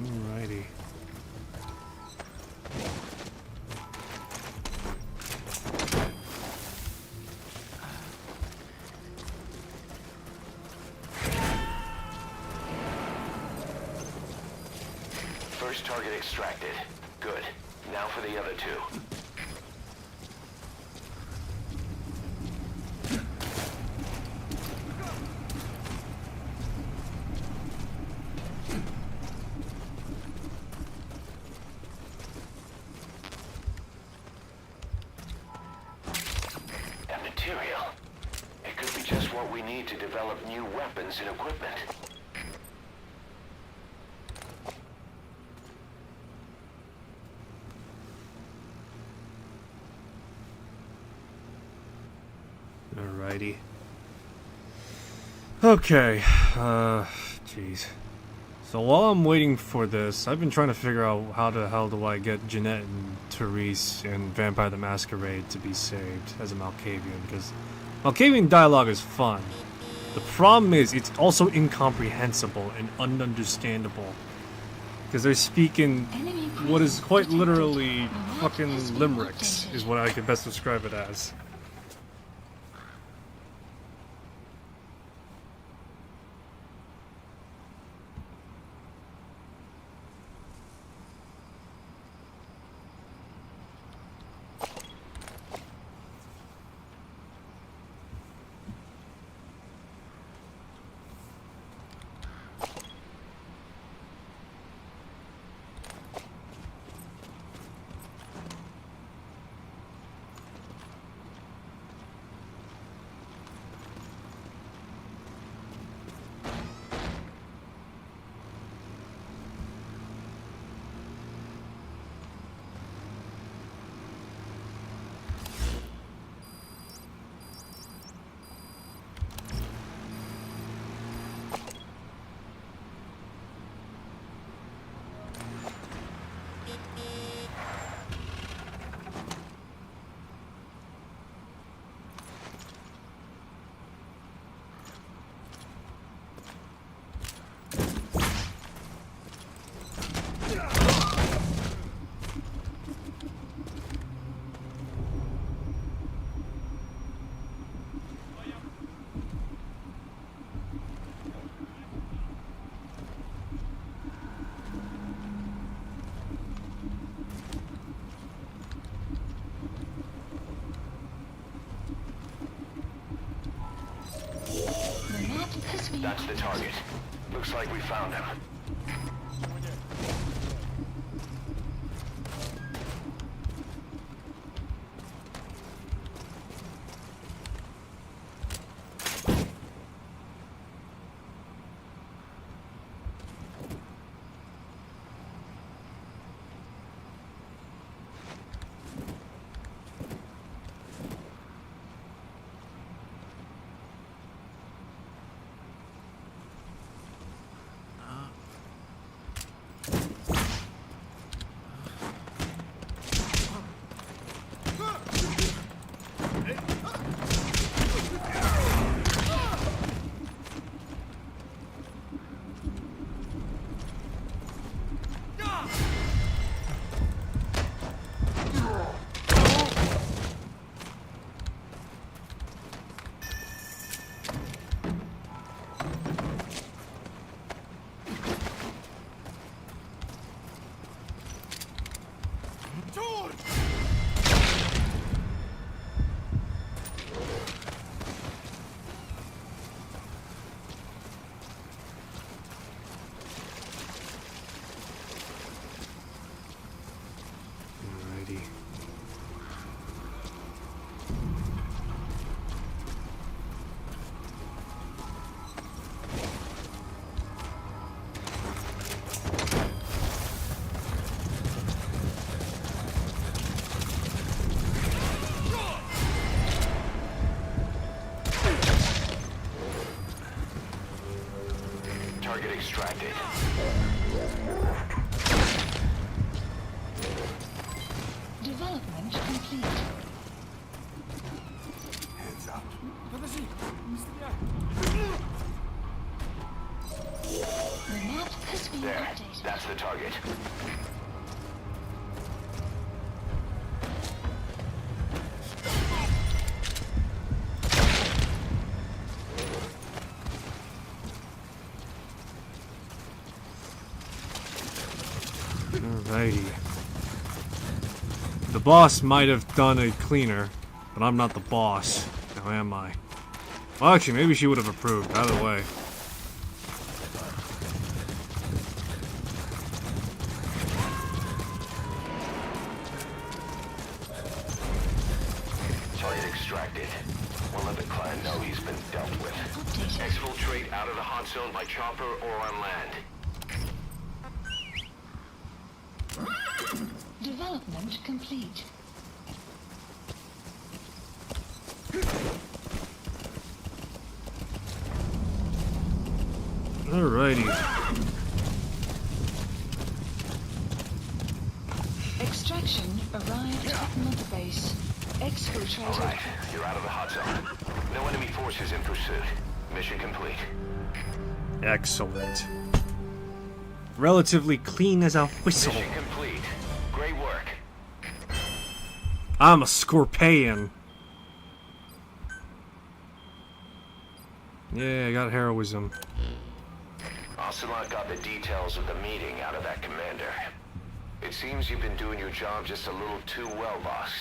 Alrighty. First target extracted. Good. Now for the other two. That material. It could be just what we need to develop new weapons and equipment. Alrighty. Okay, jeez. So while I'm waiting for this, I've been trying to figure out how the hell do I get Jeanette and Therese and Vampire the Masquerade to be saved as a Malkavian, because Malkavian dialogue is fun. The problem is, it's also incomprehensible and ununderstandable. Because they're speaking what is quite literally fucking limericks, is what I could best describe it as. That's the target. Looks like we found him. Alrighty. Target extracted. Development complete. Hands up. Подожди, не стреляй. The map has been There. updated. That's the target. Alrighty. The boss might have done a cleaner, but I'm not the boss. Now am I? Well, actually, maybe she would have approved. Either way. Target extracted. We'll let the client know he's been dealt with. Updated. Exfiltrate out of the hot zone by chopper or on land. Development complete. Alrighty. Extraction arrived at Mother Base. Exfiltrated. All right, you're out of the hot zone. No enemy forces in pursuit. Mission complete. Excellent. Relatively clean as a whistle. Mission complete. Great work. I'm a scorpion. Yeah, I got heroism. Ocelot got the details of the meeting out of that commander. It seems you've been doing your job just a little too well, boss.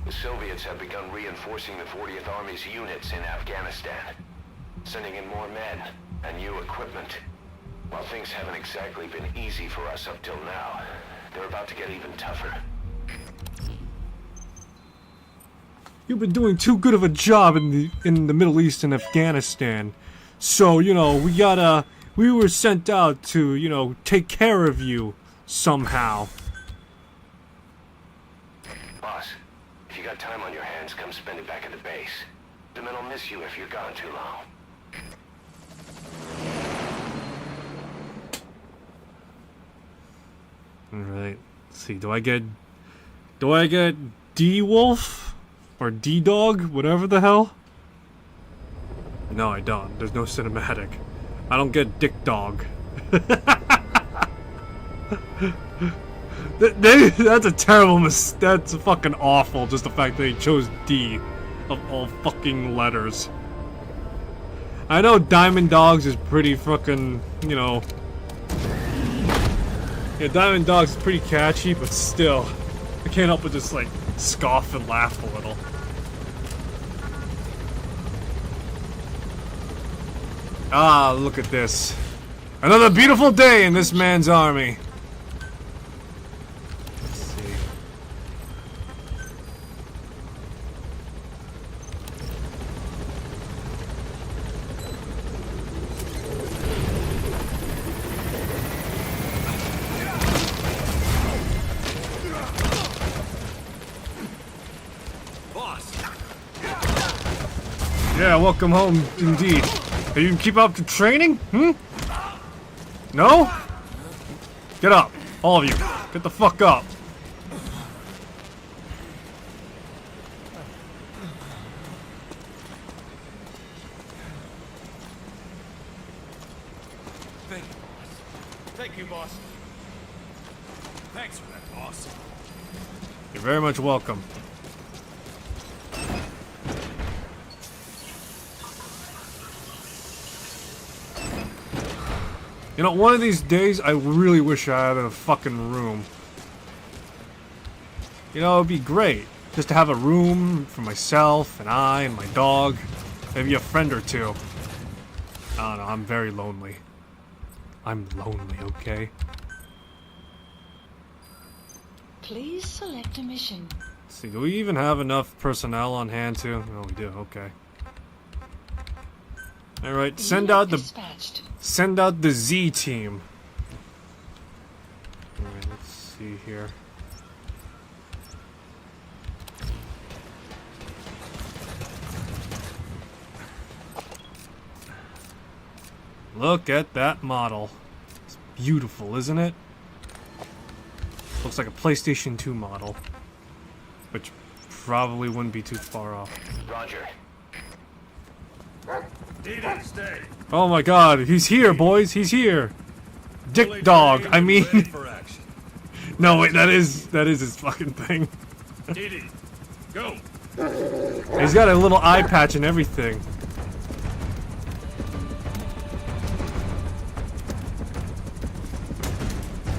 The Soviets have begun reinforcing the 40th Army's units in Afghanistan, sending in more men and new equipment. While things haven't exactly been easy for us up till now, they're about to get even tougher. You've been doing too good of a job in the Middle East and Afghanistan. So, you know, we were sent out to, you know, take care of you somehow. Boss, if you got time on your hands, come spend it back at the base. The men will miss you if you're gone too long. Alright. Let's see, do I get D-Wolf? Or D-Dog? Whatever the hell? No, I don't. There's no cinematic. I don't get Dick Dog. That's a terrible that's fucking awful, just the fact that he chose D of all fucking letters. I know Diamond Dogs is pretty fucking, you know... Yeah, Diamond Dogs is pretty catchy, but still. I can't help but just, like, scoff and laugh a little. Ah, look at this. Another beautiful day in this man's army. Let's see. Boss! Yeah, welcome home, indeed. Are you keep up to training? Hmm? No? Get up. All of you. Get the fuck up. Thank you, boss. Thank you, boss. Thanks for that, boss. You're very much welcome. You know, one of these days, I really wish I had a fucking room. You know, it'd be great just to have a room for myself and I and my dog. Maybe a friend or two. I don't know, I'm very lonely. I'm lonely, okay? Please select a mission. Let's see, do we even have enough personnel on hand to? Oh, we do, okay. Alright, send out the Z team. Alright, let's see here. Look at that model. It's beautiful, isn't it? Looks like a PlayStation 2 model. Which probably wouldn't be too far off. Roger. DD, stay. Oh my god, he's here, boys, he's here! Dick dog, I mean... Ready for action. No, wait, that is his fucking thing. DD, go. He's got a little eye patch and everything.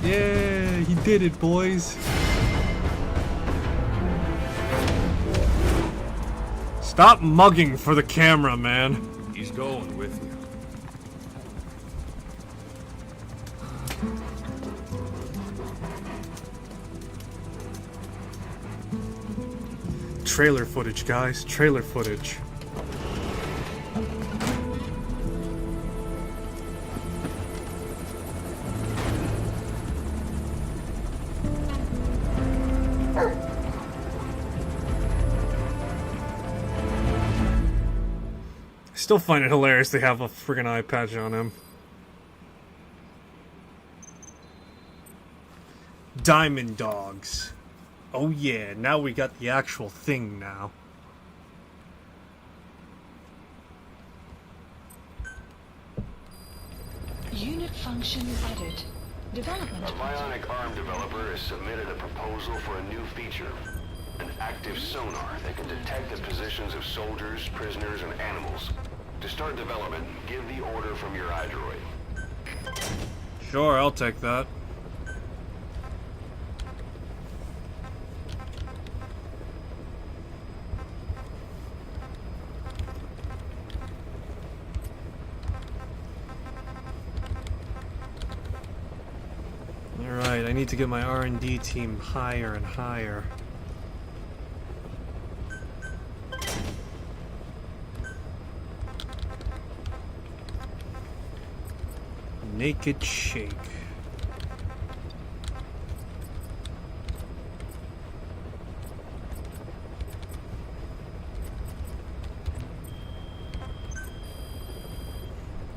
Yeah, he did it, boys. Stop mugging for the camera, man. He's going with you. Trailer footage, guys. Trailer footage. Still find it hilarious they have a friggin' eye patch on him. Diamond dogs. Oh yeah, now we got the actual thing now. Unit function added. Development. A bionic arm developer has submitted a proposal for a new feature. An active sonar that can detect the positions of soldiers, prisoners, and animals. To start development, give the order from your iDroid. Sure, I'll take that. Alright, I need to get my R&D team higher and higher. Naked Shake.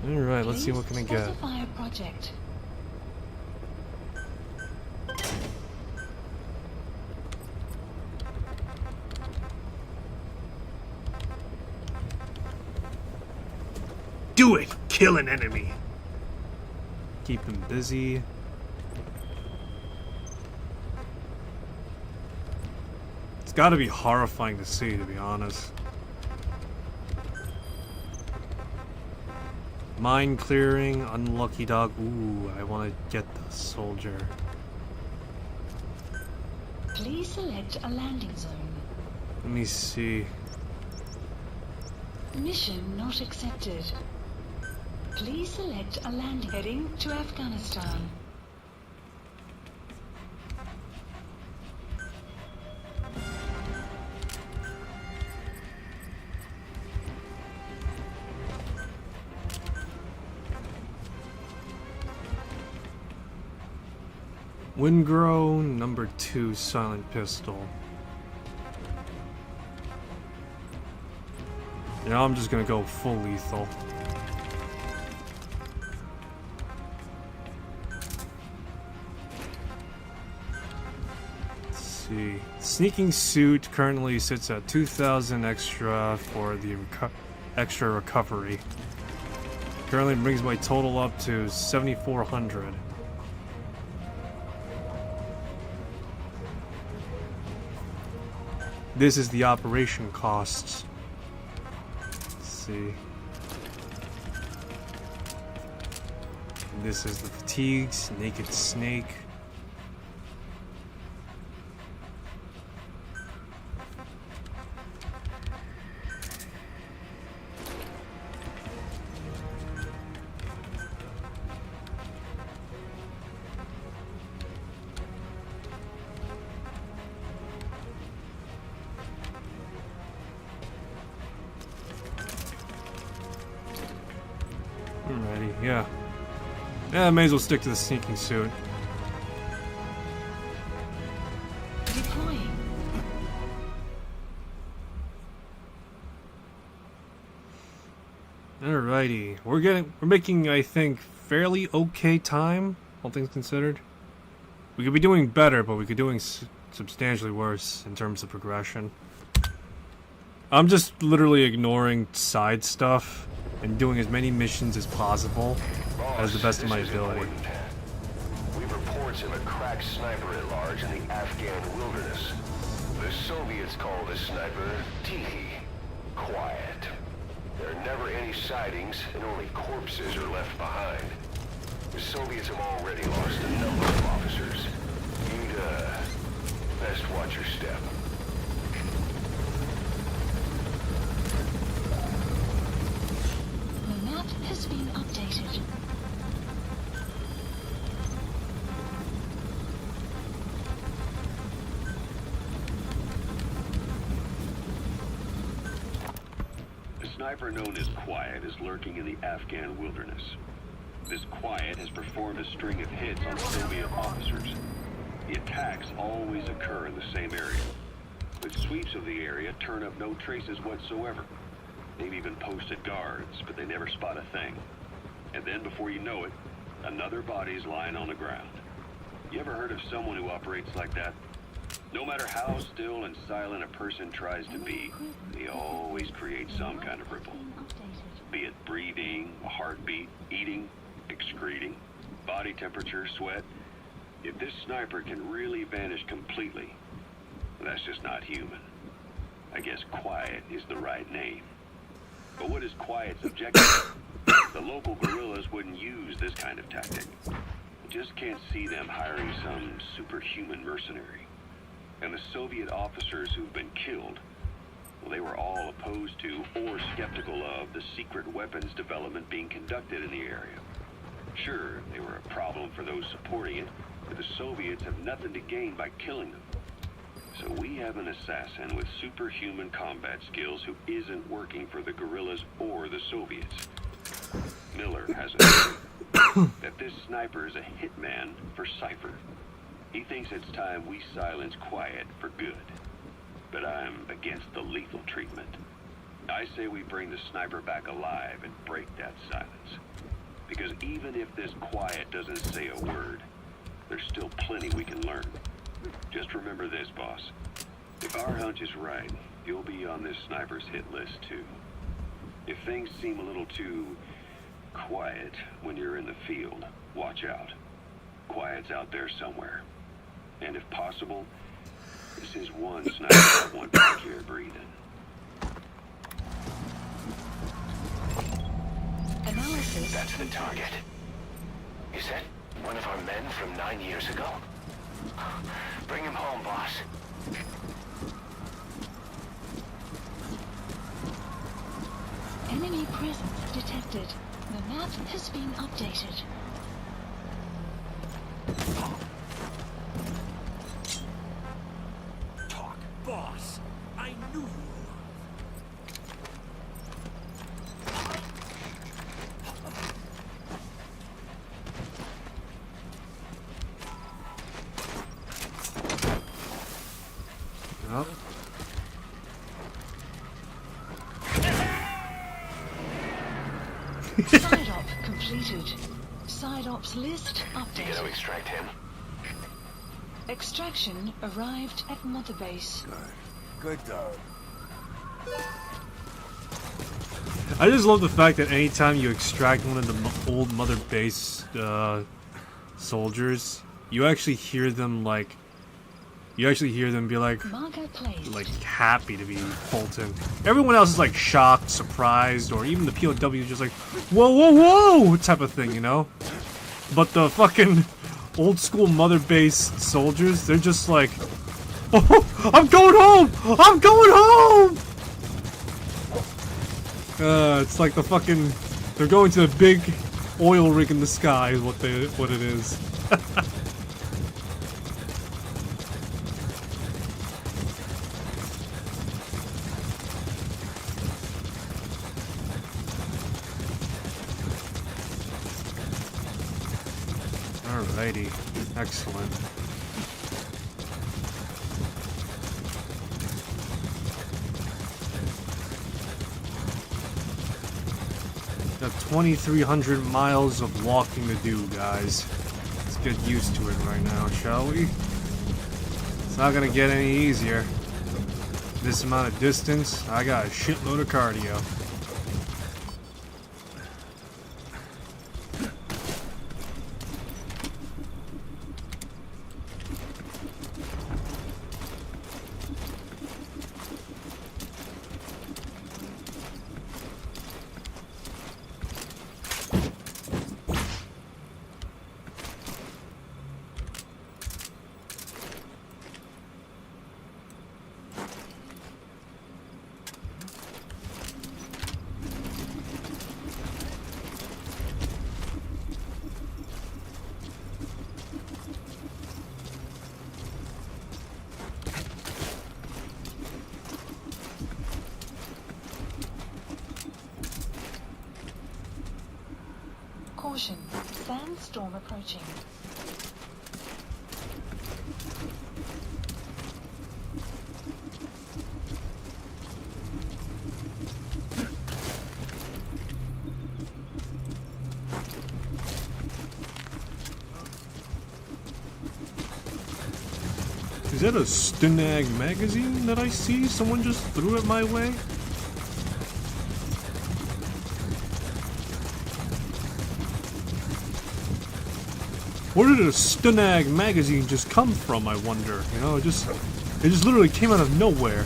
Alright, let's see what can I get. Specify a project. Do it! Kill an enemy! Keep him busy. It's gotta be horrifying to see, to be honest. Mine clearing, unlucky dog. Ooh, I want to get the soldier. Please select a landing zone. Let me see. Mission not accepted. Please select a landing heading to Afghanistan. Windgrow, number 2, silent pistol. Yeah, I'm just gonna go full lethal. Let's see. Sneaking suit currently sits at 2,000 extra for the extra recovery. Currently brings my total up to 7,400. This is the operation costs. Let's see. This is the fatigues, naked snake. Yeah. Yeah, I may as well stick to the sneaking suit. Deploying. Alrighty. We're making, I think, fairly okay time, all things considered. We could be doing better, but we could be doing substantially worse in terms of progression. I'm just literally ignoring side stuff and doing as many missions as possible as the best of my ability. We have reports of a crack sniper at large in the Afghan wilderness. The Soviets call this sniper Tihi, quiet. There are never any sightings, and only corpses are left behind. The Soviets have already lost a number of officers. You'd, best watch your step. The map has been updated. A sniper known as Quiet is lurking in the Afghan wilderness. This Quiet has performed a string of hits on Soviet officers. The attacks always occur in the same area. But sweeps of the area turn up no traces whatsoever. They've even posted guards, but they never spot a thing. And then before you know it, another body's lying on the ground. You ever heard of someone who operates like that? No matter how still and silent a person tries to be, they always create some kind of ripple. Be it breathing, a heartbeat, eating, excreting, body temperature, sweat. If this sniper can really vanish completely, that's just not human. I guess Quiet is the right name. But what is Quiet's objective? The local guerrillas wouldn't use this kind of tactic. You just can't see them hiring some superhuman mercenary. And the Soviet officers who've been killed, well, they were all opposed to or skeptical of the secret weapons development being conducted in the area. Sure, they were a problem for those supporting it, but the Soviets have nothing to gain by killing them. So we have an assassin with superhuman combat skills who isn't working for the guerrillas or the Soviets. Miller has a theory that this sniper is a hitman for Cypher. He thinks it's time we silence Quiet for good. But I'm against the lethal treatment. I say we bring the sniper back alive and break that silence. Because even if this Quiet doesn't say a word, there's still plenty we can learn. Just remember this, boss. If our hunch is right, you'll be on this sniper's hit list too. If things seem a little too quiet when you're in the field, watch out. Quiet's out there somewhere. And if possible, this is one sniper I want back here breathing. Analysis. That's the target. Is that one of our men from 9 years ago? Bring him home, boss. Enemy presence detected. The map has been updated. Talk, boss. I knew you were. Oh. Side op completed. Side ops list You gotta updated. extract him. Extraction arrived at Mother Base. Good dog. I just love the fact that anytime you extract one of the old Mother Base soldiers, you actually hear them like, be Marker placed. like happy to be pulled in. Everyone else is like shocked, surprised, or even the POW is just like, whoa, whoa, whoa, type of thing, you know? But the fucking old school Mother Base soldiers, they're just like, oh, I'm going home! I'm going home! It's like the fucking, they're going to the big oil rig in the sky is what it is. Alrighty. Excellent. Got 2,300 miles of walking to do, guys. Let's get used to it right now, shall we? It's not gonna get any easier. This amount of distance, I got a shitload of cardio. Caution, sandstorm approaching. Is that a Stinag magazine that I see? Someone just threw it my way? Where did a Stinag magazine just come from, I wonder? You know, it just literally came out of nowhere.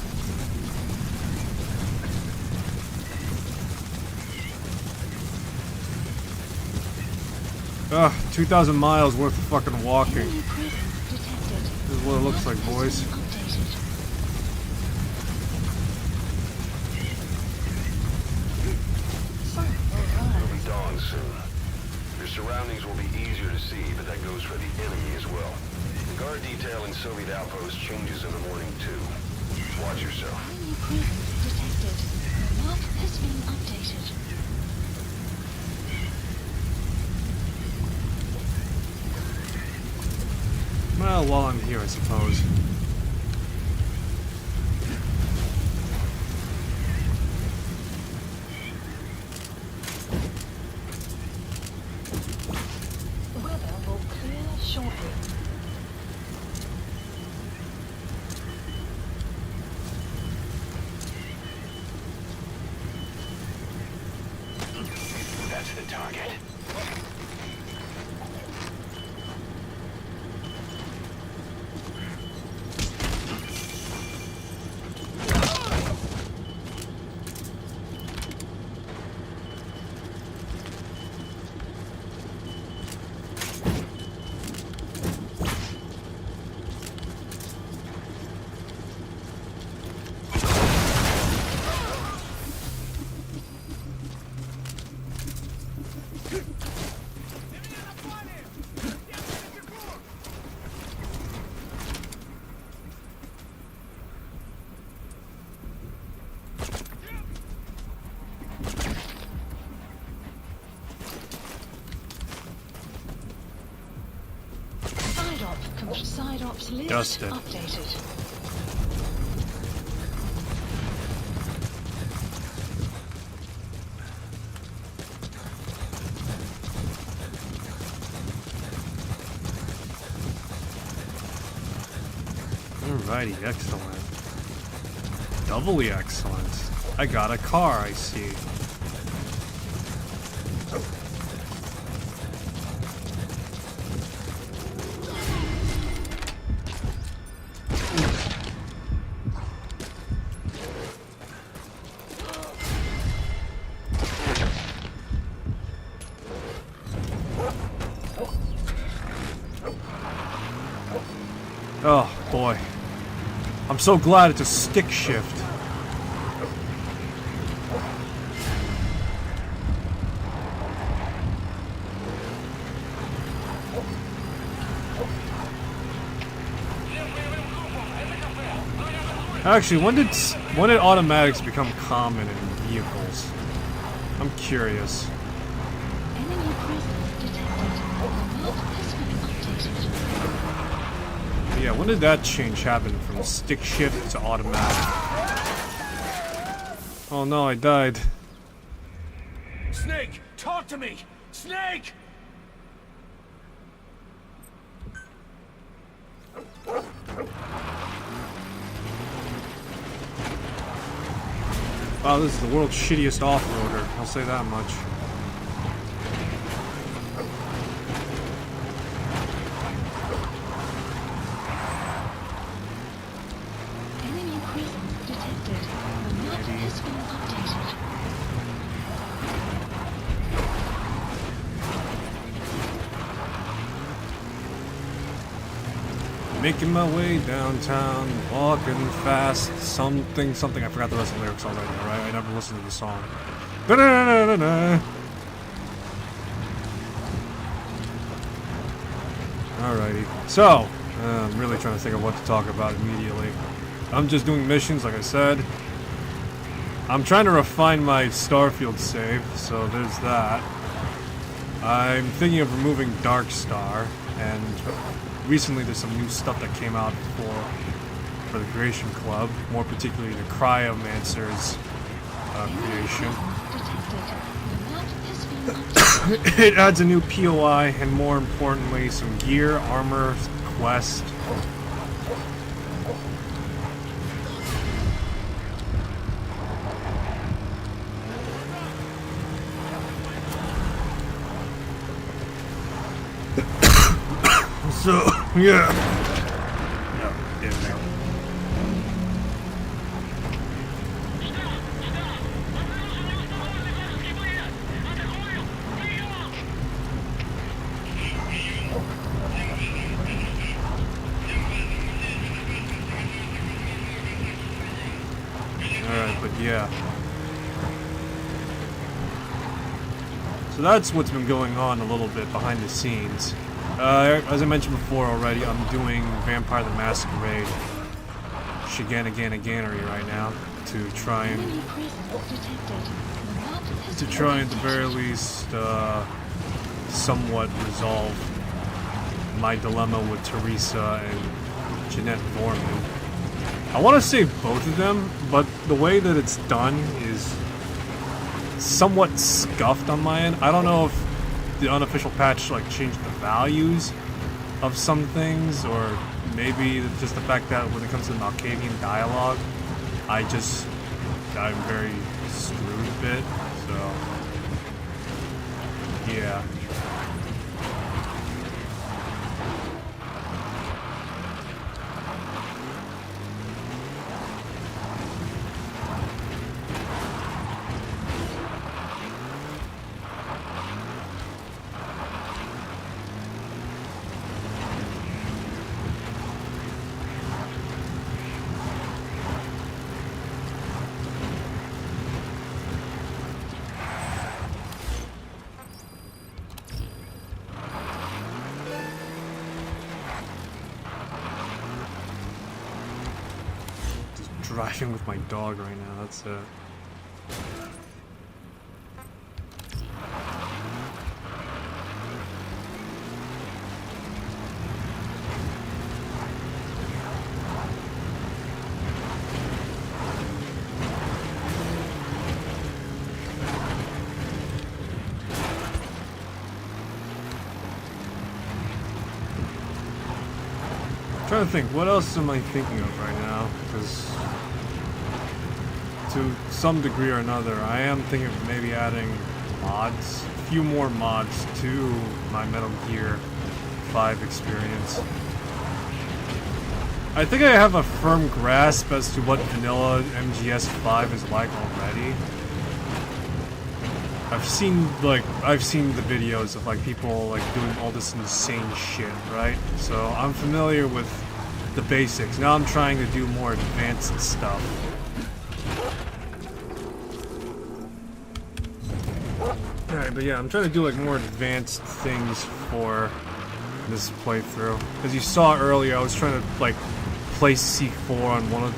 Ugh, 2,000 miles worth of fucking walking. Enemy presence detected. This is what it looks like, boys. Updated. It'll be dawn soon. Your surroundings will be easier to see, but that goes for the enemy as well. The guard detail in Soviet outposts changes in the morning, too. Watch yourself. Enemy presence detected. The map has been updated. Well, while I'm here, I suppose. Weather will clear shortly. That's the target. Side ops list Dusted. updated. Alrighty, excellent. Doubly excellent. I got a car, I see. Oh, boy. I'm so glad it's a stick shift. Actually, when did automatics become common in vehicles? I'm curious. Enemy presence detected. The map has been updated. Yeah, when did that change happen from stick shift to automatic? Oh no, I died. Snake, talk to me! Snake! Wow, this is the world's shittiest off-roader. I'll say that much. Enemy presence detected. The map has been updated. Making my way downtown, walking fast, something. I forgot the rest of the lyrics already, alright? I never listened to the song. Da-da-da-da-da-da. Alrighty. So, I'm really trying to think of what to talk about immediately. I'm just doing missions, like I said. I'm trying to refine my Starfield save, so there's that. I'm thinking of removing Darkstar, and recently there's some new stuff that came out for the Creation Club, more particularly the Cryomancer's creation. It adds a new POI and, more importantly, some gear, armor, quest. So, yeah. No, yeah, no. Alright, but yeah. So that's what's been going on a little bit behind the scenes. As I mentioned before already, I'm doing Vampire the Masquerade Shiganaganery right now to try and at the very least somewhat resolve my dilemma with Teresa and Jeanette Vorman. I want to save both of them, but the way that it's done is somewhat scuffed on my end. I don't know if the unofficial patch like changed the values of some things, or maybe just the fact that when it comes to the Malkavian dialogue, I'm very screwed a bit, so yeah. Driving with my dog right now, that's it. I'm trying to think, what else am I thinking of right now? Because to some degree or another, I am thinking of maybe adding mods, a few more mods to my Metal Gear 5 experience. I think I have a firm grasp as to what vanilla MGS5 is like already. I've seen the videos of like people like doing all this insane shit, right? So I'm familiar with the basics. Now I'm trying to do more advanced stuff. Alright, but yeah, I'm trying to do like more advanced things for this playthrough. As you saw earlier, I was trying to like place C4 on one of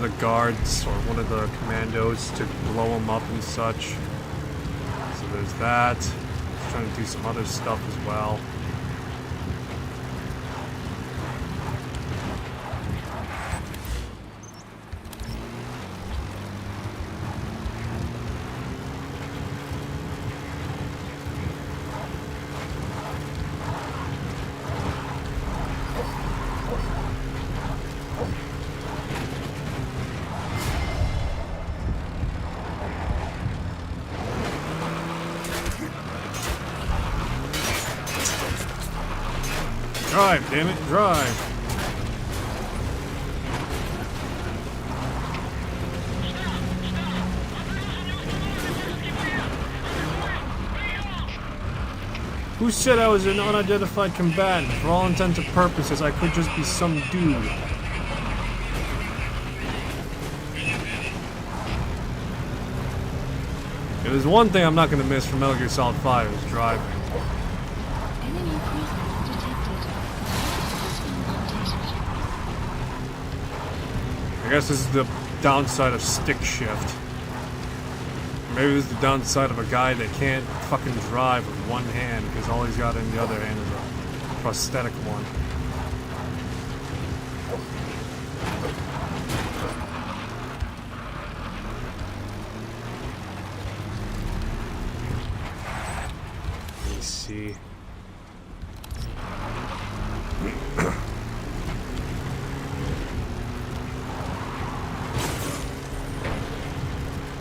the guards or one of the commandos to blow them up and such. So there's that. I was trying to do some other stuff as well. Drive, damn it, drive. Who said I was an unidentified combatant? For all intents and purposes, I could just be some dude. If there's one thing I'm not gonna miss from Metal Gear Solid 5 is driving. Enemy presence detected. Has been updated. I guess this is the downside of stick shift. Maybe this is the downside of a guy that can't fucking drive with one hand because all he's got in the other hand is a prosthetic one. Let me see.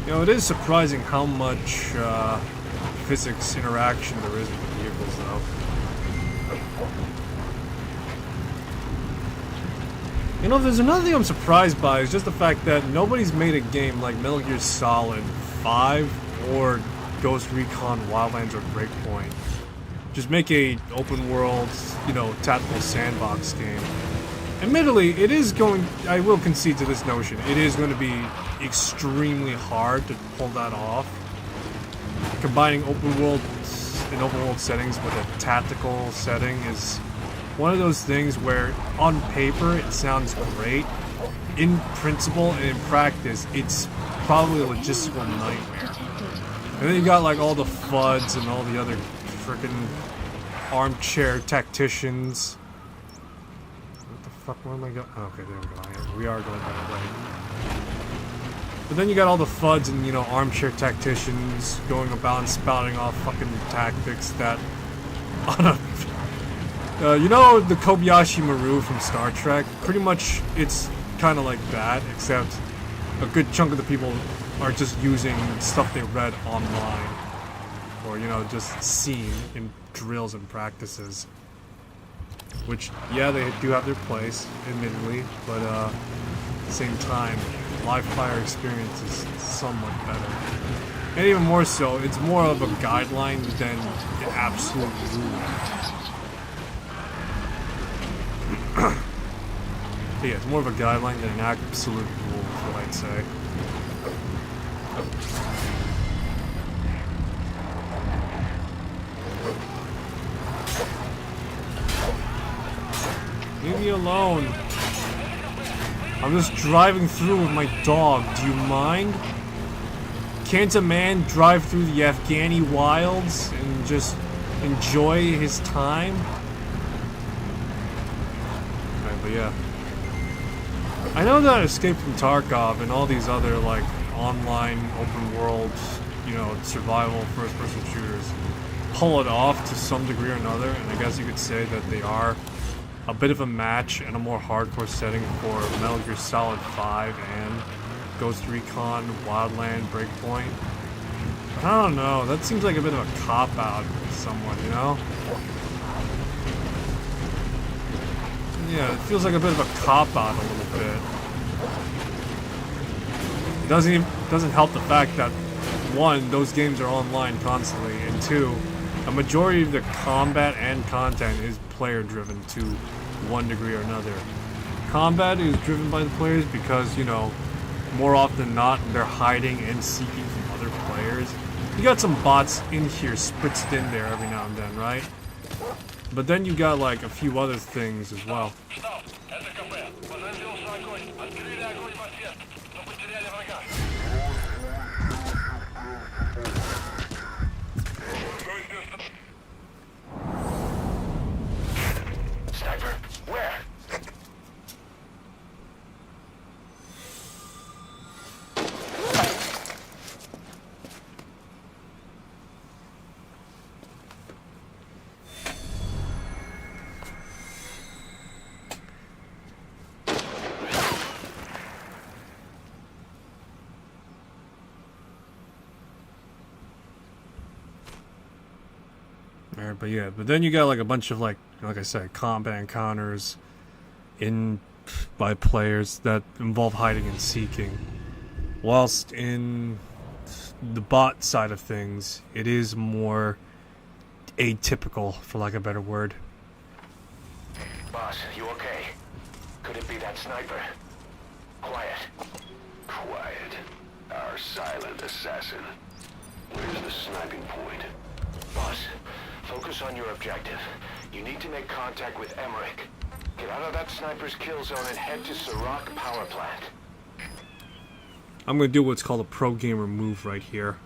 You know, it is surprising how much physics interaction there is with the vehicles, though. You know, there's another thing I'm surprised by is just the fact that nobody's made a game like Metal Gear Solid 5 or Ghost Recon Wildlands or Breakpoint. Just make a open world, you know, tactical sandbox game. Admittedly, it is going, I will concede to this notion, it is going to be extremely hard to pull that off. Combining open world settings with a tactical setting is one of those things where on paper it sounds great. In principle and in practice, it's probably a logistical nightmare. And then you got like all the FUDs and all the other freaking armchair tacticians. What the fuck, where am I going? Okay, there we go. We are going that way. But then you got all the FUDs and, you know, armchair tacticians going about and spouting off fucking tactics that on a... you know the Kobayashi Maru from Star Trek? Pretty much it's kind of like that, except a good chunk of the people are just using stuff they read online. Or, you know, just seen in drills and practices. Which, yeah, they do have their place, admittedly, but at the same time, live fire experience is somewhat better. And even more so, it's more of a guideline than an absolute rule. Yeah, it's more of a guideline than an absolute rule, is what I'd say. Leave me alone. I'm just driving through with my dog. Do you mind? Can't a man drive through the Afghani wilds and just enjoy his time? Okay, but yeah. I know that Escape from Tarkov and all these other, like, online, open world, you know, survival first-person shooters pull it off to some degree or another, and I guess you could say that they are a bit of a match and a more hardcore setting for Metal Gear Solid 5 and Ghost Recon, Wildland, Breakpoint. I don't know, that seems like a bit of a cop-out with someone, you know? Yeah, it feels like a bit of a cop-out a little bit. It doesn't help the fact that, one, those games are online constantly, and two, a majority of the combat and content is player-driven to one degree or another. Combat is driven by the players because, you know, more often than not, they're hiding and seeking from other players. You got some bots in here spritzed in there every now and then, right? But then you got like a few other things as well. Sniper, where? Alright, but yeah, but then you got like a bunch of like like I said, combat encounters in by players that involve hiding and seeking. Whilst in the bot side of things, it is more atypical, for lack of a better word. Boss, you okay? Could it be that sniper? Quiet. Quiet. Our silent assassin. Where's the sniping point? Boss, focus on your objective. You need to make contact with Emmerich. Get out of that sniper's kill zone and head to Sirach power plant. I'm gonna do what's called a pro gamer move right here.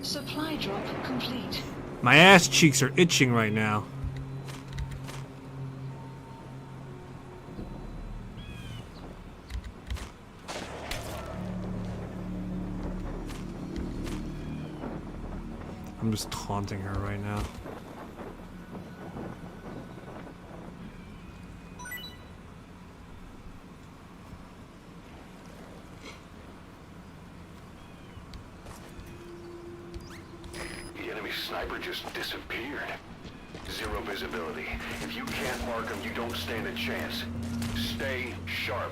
Supply drop complete. My ass cheeks are itching right now. I'm just taunting her right now. The enemy sniper just disappeared. Zero visibility. If you can't mark him, you don't stand a chance. Stay sharp.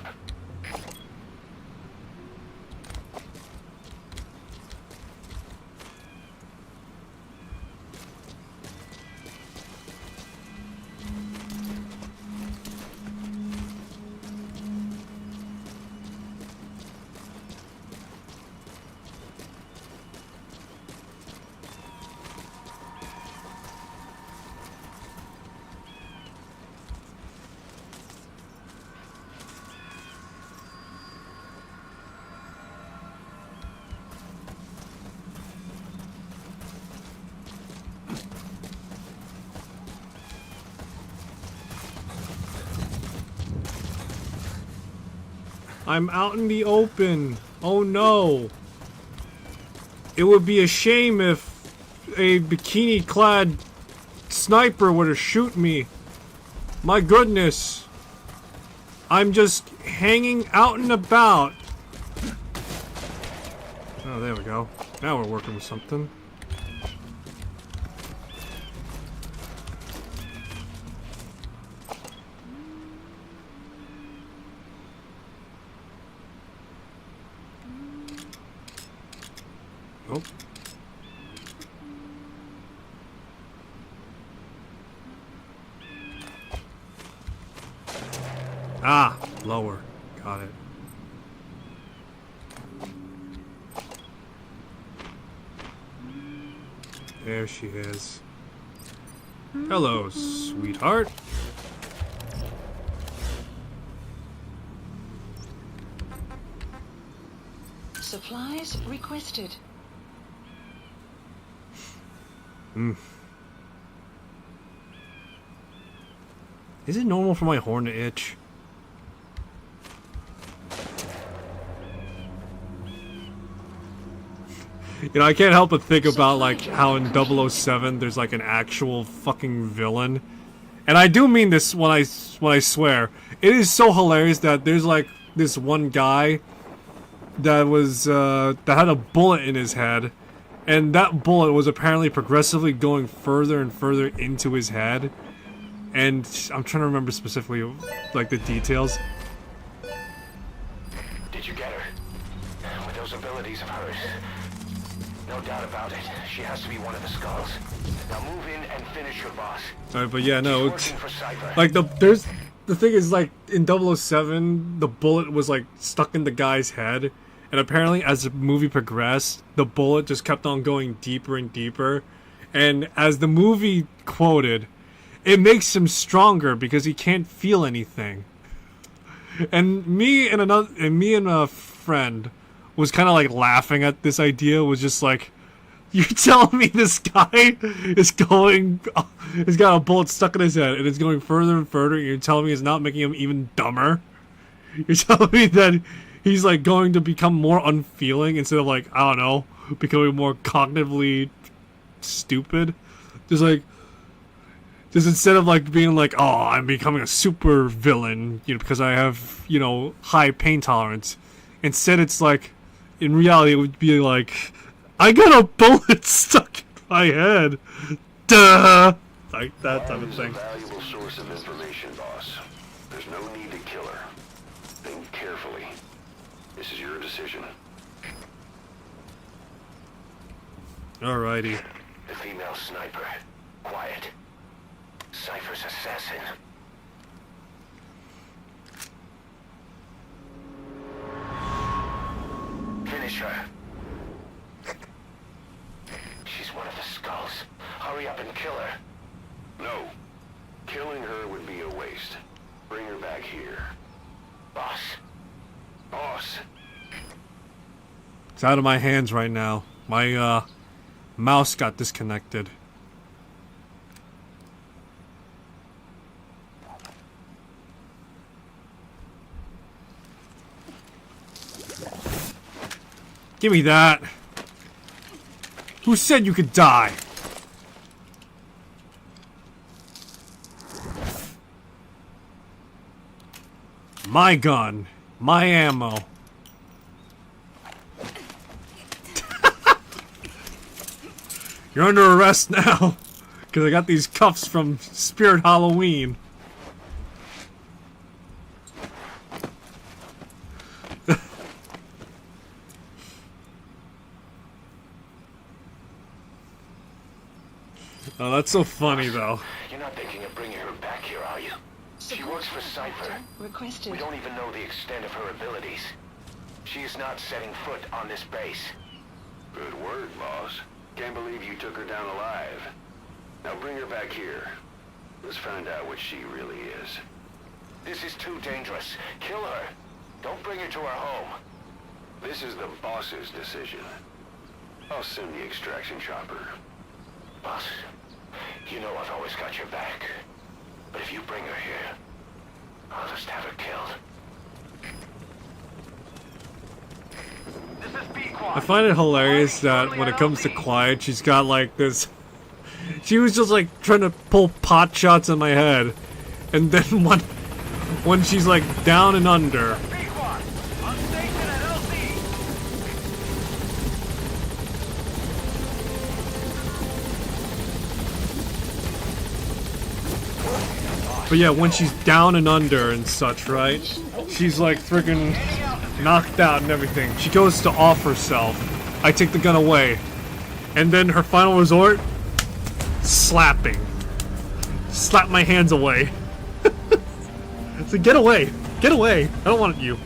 I'm out in the open. Oh no. It would be a shame if a bikini-clad sniper were to shoot me. My goodness. I'm just hanging out and about. Oh, there we go. Now we're working with something. Oh. Ah, lower. Got it. There she is. Hello, sweetheart. Supplies requested. Is it normal for my horn to itch? You know, I can't help but think about, like, how in 007 there's, like, an actual fucking villain. And I do mean this when I swear. It is so hilarious that there's, like, this one guy that was, that had a bullet in his head. And that bullet was apparently progressively going further and further into his head. And I'm trying to remember specifically, like, the details. Did you get her? With those abilities of hers. No doubt about it. She has to be one of the skulls. Now move in and finish your boss. Alright, but yeah, no, She's it's, working for Cypher. like, the thing is, like, in 007, the bullet was, like, stuck in the guy's head. And apparently, as the movie progressed, the bullet just kept on going deeper and deeper. And as the movie quoted, it makes him stronger because he can't feel anything. And me and a friend was kind of like laughing at this idea. Was just like, you're telling me this guy is got a bullet stuck in his head and it's going further and further. And you're telling me it's not making him even dumber. You're telling me that he's like going to become more unfeeling instead of, like, I don't know, becoming more cognitively stupid. Just like, Just instead of like being like, oh, I'm becoming a super villain, you know, because I have, you know, high pain tolerance. Instead, it's like, in reality, it would be like, I got a bullet stuck in my head. Duh! Like that type of Is thing. a valuable source of information, boss. There's no need to kill her. Think carefully. This is your decision. Alrighty. The female sniper. Quiet. Cypher's assassin. Finish her. She's one of the skulls. Hurry up and kill her. No. Killing her would be a waste. Bring her back here. Boss. Boss. It's out of my hands right now. My, mouse got disconnected. Give me that. Who said you could die? My gun. My ammo. You're under arrest now. Because I got these cuffs from Spirit Halloween. Oh, that's so funny, though. You're not thinking of bringing her back here, are you? She works for Cypher. Requested. We don't even know the extent of her abilities. She is not setting foot on this base. Good word, boss. Can't believe you took her down alive. Now bring her back here. Let's find out what she really is. This is too dangerous. Kill her. Don't bring her to our home. This is the boss's decision. I'll send the extraction chopper. Boss, you know I've always got your back. But if you bring her here, I'll just have her killed. This is B-Quad. I find it hilarious that when it comes to Quiet, she's got like this. She was just like trying to pull pot shots in my head, and then when she's like down and under. B-Quad. On station at LZ. But yeah, when she's down and under and such, right? She's like freaking knocked out and everything. She goes to off herself. I take the gun away. And then her final resort? Slapping. Slap my hands away. So get away. Get away. I don't want you.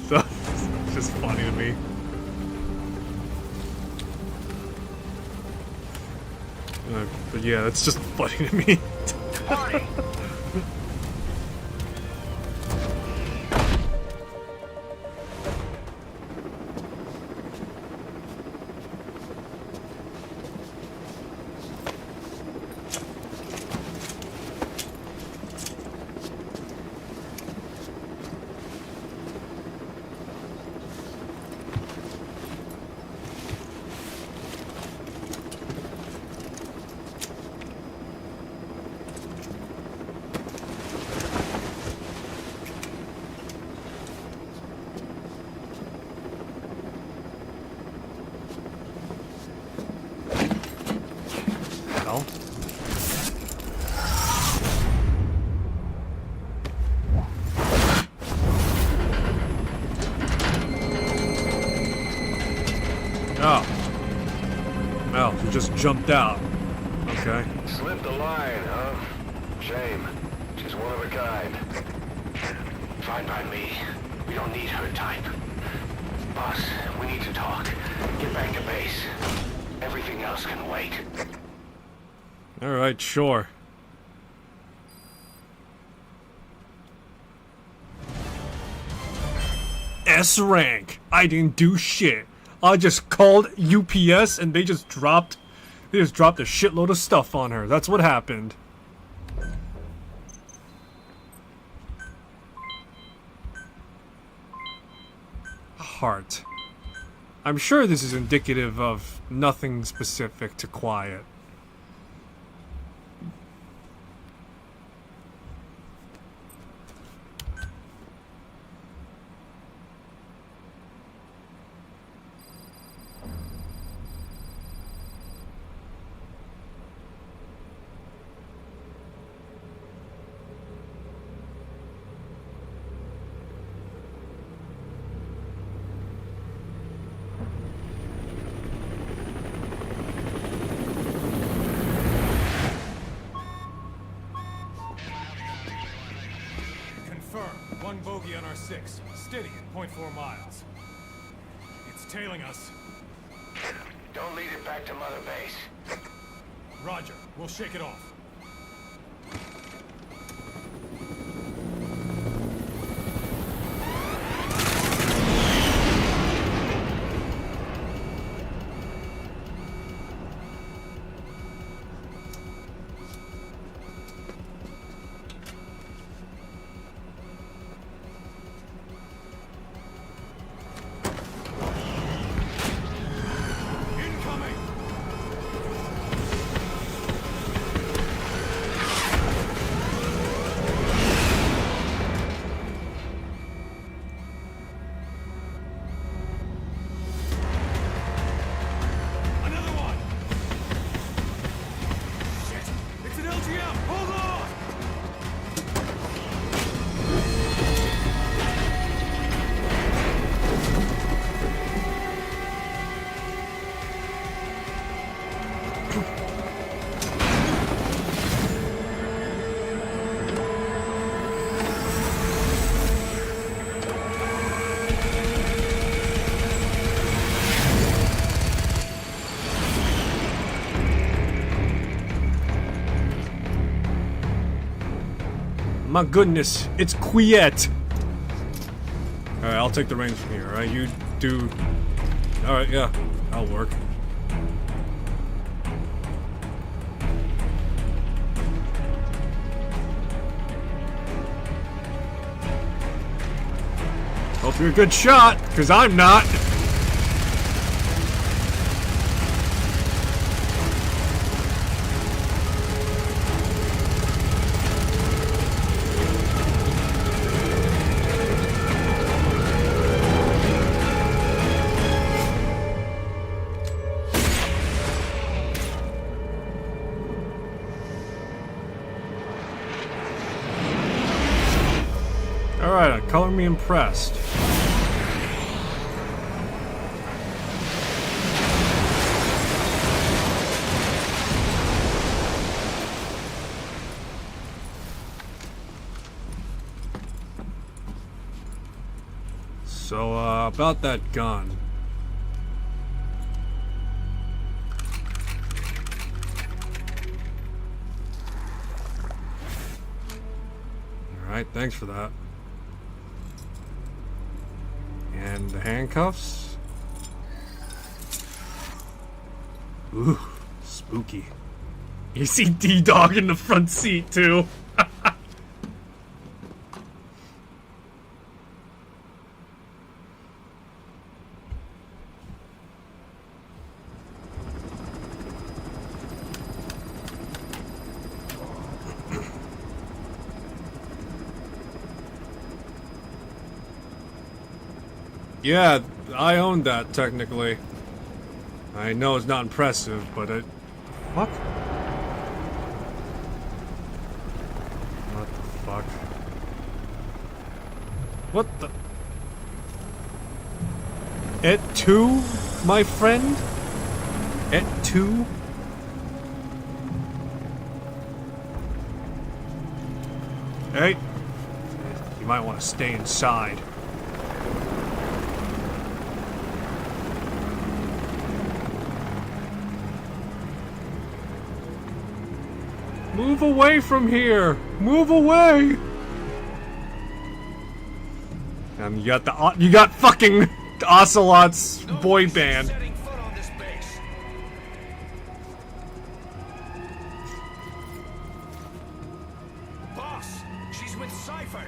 So, it's just funny to me. But yeah, it's just funny to me. Party. Hell. Oh. Well, he just jumped out. Okay. Slipped the line, huh? Shame. She's one of a kind. Fine by me. We don't need her type. Boss, we need to talk. Get back to base. Everything else can wait. Alright, sure. S rank. I didn't do shit. I just called UPS and they just dropped a shitload of stuff on her. That's what happened. Heart. I'm sure this is indicative of nothing specific to Quiet. Strong bogey on our 6. Steady at 0.4 miles. It's tailing us. Don't lead it back to Mother Base. Roger. We'll shake it off. My goodness, it's quiet. Alright, I'll take the reins from here, alright? You do... Alright, yeah, I'll work. Hope you're a good shot, because I'm not. Alright, color me impressed. So, about that gun. Alright, thanks for that. And the handcuffs? Ooh, spooky. You see D-Dog in the front seat, too. Yeah, I own that, technically. I know it's not impressive, but it... Fuck? What the fuck? What the... Et tu, my friend? Et tu? Hey. You might want to stay inside. Move away from here! Move away! And you got fucking Ocelot's boy band. Setting foot on this base. Boss, she's with Cypher.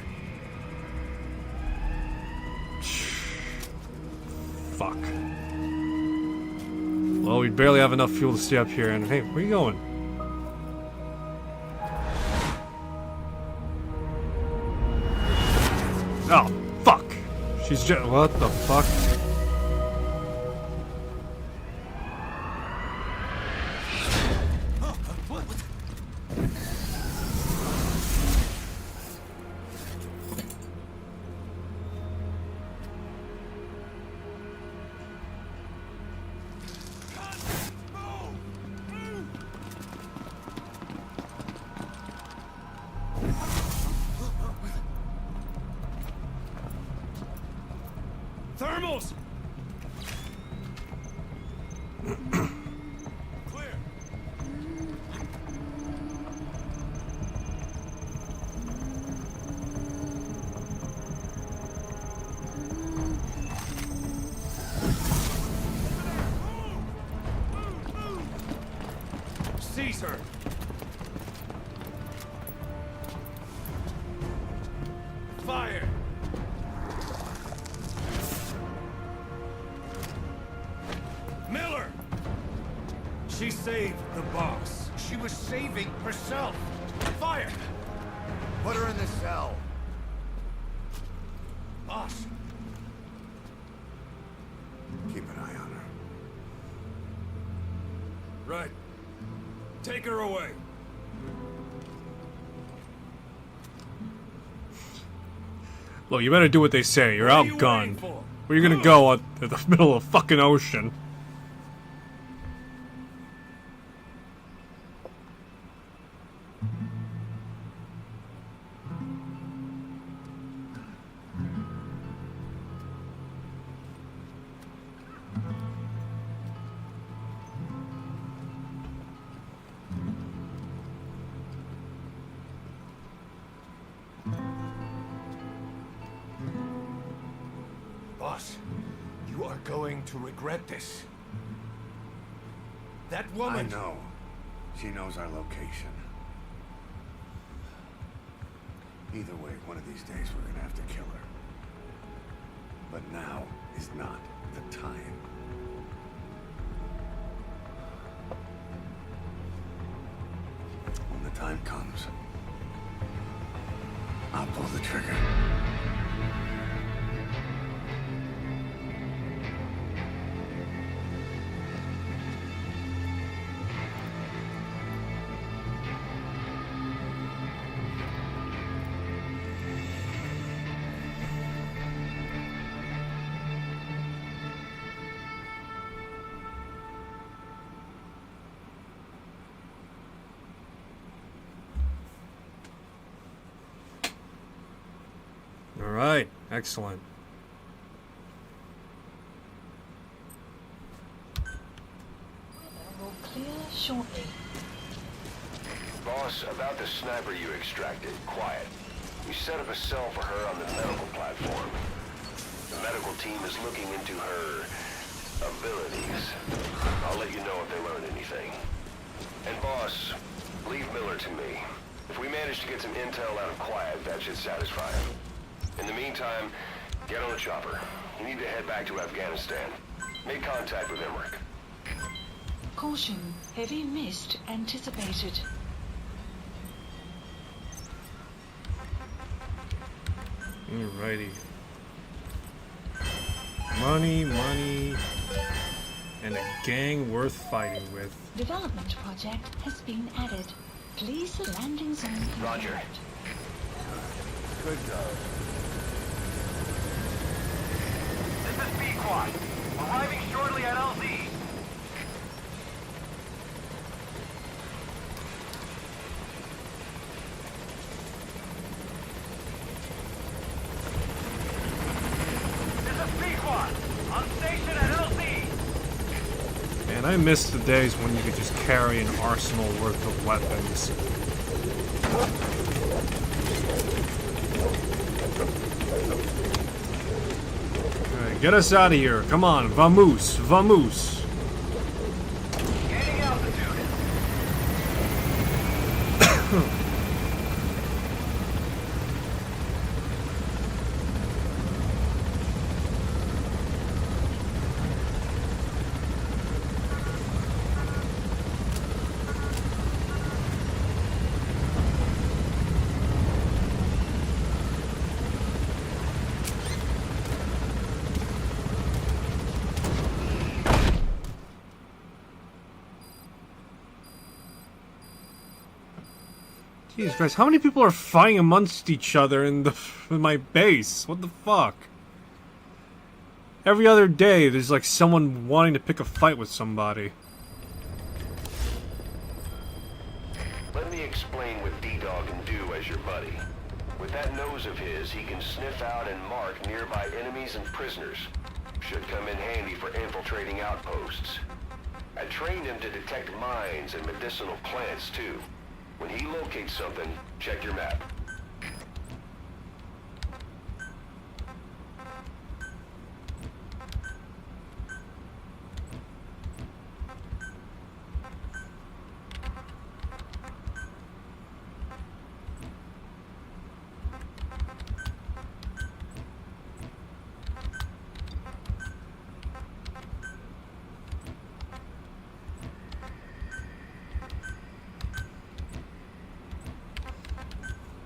Fuck. Well, we barely have enough fuel to stay up here, and hey, where are you going? Oh, fuck! She's just... What the fuck? Thermals! Clear. Seize her! Fire! Miller! She saved the boss. She was saving herself. Fire! Put her in the cell. Boss. Keep an eye on her. Right. Take her away. Look, you better do what they say. You're What are you outgunned. waiting for? Where you gonna go at the middle of the fucking ocean? Boss, you are going to regret this. That woman... I know. She knows our location. Either way, one of these days we're gonna have to kill her. But now is not the time. When the time comes, I'll pull the trigger. Alright, excellent. Will clear shortly. Boss, about the sniper you extracted, quiet. You set up a cell for her on the medical platform. The medical team is looking into her abilities. I'll let you know if they learn anything. And boss, leave Miller to me. If we manage to get some intel out of Quiet, that should satisfy him. In the meantime, get on the chopper. You need to head back to Afghanistan. Make contact with Emmerich. Caution, heavy mist anticipated. Alrighty. Money, money, and a gang worth fighting with. Development project has been added. Please the landing zone. Roger. confirmed. Good job. This is B-Quad. Arriving shortly at LZ. This is B-Quad. On station at LZ. Man, I miss the days when you could just carry an arsenal worth of weapons. Alright, get us out of here. Come on, vamos, vamos. Gaining altitude. Jesus Christ, how many people are fighting amongst each other in my base? What the fuck? Every other day, there's like someone wanting to pick a fight with somebody. Let me explain what D-Dog can do as your buddy. With that nose of his, he can sniff out and mark nearby enemies and prisoners. Should come in handy for infiltrating outposts. I trained him to detect mines and medicinal plants, too. When he locates something, check your map.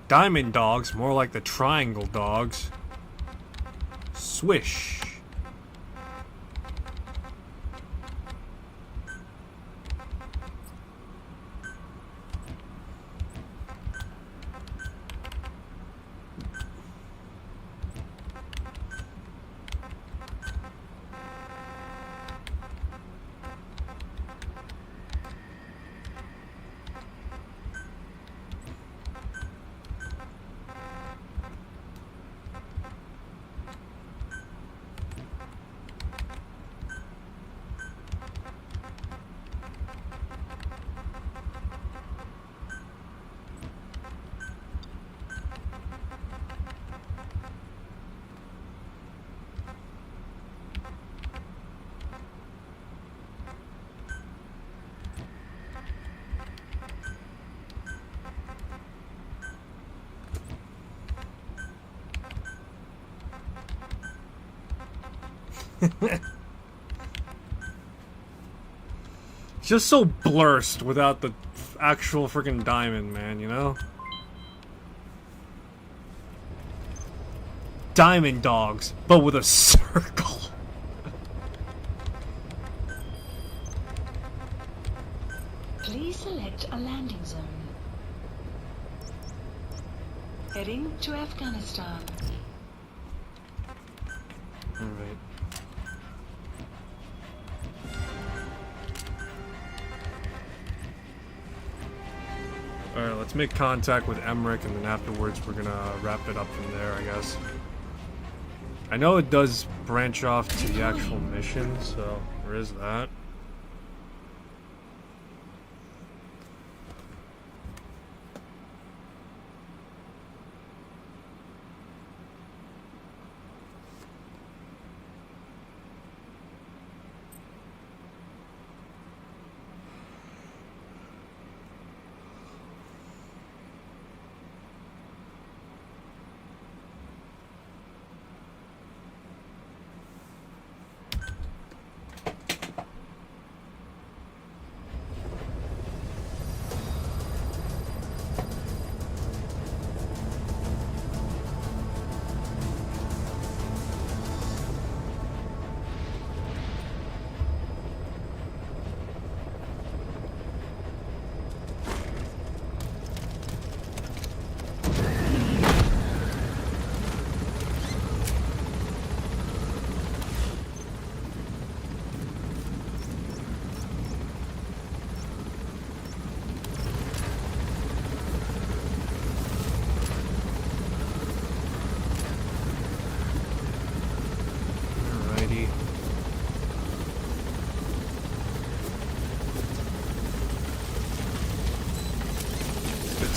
Diamond dogs, more like the triangle dogs. Swish. Just so blurst without the actual freaking diamond, man, you know? Diamond dogs, but with a circle. Please select a landing zone. Heading to Afghanistan. Alright. Alright, let's make contact with Emmerich, and then afterwards we're gonna wrap it up from there, I guess. I know it does branch off to the actual mission, so there is that.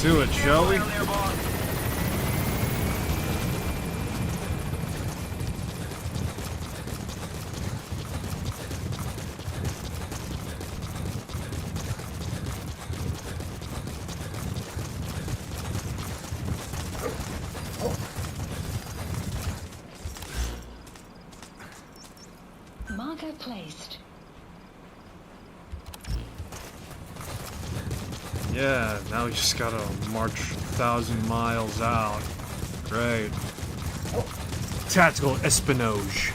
To it, shall we? Marker placed. Yeah, now we just gotta march 1,000 miles out. Great. Tactical espionage.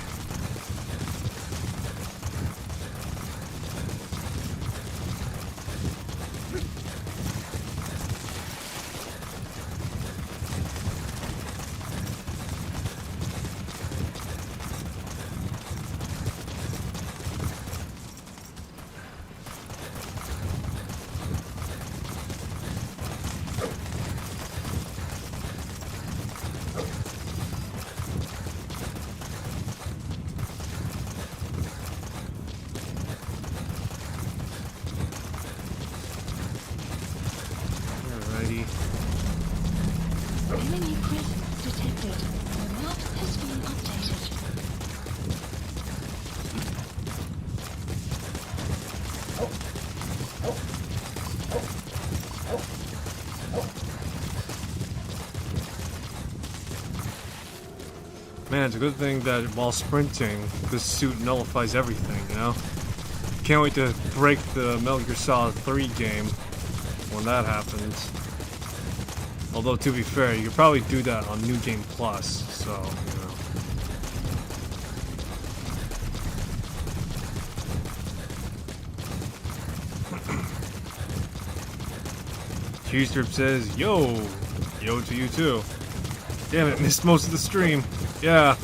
Man, it's a good thing that while sprinting, this suit nullifies everything, you know? Can't wait to break the Metal Gear Solid 3 game when that happens. Although, to be fair, you could probably do that on New Game Plus, so, you know. Cheese Drip says, yo! Yo to you too. Damn it, missed most of the stream. Yeah.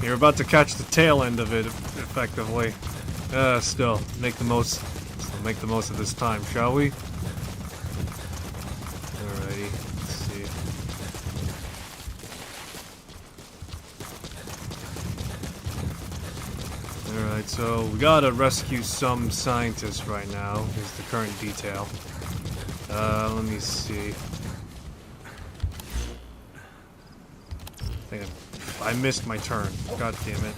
You're about to catch the tail end of it, effectively. Still, make the most of this time, shall we? Alrighty, let's see. Alright, so we gotta rescue some scientists right now, is the current detail. Let me see. Damn, I missed my turn. God damn it.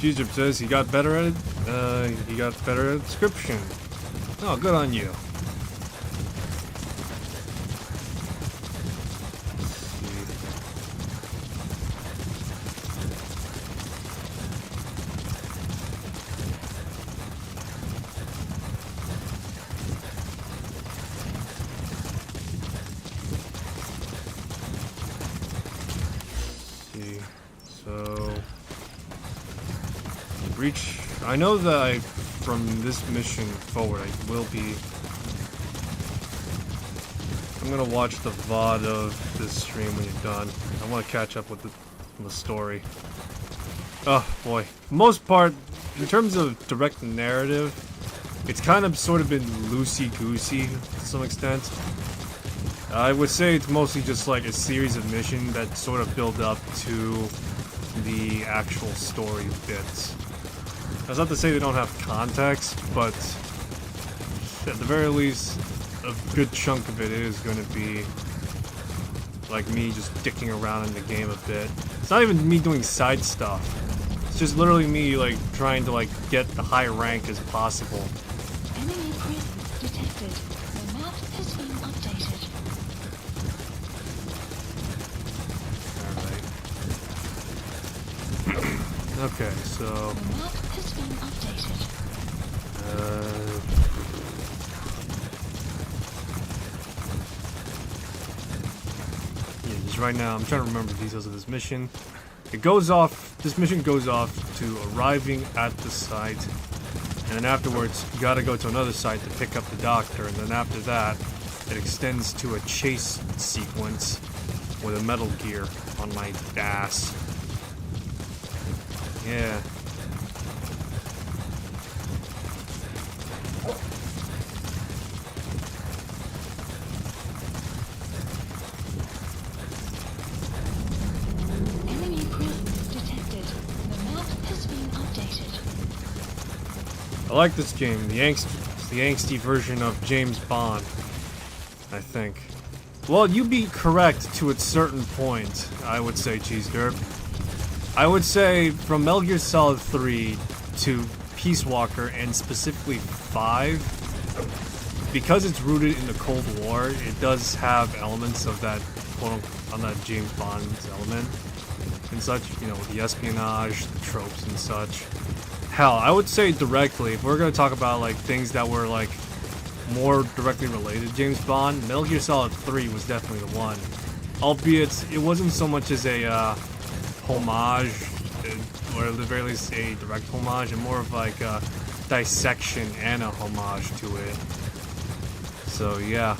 Cheeser says he got better at it. He got better at description. Oh, good on you. I know that from this mission forward, I will be... I'm gonna watch the VOD of this stream when you're done. I want to catch up with the story. Oh, boy. For the most part, in terms of direct narrative, it's kind of sort of been loosey-goosey to some extent. I would say it's mostly just like a series of missions that sort of build up to the actual story bits. That's not to say they don't have context, but at the very least, a good chunk of it is going to be like me just dicking around in the game a bit. It's not even me doing side stuff. It's just literally me like trying to like get the high rank as possible. Enemy presence detected. The map has been updated. Alright. Okay, so... The map has been updated. Yeah, just right now, I'm trying to remember the details of this mission. This mission goes off to arriving at the site, and then afterwards, you gotta go to another site to pick up the doctor, and then after that, it extends to a chase sequence with a Metal Gear on my ass. Yeah. Enemy presence detected. The map has been updated. I like this game. It's the angsty version of James Bond, I think. Well, you'd be correct to a certain point, I would say, Cheese Derp. I would say from Metal Gear Solid 3 to Peace Walker, and specifically 5, because it's rooted in the Cold War, it does have elements of that, quote-unquote, on that James Bond element and such, you know, with the espionage, the tropes and such. Hell, I would say directly, if we're going to talk about, like, things that were, like, more directly related to James Bond, Metal Gear Solid 3 was definitely the one. Albeit, it wasn't so much as a, homage, or at the very least a direct homage, and more of like a dissection and a homage to it. So yeah.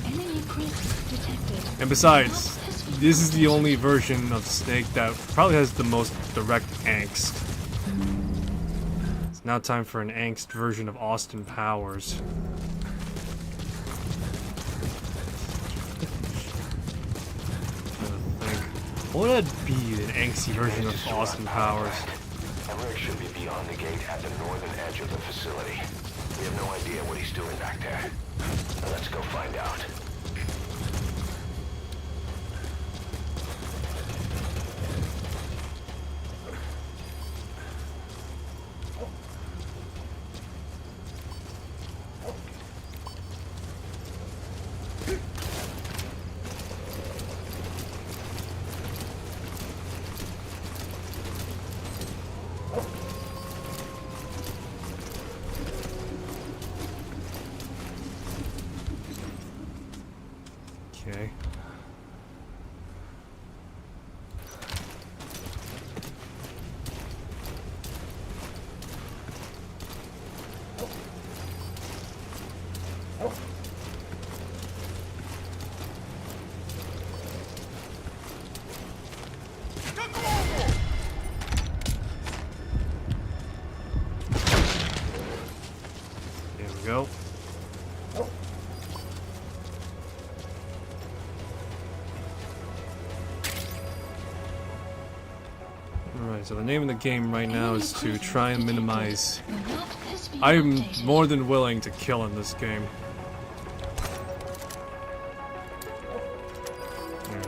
Enemy presence detected. And besides, this is the only version of Snake that probably has the most direct angst. It's now time for an angst version of Austin Powers. What would that be, an angsty version of Austin Powers? Emmerich should be beyond the gate at the northern edge of the facility. We have no idea what he's doing back there. Let's go find out. Alright, so the name of the game right now is to try and minimize... The map has been I'm updated. more than willing to kill in this game.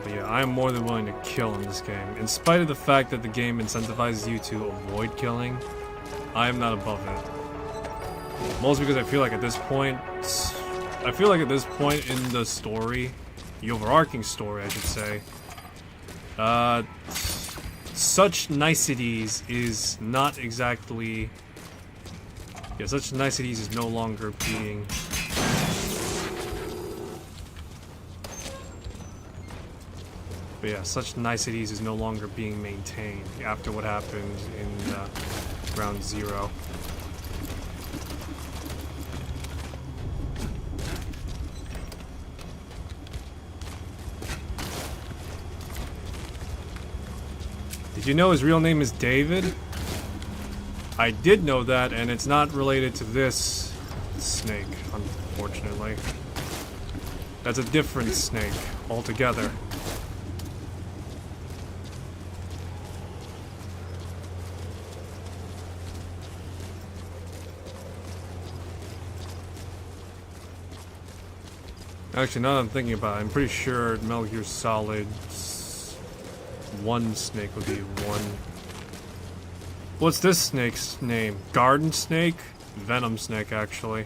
But yeah, I'm more than willing to kill in this game. In spite of the fact that the game incentivizes you to avoid killing, I am not above it. Mostly because I feel like at this point in the story, the overarching story I should say, such niceties is not exactly... Yeah, such niceties is no longer being... But yeah, such niceties is no longer being maintained after what happened in Ground Zero. Did you know his real name is David? I did know that, and it's not related to this snake, unfortunately. That's a different snake altogether. Actually, now that I'm thinking about it, I'm pretty sure Metal Gear Solid 1 snake would be one. What's this snake's name? Garden Snake? Venom Snake, actually.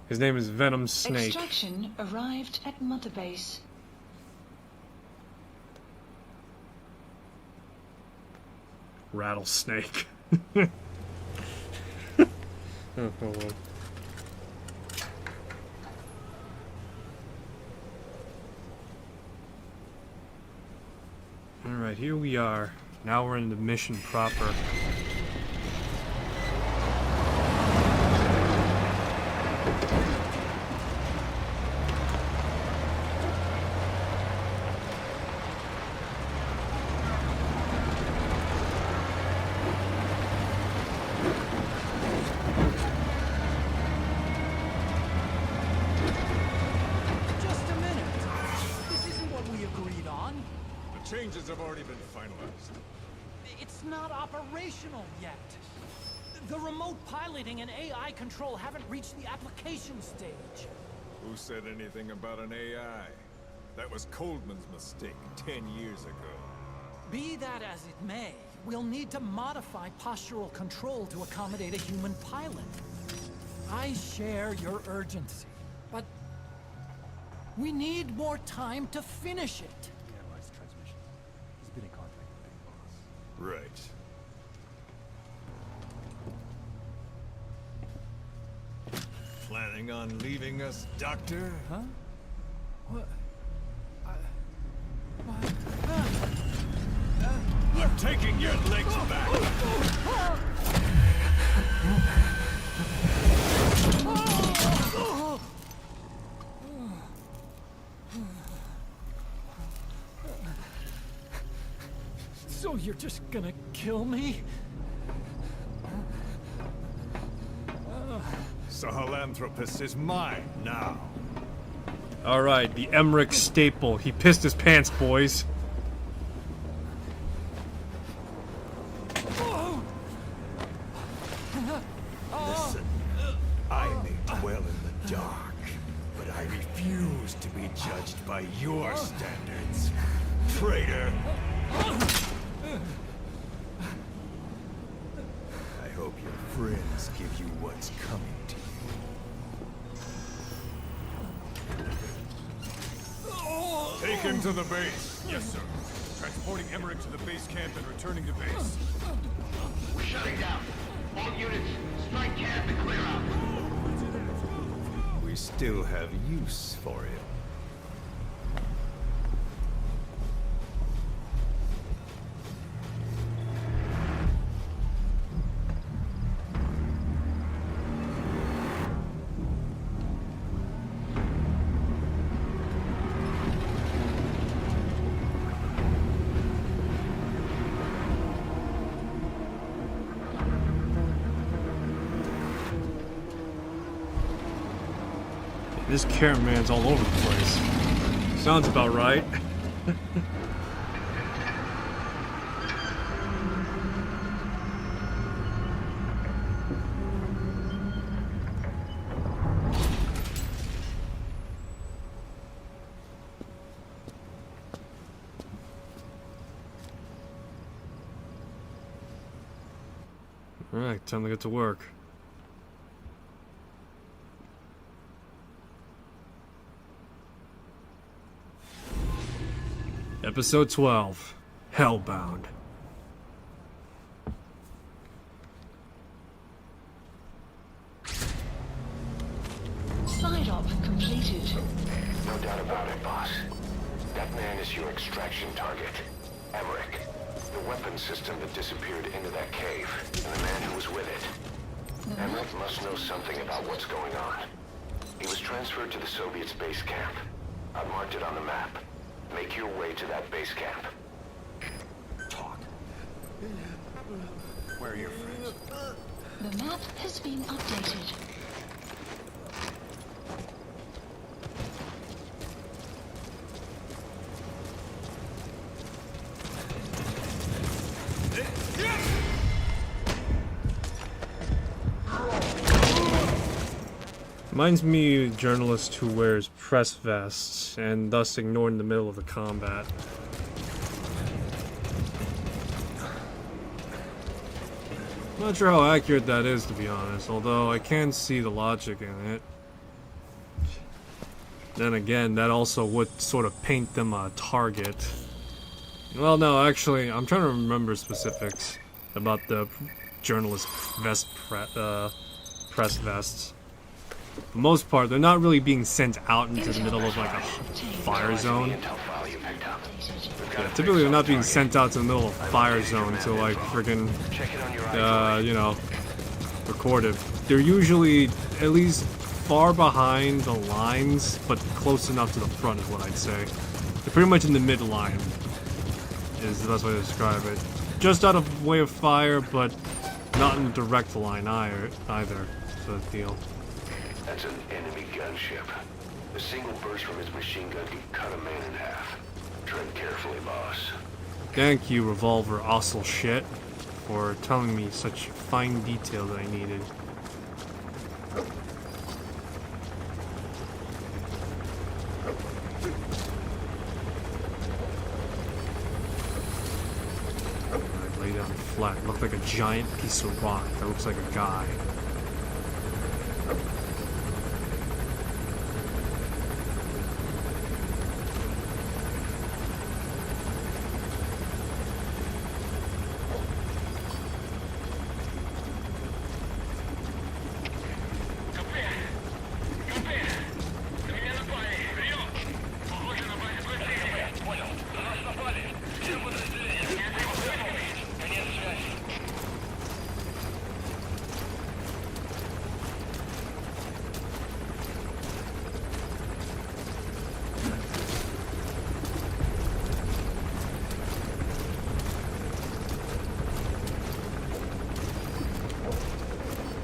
His name is Venom Snake. Extraction arrived at Mother Base. Rattlesnake. Oh, well. Alright, here we are. Now we're in the mission proper. Just a minute. This isn't what we agreed on. The changes have already been finalized. It's not operational yet. The remote piloting and AI control haven't reached the application stage. Who said anything about an AI? That was Coldman's mistake 10 years ago. Be that as it may, we'll need to modify postural control to accommodate a human pilot. I share your urgency, but we need more time to finish it. Right. Planning on leaving us, Doctor? Huh? What? I'm taking your legs back! So you're just gonna kill me? Sahelanthropus is mine now. Alright, the Emmerich staple. He pissed his pants, boys. Listen, I may dwell in the dark, but I refuse to be judged by your standards, traitor. I hope your friends give you what's coming to you. Take him to the base. Yes, sir. Transporting Emmerich to the base camp and returning to base. We're shutting down. All units, strike camp and clear out. We still have use for him. This caravan's all over the place. Sounds about right. Alright, time to get to work. Episode 12, Hellbound. Side op completed. No doubt about it, boss. That man is your extraction target. Emmerich. The weapon system that disappeared into that cave, and the man who was with it. Emmerich must know something about what's going on. He was transferred to the Soviet base camp. I've marked it on the map. Make your way to that base camp. Talk. Where are your friends? The map has been updated. Reminds me of a journalist who wears press vests and thus ignored in the middle of the combat. Not sure how accurate that is, to be honest, although I can see the logic in it. Then again, that also would sort of paint them a target. Well, no, actually, I'm trying to remember specifics about the journalist press vests. For the most part, they're not really being sent out into the middle of like a fire zone. Yeah, typically they're not being sent out to the middle of a fire zone to like friggin' you know, record it. They're usually at least far behind the lines, but close enough to the front is what I'd say. They're pretty much in the midline, is the best way to describe it. Just out of way of fire, but not in the direct line either. So the deal. That's an enemy gunship. A single burst from his machine gun could cut a man in half. Tread carefully, boss. Thank you, Revolver Ossel shit, for telling me such fine detail that I needed. I lay down flat. It looked like a giant piece of rock that looks like a guy.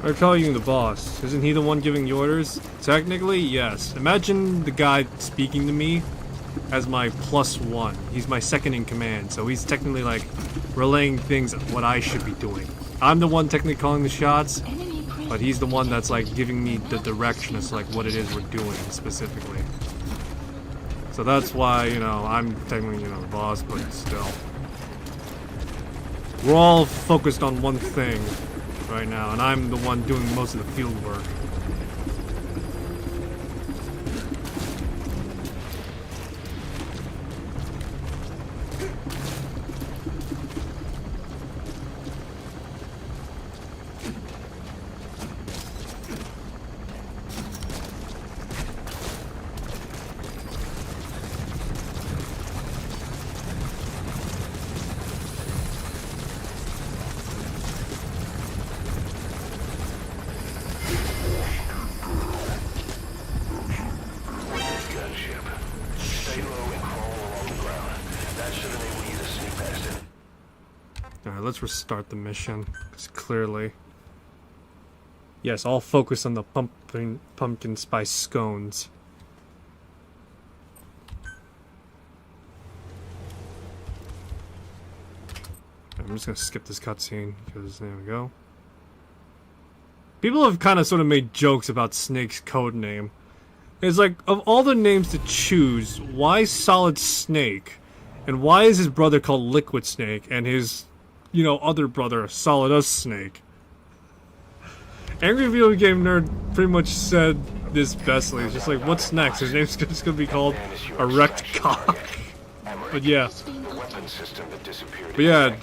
Or calling you the boss. Isn't he the one giving the orders? Technically, yes. Imagine the guy speaking to me as my +1. He's my second in command, so he's technically like relaying things of what I should be doing. I'm the one technically calling the shots, but he's the one that's like giving me the direction as like what it is we're doing specifically. So that's why, you know, I'm technically, you know, the boss, but still. We're all focused on one thing right now, and I'm the one doing most of the field work. Alright, let's restart the mission, because clearly... Yes, I'll focus on the pumpkin spice scones. I'm just gonna skip this cutscene, because there we go. People have kind of sort of made jokes about Snake's code name. It's like, of all the names to choose, why Solid Snake? And why is his brother called Liquid Snake, and his, you know, other brother, Solid Snake? Angry Video Game Nerd pretty much said this bestly. It's just like, what's next? His name's just gonna be called Erect Cock. But yeah. But yeah,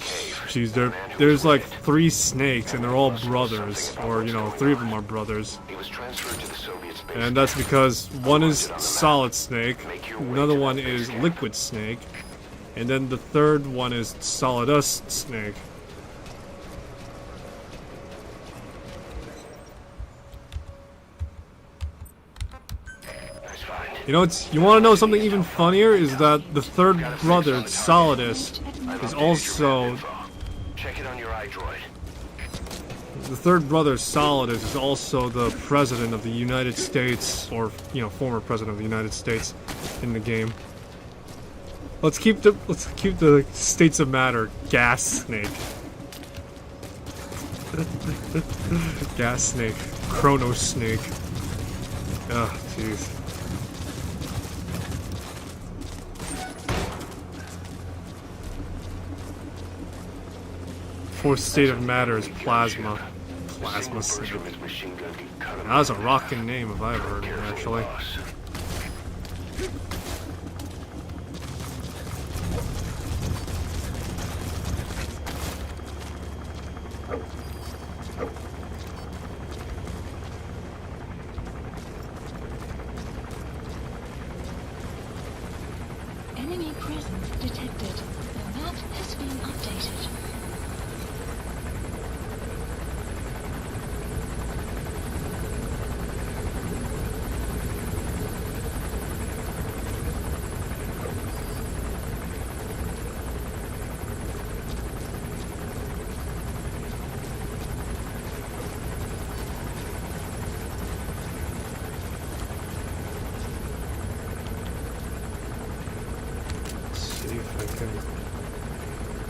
geez, there's like 3 snakes and they're all brothers. Or, you know, 3 of them are brothers. And that's because one is Solid Snake, another one is Liquid Snake, and then the third one is Solidus Snake. You know, you want to know something even funnier? Is that the third brother, Solidus, is also... Check it on your iDroid. The third brother, Solidus, is also the president of the United States, or, you know, former president of the United States in the game. Let's keep the states of matter. Gas Snake. Gas Snake. Chrono Snake. Ugh, jeez. Fourth state of matter is Plasma. Plasma Snake. That was a rockin' name if I ever heard one, actually. Enemy presence detected. The map has been updated.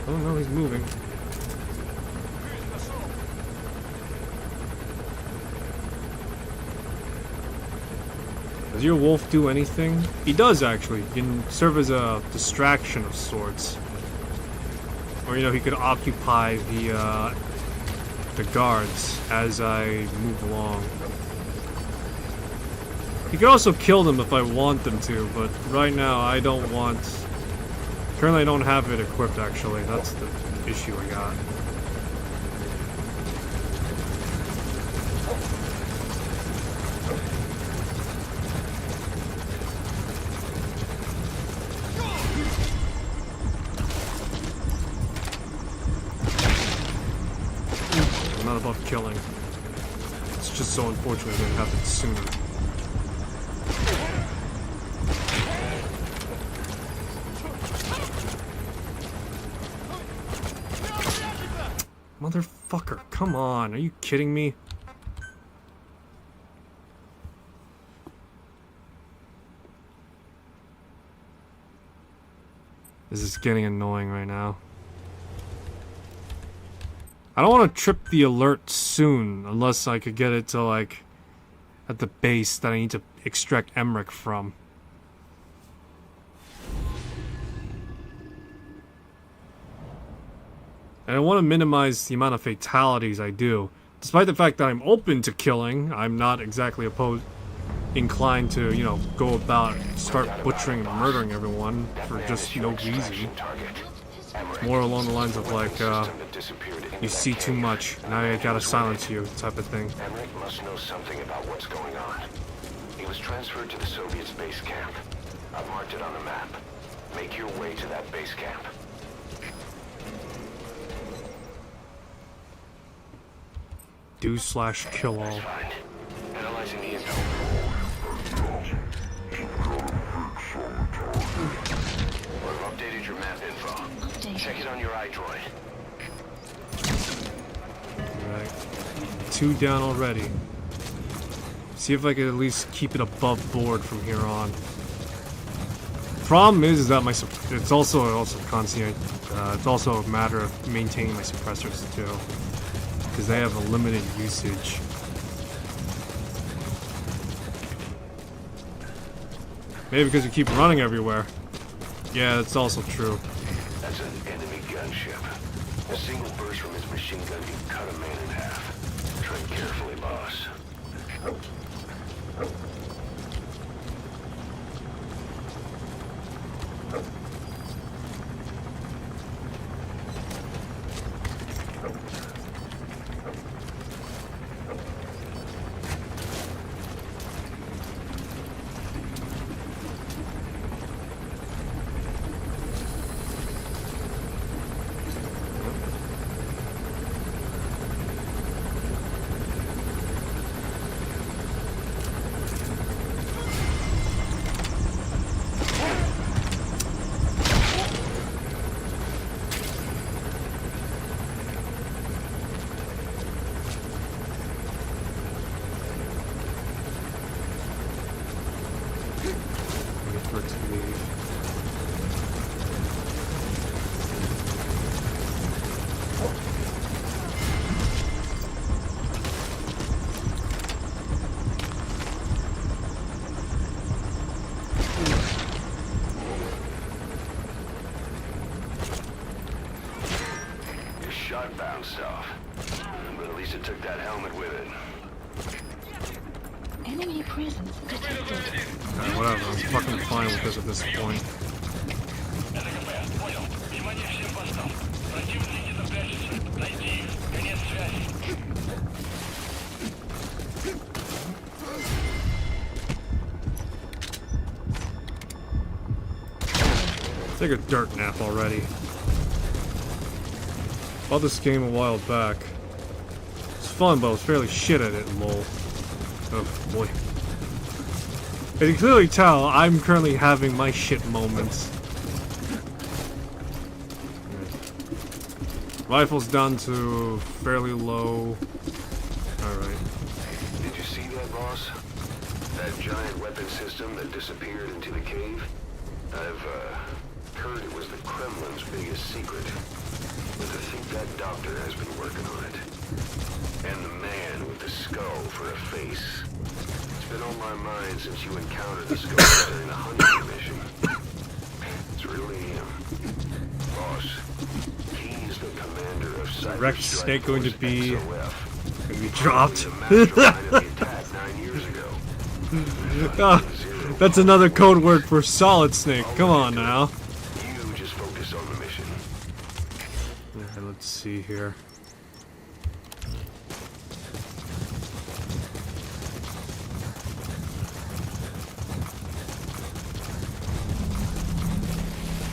Oh no, he's moving. Does your wolf do anything? He does, actually. He can serve as a distraction of sorts. Or, you know, he could occupy the guards as I move along. He could also kill them if I want them to, but right now I don't want... Currently I don't have it equipped, actually. That's the issue I got. I'm not above killing. It's just so unfortunate that it happened sooner. Motherfucker, come on, are you kidding me? This is getting annoying right now. I don't want to trip the alert soon, unless I could get it to, like, at the base that I need to extract Emmerich from. And I want to minimize the amount of fatalities I do. Despite the fact that I'm open to killing, I'm not exactly inclined to, you know, go about, start butchering and murdering everyone for just no reason. It's more along the lines of like, you see too much, now I gotta silence you, type of thing. Emmerich must know something about what's going on. He was transferred to the Soviets' base camp. I've marked it on the map. Make your way to that base camp. Do/kill all. Analyzing the info. We've updated your map info. Check it on your iDroid. Right. 2 down already. See if I can at least keep it above board from here on. Problem is that it's also constant. It's also a matter of maintaining my suppressors too, because they have a limited usage. Maybe because you keep running everywhere. Yeah, that's also true. That's an enemy gunship. A single burst from his machine gun can cut a man in half. Tread carefully, boss. Your shot bounced off, but at least it took that helmet with it. Enemy presence detected. Alright, whatever. I'm fucking fine with this at this point. ЛКП, понял. Внимание всем постам. Противник где-то прячется. Найди их. Конец связи. Take a dirt nap already. Bought this game a while back. It's fun, but I was fairly shit at it, lol. Oh boy. As you can clearly tell, I'm currently having my shit moments. Rifle's down to fairly low. Alright. Did you see that, boss? That giant weapon system that disappeared into the cave? I've, heard it was the Kremlin's biggest secret. But to think that doctor has been working on it. And the man with the skull for a face. It's been on my mind since you encountered the skull during the hunting mission. It's really him. Boss, he's the commander of Cyber Rex Strike Snake going to Force be XOF. gonna be dropped. The mastermind of the attack 9 years ago. Ah, that's another code word for Solid Snake. Come on now. You just focus on the mission. Okay, let's see here.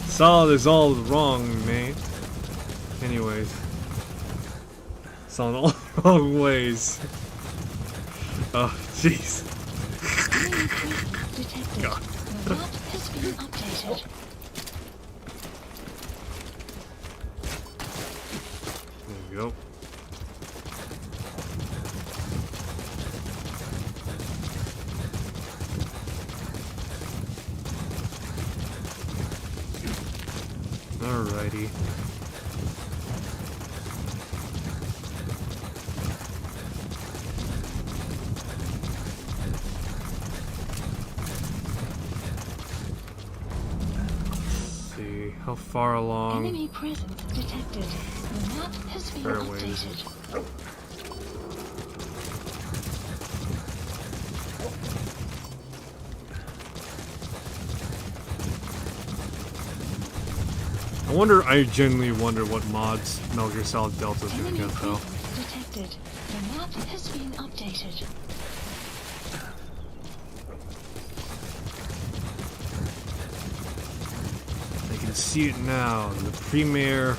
Solid is all wrong, mate. Anyways. Solid all wrong ways. Oh, jeez. Enemy presence detected. God. The map has been updated. There we go. Alrighty. Let's see how far along. Enemy presence detected. The map has been Fair ways. updated. I genuinely wonder what mods Metal Gear Solid Delta is gonna Enemy get though. presence detected. The map has been updated. I can see it now. The premier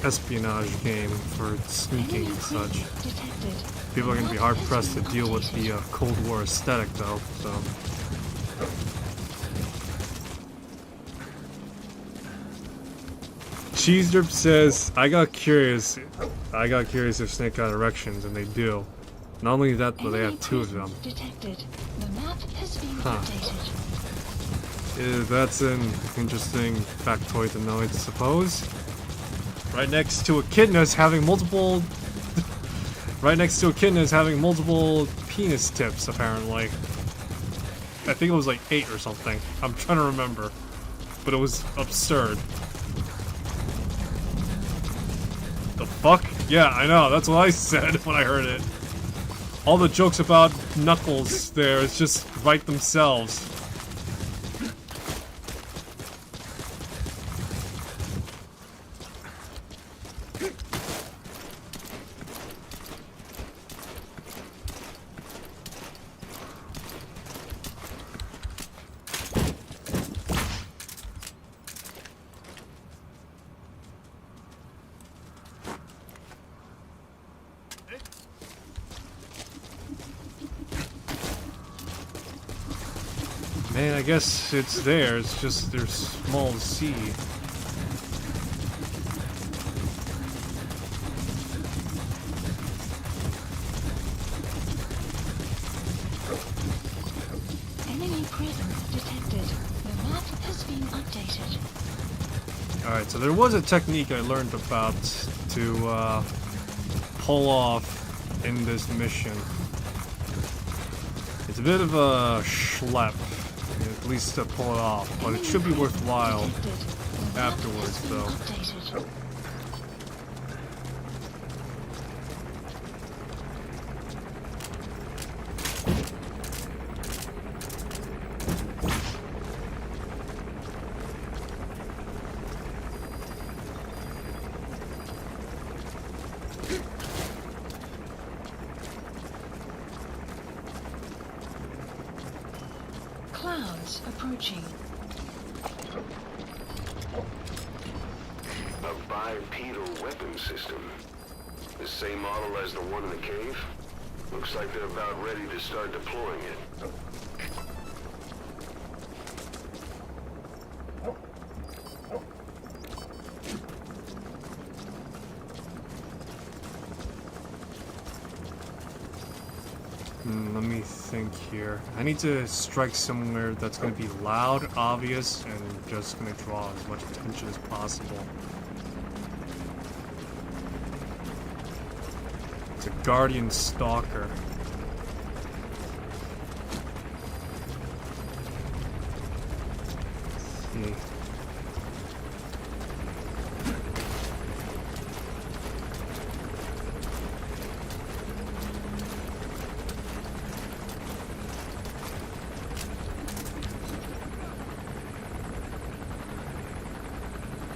espionage game for sneaking Enemy and such. presence detected. People are The gonna be map hard has pressed to been deal with updated. the Cold War aesthetic though, so. Cheese Drip says, I got curious if Snake got erections, and they do. Not only that, but they Enemy have two of them. presence detected. The map has been Huh. updated. Yeah, that's an interesting factoid to know, I suppose. Right next to Echidnas having multiple... right next to Echidnas having multiple penis tips, apparently. I think it was like 8 or something. I'm trying to remember. But it was absurd. The fuck? Yeah, I know. That's what I said when I heard it. All the jokes about Knuckles there is just write themselves. Man, I guess it's there, it's just they're small to see. Enemy presence detected. The map has been updated. Alright, so there was a technique I learned about to pull off in this mission. It's a bit of a schlep, at least to pull it off, but it should be worthwhile afterwards, though. Updated. Clouds approaching. A bipedal weapon system. The same model as the one in the cave? Looks like they're about ready to start deploying it. Let me think here. I need to strike somewhere that's going to be loud, obvious, and just going to draw as much attention as possible. It's a Guardian Stalker. Let's see.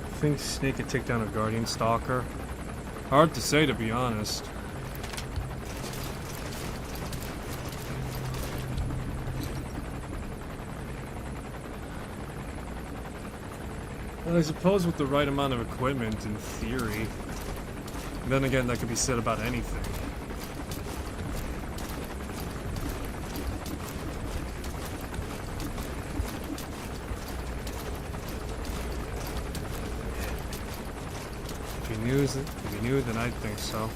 I think Snake could take down a Guardian Stalker. Hard to say, to be honest. Well, I suppose with the right amount of equipment, in theory. Then again, that could be said about anything. If he knew, then I'd think so.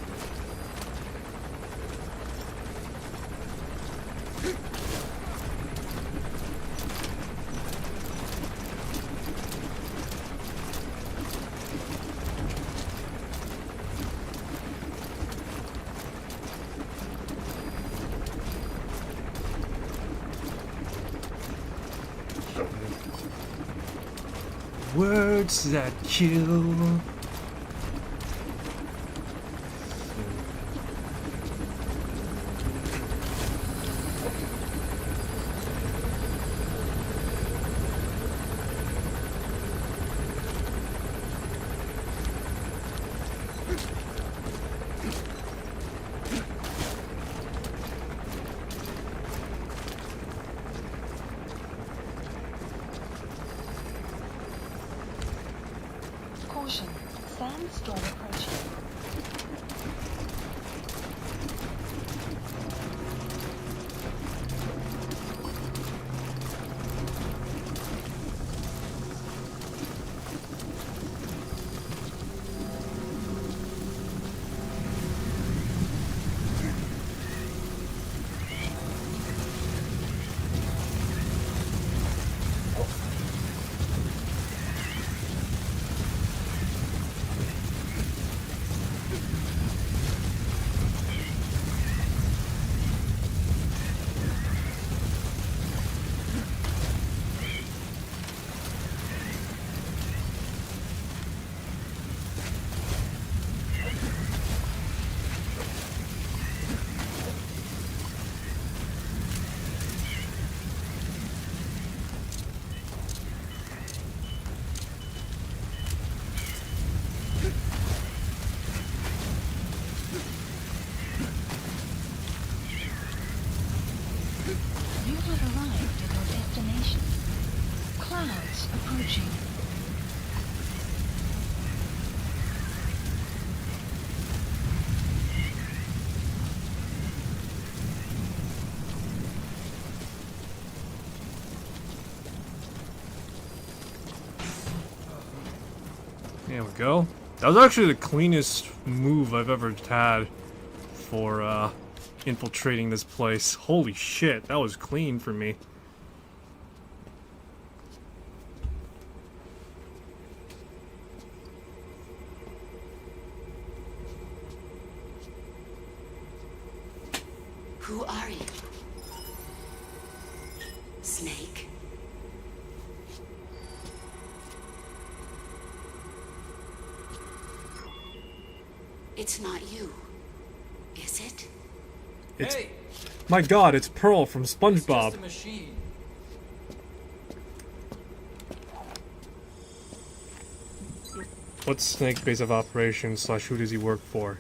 Words that kill. Caution. Sandstorm approaching. There we go. That was actually the cleanest move I've ever had for infiltrating this place. Holy shit, that was clean for me. Who are you? Snake? It's not you, is it? It's, Hey, my god, it's Pearl from it's SpongeBob. just a machine. What's Snake's base of operations / who does he work for?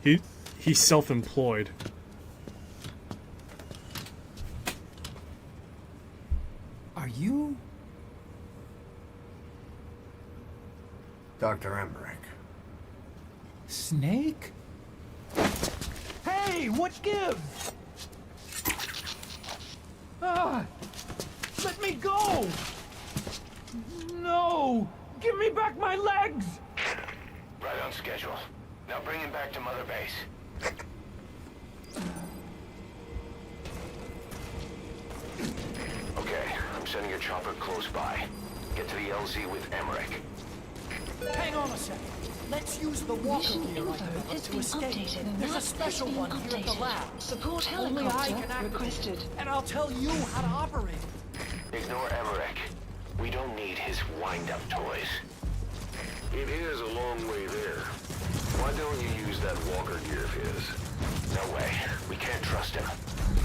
He's self-employed. Are you? Dr. Emmerich. Snake? Hey, what gives? Ah! Let me go! No! Give me back my legs! Right on schedule. Now bring him back to Mother Base. Okay, I'm sending a chopper close by. Get to the LZ with Emmerich. Hang on a second. Let's use the walker Mission gear I info developed has to been escape. updated. The There's a map special has been one here at the updated. lab. Support Only I helicopter can activate requested. it, and I'll tell you how to operate it. Ignore Emmerich. We don't need his wind-up toys. It is a long way there. Why don't you use that walker gear of his? No way. We can't trust him.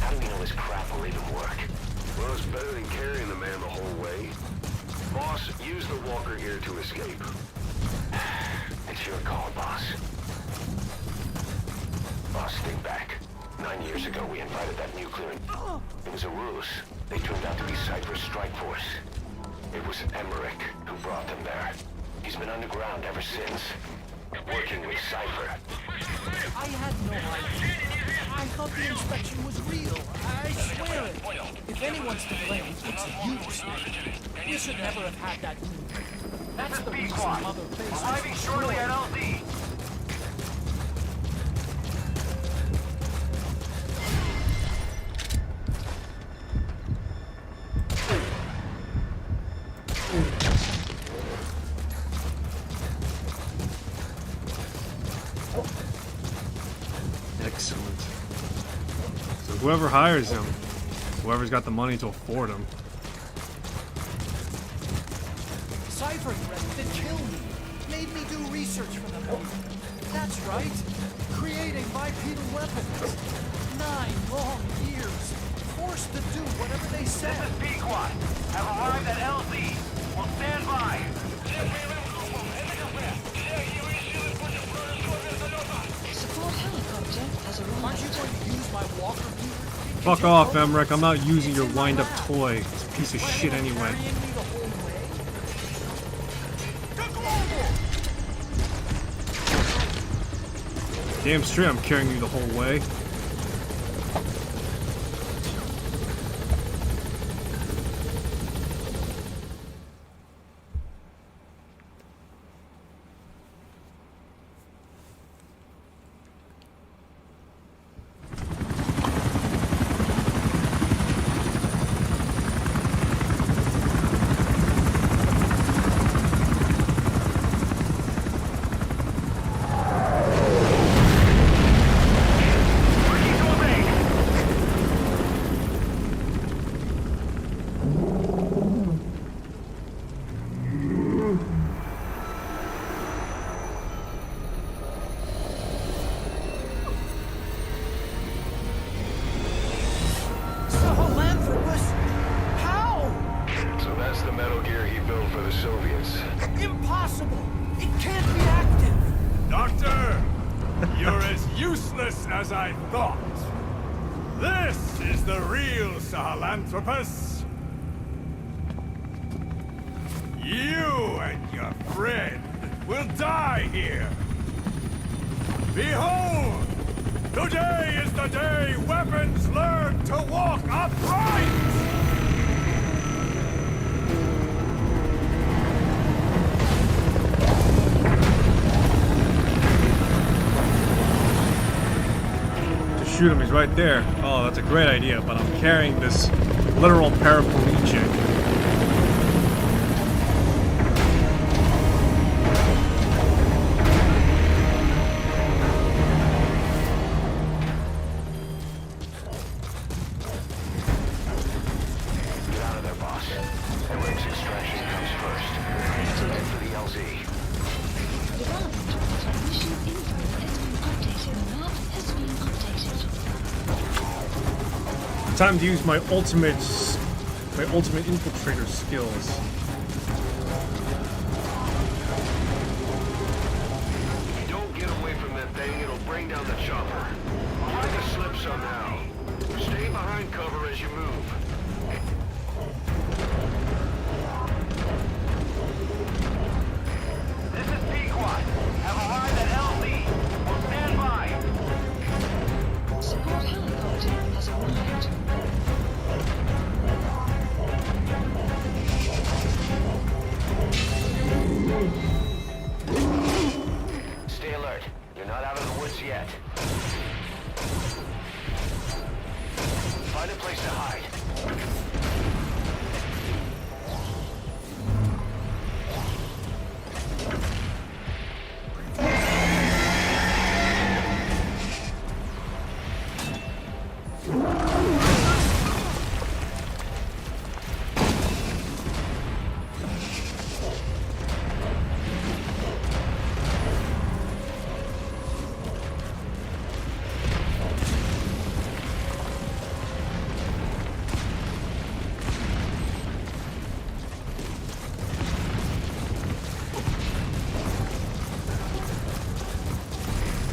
How do we know his crap will even work? Well, it's better than carrying the man the whole way. Boss, use the walker gear to escape. It's your call, boss. Boss, think back. 9 years ago, we invited that nuclear... It was a ruse. They turned out to be Cypher's strike force. It was Emmerich who brought them there. He's been underground ever since, working with Cypher. I had no idea. I thought the inspection was real. I swear it. If anyone's to blame, it's you, Snake. We should never have had that move. That's the reason Mother Base was Arriving shortly at LZ. Excellent. So whoever hires him, whoever's got the money to afford him. Cypher threatened to kill me. Made me do research for them. That's right. Creating bipedal weapons. 9 long years. Forced to do whatever they said. This is Pequot. Have arrived at LZ. We'll stand by. Support helicopter has Aren't you arrived. going to use my walker gear? Fuck off, Emmerich. I'm not using your wind-up toy. It's a piece of shit anyway. Carrying me the whole way? Damn straight I'm carrying you the whole way. Sahelanthropus? How? So that's the metal gear he built for the Soviets. Impossible! It can't be active! Doctor! You're as useless as I thought. This is the real Sahelanthropus. You and your friend will die here. Behold! Today is the day weapons learn to walk upright! shoot him. He's right there. Oh, that's a great idea, but I'm carrying this literal paraplegic. Get out of there, boss. Eric's extraction comes first. Head for the LZ. Development project mission info has been updated. The map has been updated. Time to use my ultimate infiltrator skills. If you don't get away from that thing, it'll bring down the chopper. Give it the slip somehow. Stay behind cover as you move. This is Pequot. Have arrived at LZ. Will stand by. Support helicopter has arrived. Stay alert. You're not out of the woods yet. Find a place to hide.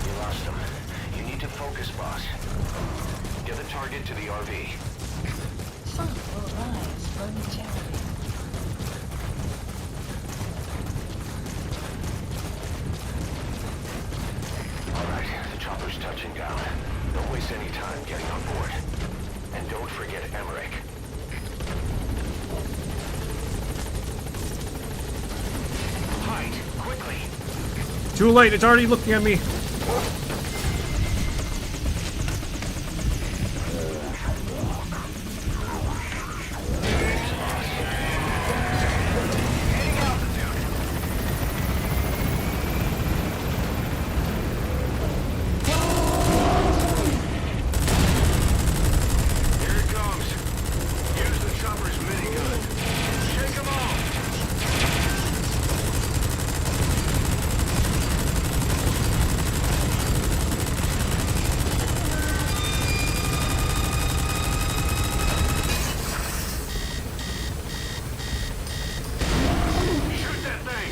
You lost him. You need to focus, boss. Get the target to the RV. Sun will rise momentarily. All right, the chopper's touching down. Don't waste any time getting on board. And don't forget Emmerich. Hide, quickly. Too late, it's already looking at me. Gaining altitude. Here it comes. Use the chopper's minigun. Shake them off. Shoot that thing.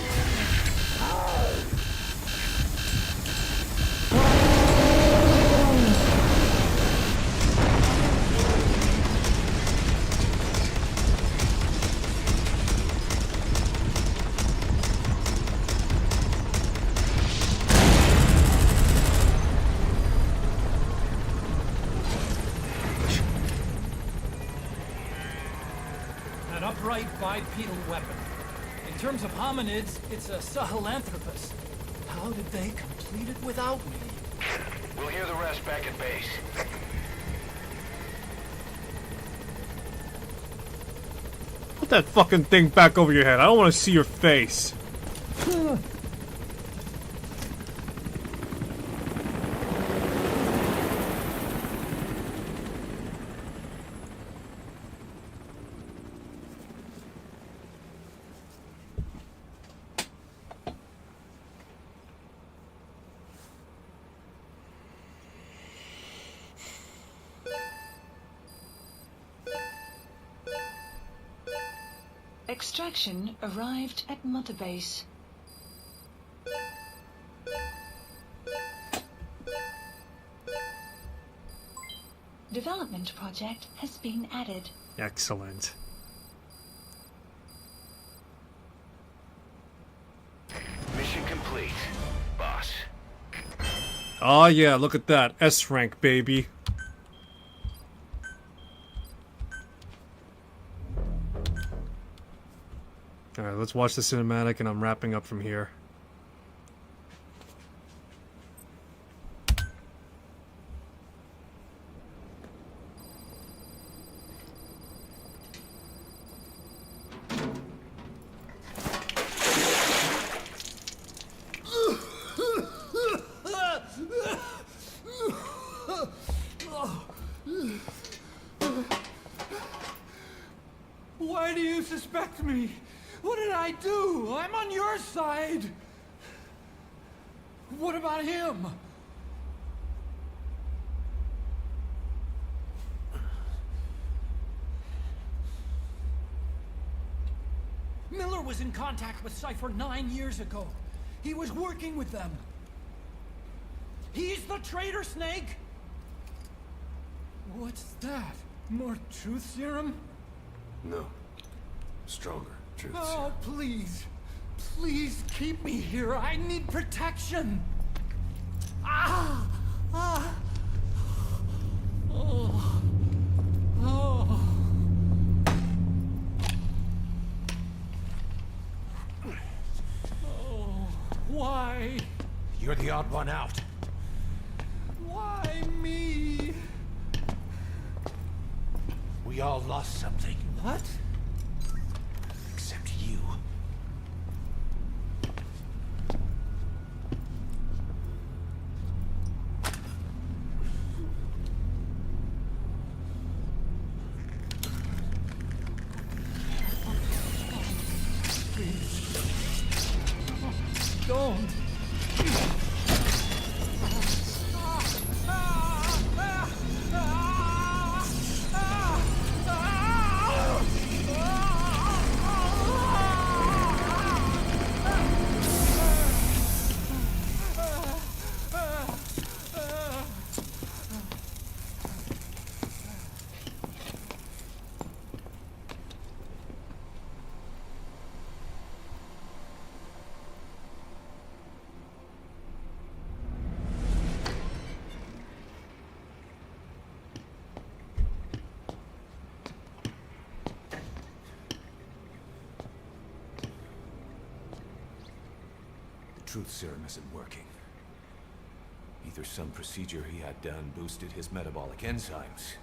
An upright bipedal weapon. In terms of hominids, it's a Sahelanthropus. How did they complete it without me? We'll hear the rest back at base. Put that fucking thing back over your head. I don't want to see your face. Extraction arrived at Mother Base. Development project has been added. Excellent. Mission complete, boss. Oh yeah, look at that. S rank, baby. Alright, let's watch the cinematic and I'm wrapping up from here. I do? I'm on your side. What about him? Miller was in contact with Cypher 9 years ago. He was working with them. He's the traitor, Snake! What's that? More truth serum? No. Stronger truth Oh, serum. please. Please keep me here. I need protection. Ah! Ah! Oh. Oh. Oh. Why? You're the odd one out. Why me? We all lost something. What? Except you. Don't. Truth serum isn't working. Either some procedure he had done boosted his metabolic enzymes,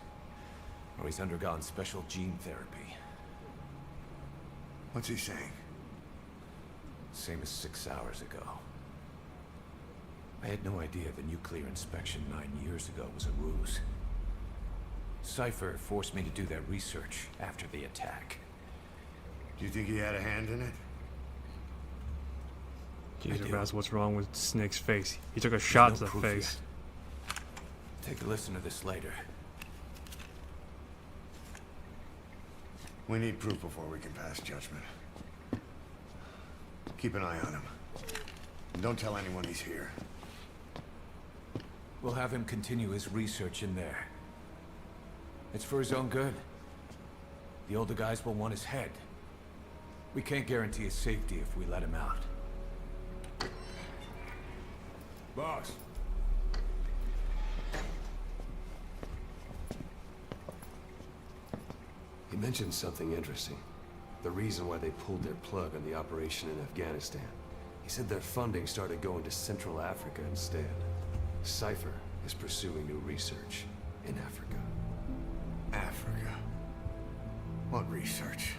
or he's undergone special gene therapy. What's he saying? Same as 6 hours ago. I had no idea the nuclear inspection 9 years ago was a ruse. Cypher forced me to do that research after the attack. Do you think he had a hand in it? Jesus, that's what's wrong with Snake's face. He took a shot to the proof face. yet. Take a listen to this later. We need proof before we can pass judgment. Keep an eye on him. And don't tell anyone he's here. We'll have him continue his research in there. It's for his own good. The older guys will want his head. We can't guarantee his safety if we let him out. Boss. He mentioned something interesting. The reason why they pulled their plug on the operation in Afghanistan. He said their funding started going to Central Africa instead. Cypher is pursuing new research in Africa. Africa? What research?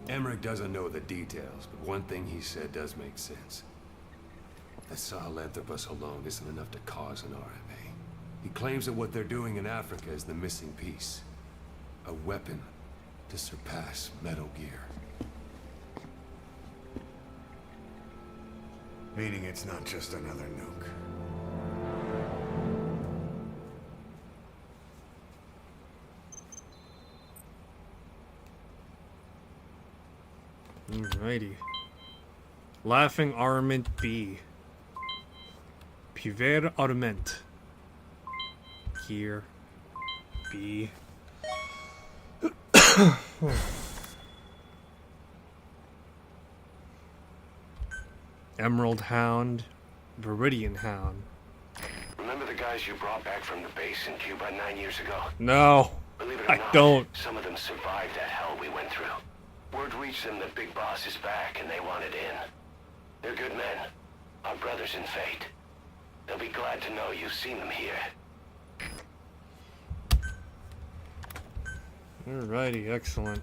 Emmerich doesn't know the details, but one thing he said does make sense. That Sahelanthropus alone isn't enough to cause an RMA. He claims that what they're doing in Africa is the missing piece. A weapon to surpass Metal Gear. Meaning it's not just another nuke. Alrighty. Laughing Armament B. Puver Armament. Gear. B. Emerald Hound. Viridian Hound. Remember the guys you brought back from the base in Cuba 9 years ago? No. Believe it or I not, don't. some of them survived that hell we went through. Word reached them that Big Boss is back and they wanted in. They're good men. Our brothers in fate. They'll be glad to know you've seen them here. Alrighty, excellent.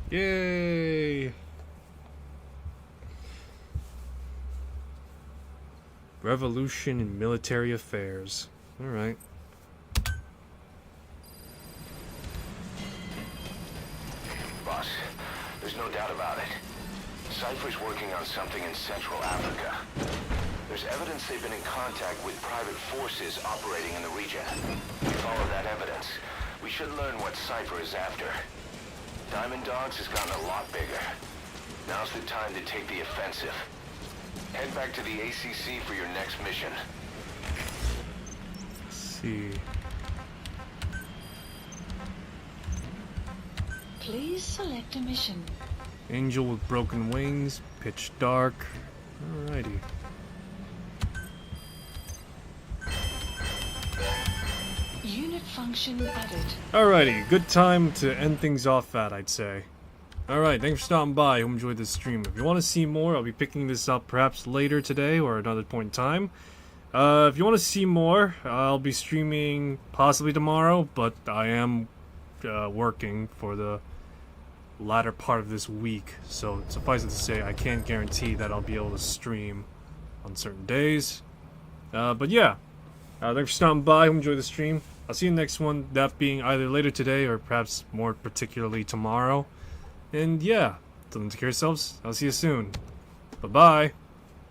Yay! Revolution in military affairs. Alright. Boss, there's no doubt about it. Cypher's working on something in Central Africa. There's evidence they've been in contact with private forces operating in the region. We follow that evidence. We should learn what Cypher is after. Diamond Dogs has gotten a lot bigger. Now's the time to take the offensive. Head back to the ACC for your next mission. Let's see. Please select a mission. Angel with broken wings, pitch dark. Alrighty. Unit function added. Alrighty, good time to end things off at, I'd say. Alright, thanks for stopping by. Hope you enjoyed this stream. If you want to see more, I'll be picking this up perhaps later today or another point in time. If you want to see more, I'll be streaming possibly tomorrow, but I am working for the latter part of this week. So suffice it to say, I can't guarantee that I'll be able to stream on certain days. But yeah, thanks for stopping by. Hope you enjoyed the stream. I'll see you in the next one, that being either later today or perhaps more particularly tomorrow. And yeah, till then, take care of yourselves. I'll see you soon. Bye-bye.